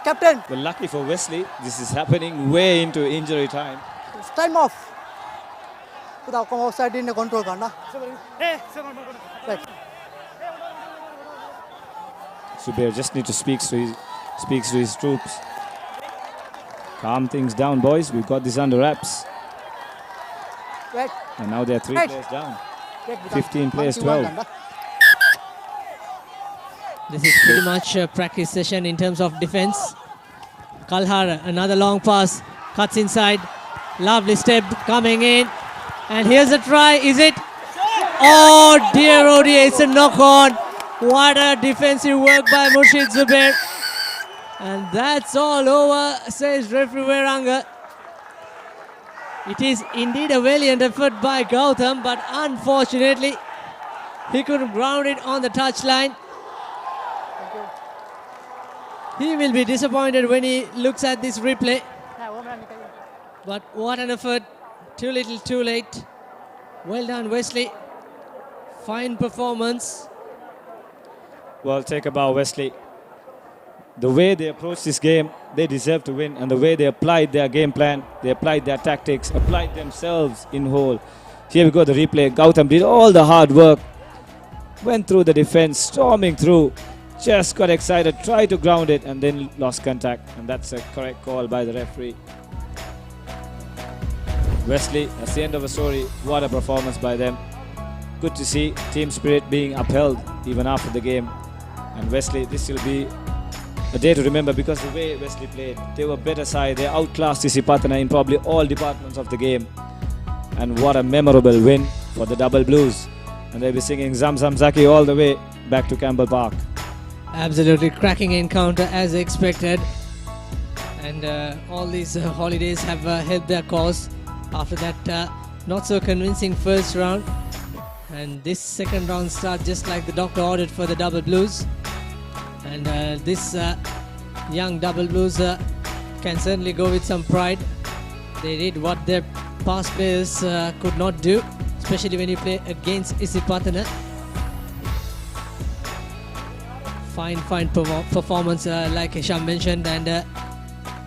Captain. Well, lucky for Wesley, this is happening way into injury time. It's time off. Without come outside in the control. Right. Zubair just need to speak to his troops. Calm things down, boys. We've got this under wraps. Right. And now they're 3 players down. 15 players, 12. This is pretty much a practice session in terms of defense. Kalhar, another long pass, cuts inside. Lovely step coming in. And here's a try. Is it? Oh dear, oh dear, it's a knock on. What a defensive work by Murshid Zubair. And that's all over, says referee Veranga. It is indeed a valiant effort by Gautam, but unfortunately, he couldn't ground it on the touchline. He will be disappointed when he looks at this replay. But what an effort. Too little, too late. Well done, Wesley. Fine performance. Well, take about Wesley. The way they approached this game, they deserve to win. And the way they applied their game plan, they applied their tactics, applied themselves in whole. Here we go, the replay. Gautam did all the hard work. Went through the defense, storming through. Just got excited, tried to ground it, and then lost contact. And that's a correct call by the referee. Wesley, that's the end of the story. What a performance by them. Good to see team spirit being upheld even after the game. And Wesley, this will be a day to remember because the way Wesley played, they were better side. They outclassed Isipathana in probably all departments of the game. And what a memorable win for the Double Blues. And they'll be singing Zam Zam Zaki all the way back to Campbell Park. Absolutely cracking encounter as expected. And all these holidays have helped their cause. After that not so convincing first round. And this second round starts just like the doctor ordered for the Double Blues. And this young Double Blues can certainly go with some pride. They did what their past players could not do, especially when you play against Isipathana. Fine performance like Hisham mentioned, and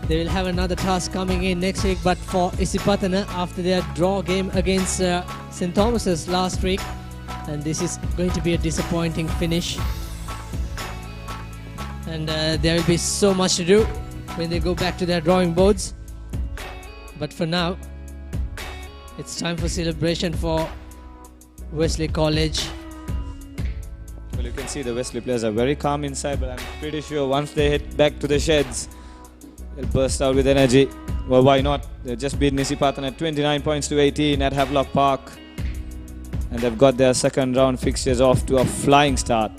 they will have another task coming in next week. But for Isipathana, after their draw game against St. Thomas's last week, and this is going to be a disappointing finish. And there will be so much to do when they go back to their drawing boards. But for now, it's time for celebration for Wesley College. Well, you can see the Wesley players are very calm inside, but I'm pretty sure once they head back to the sheds, they'll burst out with energy. Well, why not? They've just beaten Isipathana 29 points to 18 at Havelock Park. And they've got their second round fixtures off to a flying start.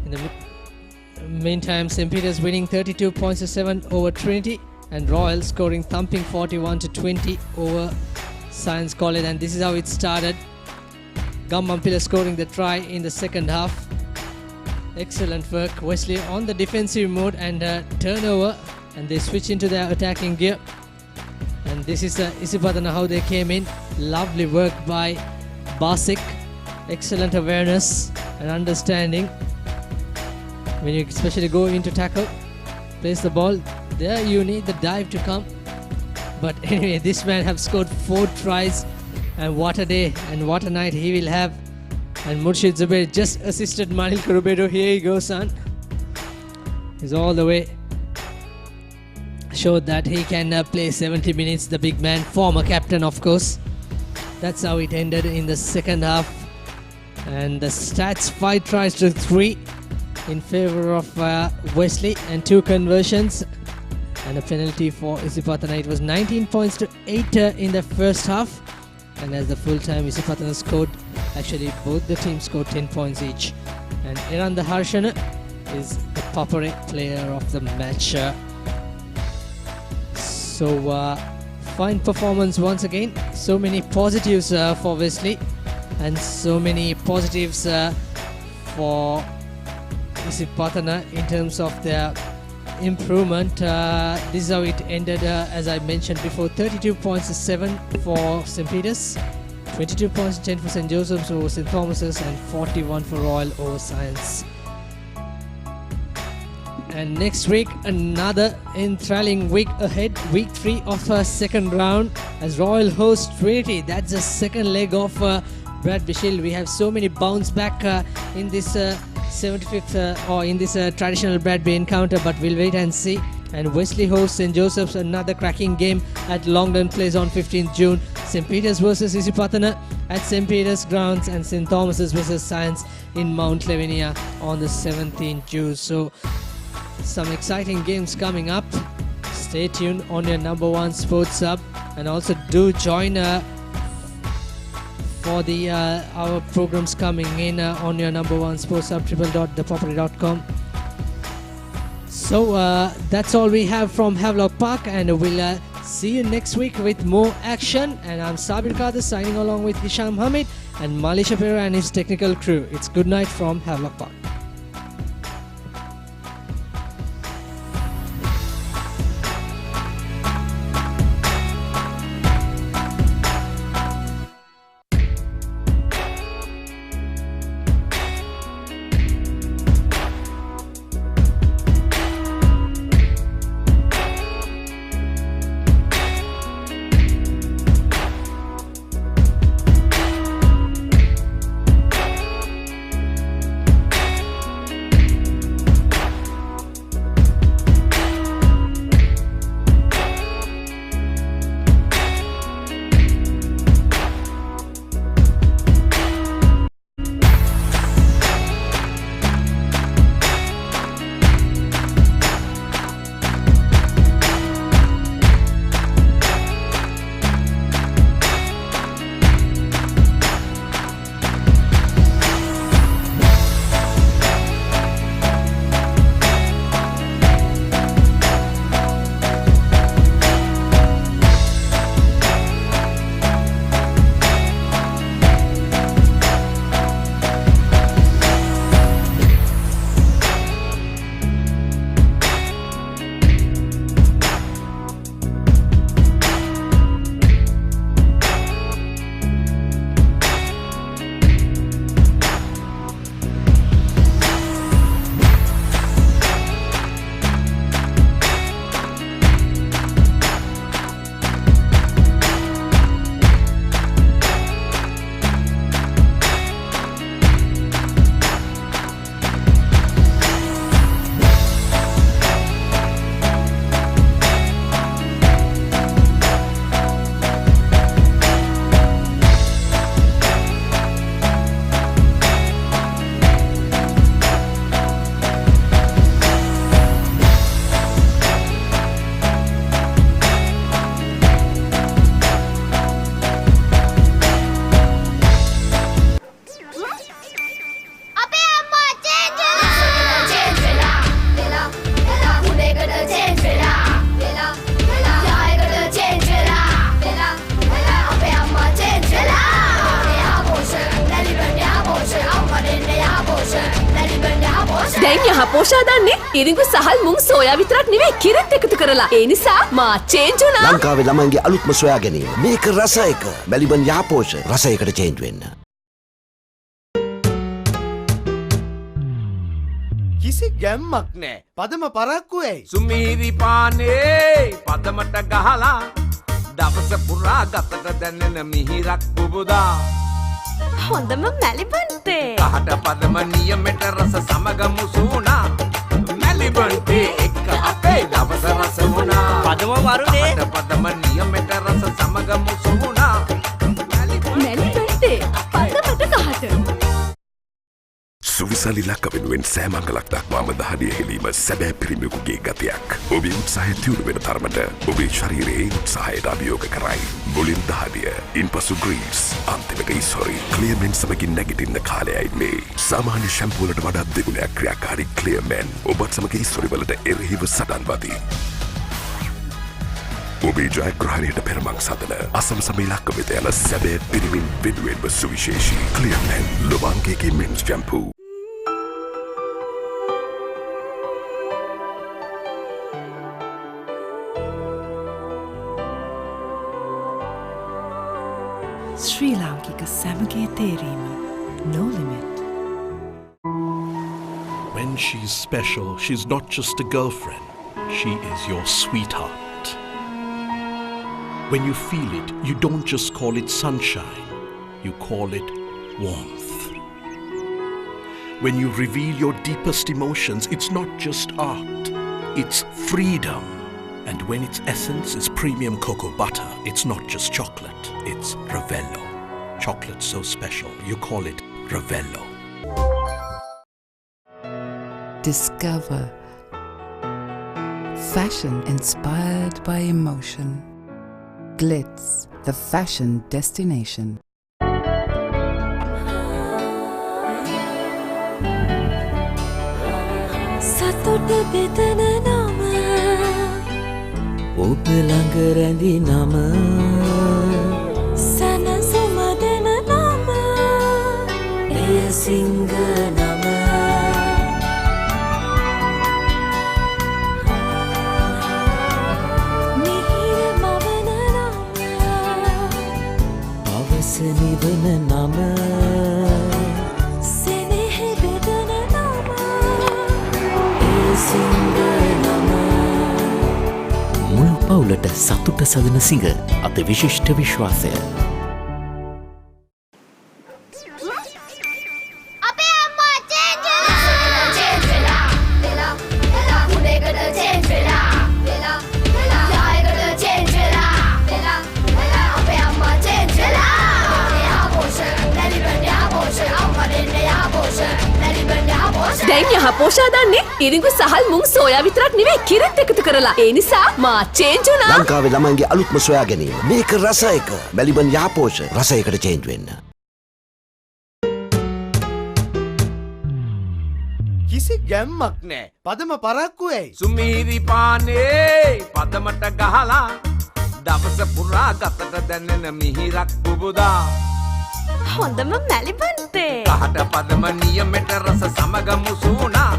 In the meantime, St. Peter's winning 32 points to 7 over Trinity, and Royal scoring thumping 41 to 20 over Science College. And this is how it started. Gammampila scoring the try in the second half. Excellent work. Wesley on the defensive mode and turnover, and they switch into their attacking gear. And this is Isipathana how they came in. Lovely work by Basik. Excellent awareness and understanding. When you especially go into tackle, place the ball, there you need the dive to come. But anyway, this man have scored 4 tries, and what a day and what a night he will have. And Murshid Zubair just assisted Manil Kurubedo. Here you go, son. He's all the way. Showed that he can play 70 minutes, the big man, former captain of course. That's how it ended in the second half. And the stats, 5 tries to 3 in favor of Wesley, and 2 conversions and a penalty for Isipathana. It was 19 points to 8 in the first half, and as the full time Isipathana scored, actually both the teams scored 10 points each. And Iran the Harshana is the Papare player of the match. So fine performance once again. So many positives for Wesley, and so many positives for Isipathana in terms of their improvement. This is how it ended, as I mentioned before. 32 points to 7 for St. Peter's, 22 points to 10 for St. Joseph's over St. Thomas's, and 41 for Royal over Science. And next week, another enthralling week ahead. Week 3 of our second round as Royal host Trinity. That's the second leg of Rugby Shield. We have so many bounce back in this 75th or in this traditional Bradby encounter, but we'll wait and see. and Wesley hosts St. Joseph's, another cracking game at Longdon Place on 15th June. St. Peter's versus Isipathana at St. Peter's grounds, and St. Thomas's versus Science in Mount Lavinia on the 17th June. So some exciting games coming up. Stay tuned on your number one sports hub, and also do join for the our programs coming in on your number one sports hub, www.thepapare.com. So that's all we have from Havelock Park, and we'll see you next week with more action. And I'm Sabir Kadir signing along with Hisham Hamid and Mali Shapiro and his technical crew. It's good night from Havelock Park. දැන් යහ පෝෂා දන්නේ ඉරිඟු සහල් මුං soya විතරක් නෙවෙයි කිරිත් එකතු කරලා. ඒ නිසා මා change වුණා. ලංකාවේ ළමයින්ගේ අලුත්ම සොයා ගැනීම. මේක රස එක. මැලිබන් යහපෝෂ රසයකට චේන්ජ් වෙන්න. කිසි ගැම්මක් නෑ. පදම පරක්කු ඇයි? සුමීරි පානේ පදමට ගහලා දවස පුරා ගතට දැනෙන මිහිරක් පුබුදා. හොඳම මැලිබන්තේ. කහට පදම නියමෙට රස සමග මුසුණා. මැලිබන්තේ එක්ක අපේ දවස රස වුණා. පදම වරුනේ. කහට පදම නියමෙට රස සමග මුසුණා. මැලිබන්තේ පදමට කහට. සුවිසලි ලක්ක වෙනුවෙන් සෑමංගලක් දක්වාම දහඩිය හෙලීම සැබෑ පිරිමියෙකුගේ ගතියක්. ඔබේ උත්සාහය තියුණු වෙන තරමට ඔබේ ශරීරයේ උත්සාහයට අභියෝග කරයි. මුලින් දහඩිය, ඉන්පසු ග්‍රීස්, අන්තිමක ඉස්හොරි. ක්ලියර්මෙන් සමගින් නැගිටින්න කාලයයි මේ. සාමාන්‍ය ෂැම්පූ වලට වඩා දෙගුණයක් ක්‍රියාකාරී ක්ලියර්මෙන් ඔබත් සමග ඉස්හොරි වලට එරෙහිව සටන් වදී. ඔබේ ජයග්‍රහණයට පෙරමං සදන අසමසම ඉලක්ක වෙත යන සැබෑ පිරිමින් වෙනුවෙන්ම සුවිශේෂී ක්ලියර්මෙන් ලොබාංගේගේ මෙන්ස් ෂැම්පූ. ශ්‍රී ලාංකික සැමගේ තේරීම no limit. When she's special, she's not just a girlfriend. She is your sweetheart. When you feel it, you don't just call it sunshine. You call it warmth. When you reveal your deepest emotions, it's not just art. It's freedom. And when its essence is premium cocoa butter, it's not just chocolate, it's Ravello. Chocolate so special, you call it Ravello. Discover fashion inspired by emotion. Glitz, the fashion destination. සතුට බෙදන නම ඔබ ළඟ රැඳි නම සනසුම දෙන නම එය සිංහ නම මිහිර මවන නම අවස නිවන නම සෙනෙහ බෙදන නම එය සිංහ නම මුළු පවුලට සතුට සදන සිංහ අති විශිෂ්ට විශ්වාසය. අපේ අම්මා චේන්ජ් වෙලා වෙලා වෙලා උඩේකට චේන්ජ් වෙලා වෙලා වෙලා යායකට චේන්ජ් වෙලා වෙලා වෙලා අපේ අම්මා චේන්ජ් වෙලා යාපෝෂ නැලිබන් යාපෝෂ අම්මා දෙන්න යාපෝෂ නැලිබන් යාපෝෂ දැන් යහපෝෂා දන්නේ ඉරිඟු සහල් මුං සෝයා විතරක් නෙවෙයි කිරිත් එකතු කරලා. ඒ නිසා මා චේන්ජ් වුණා. ලංකාවේ ළමයින්ගේ අලුත්ම සොයා ගැනීම. මේක රස එක. මැලිබන් යාපෝෂ රසයකට චේන්ජ් වෙන්න. කිසි ගැම්මක් නෑ. පදම පරක්කු ඇයි? සුමීරි පානේ පදමට ගහලා දවස පුරා ගතට දැනෙන මිහිරක් බුබුදා හොඳම මැලිබන්තේ. කහට පදම නියමෙට රස සමග මුසුණා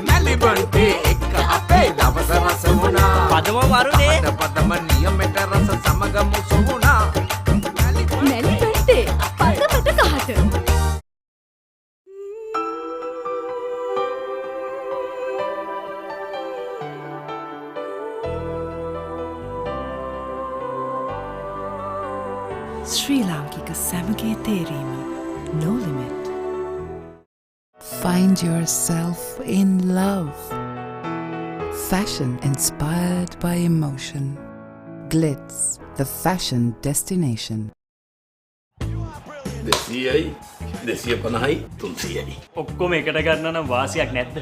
මැලිබන්තේ එක්ක අපේ දවස රස වුණා පදම වරුනේ කහට පදම නියමෙට රස සමග මුසුණා මැලිබන්තේ පදමට කහට. ශ්‍රී ලාංකික සැමගේ තේරීම. No limit. Find yourself in love. Fashion inspired by emotion. Glitz, the fashion destination. 200යි 250යි 300යි ඔක්කොම එකට ගන්න නම් වාසියක් නැද්ද?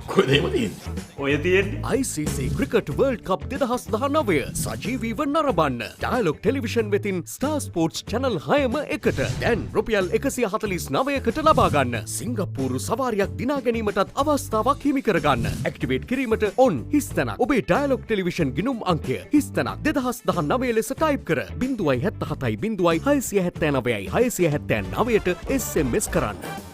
කොහෙද එහෙම තියෙන්නේ? ඔය තියෙන්නේ ICC Cricket World Cup 2019 සජීවීව නරඹන්න. ඩයලොග් ටෙලිවිෂන් වෙතින් Star Sports Channel 6ම එකට. දැන් රුපියල් 149කට ලබා ගන්න. සිංගප්පූරු සවාරියක් දිනා ගැනීමටත් අවස්ථාවක් හිමි කර ගන්න. ඇක්ටිවේට් කිරීමට ඔන් හිස්තැනක්. ඔබේ ඩයලොග් ටෙලිවිෂන් ගිණුම් අංකය හිස්තැනක් 2019 ලෙස ටයිප් කර 077 679 679ට SMS කරන්න.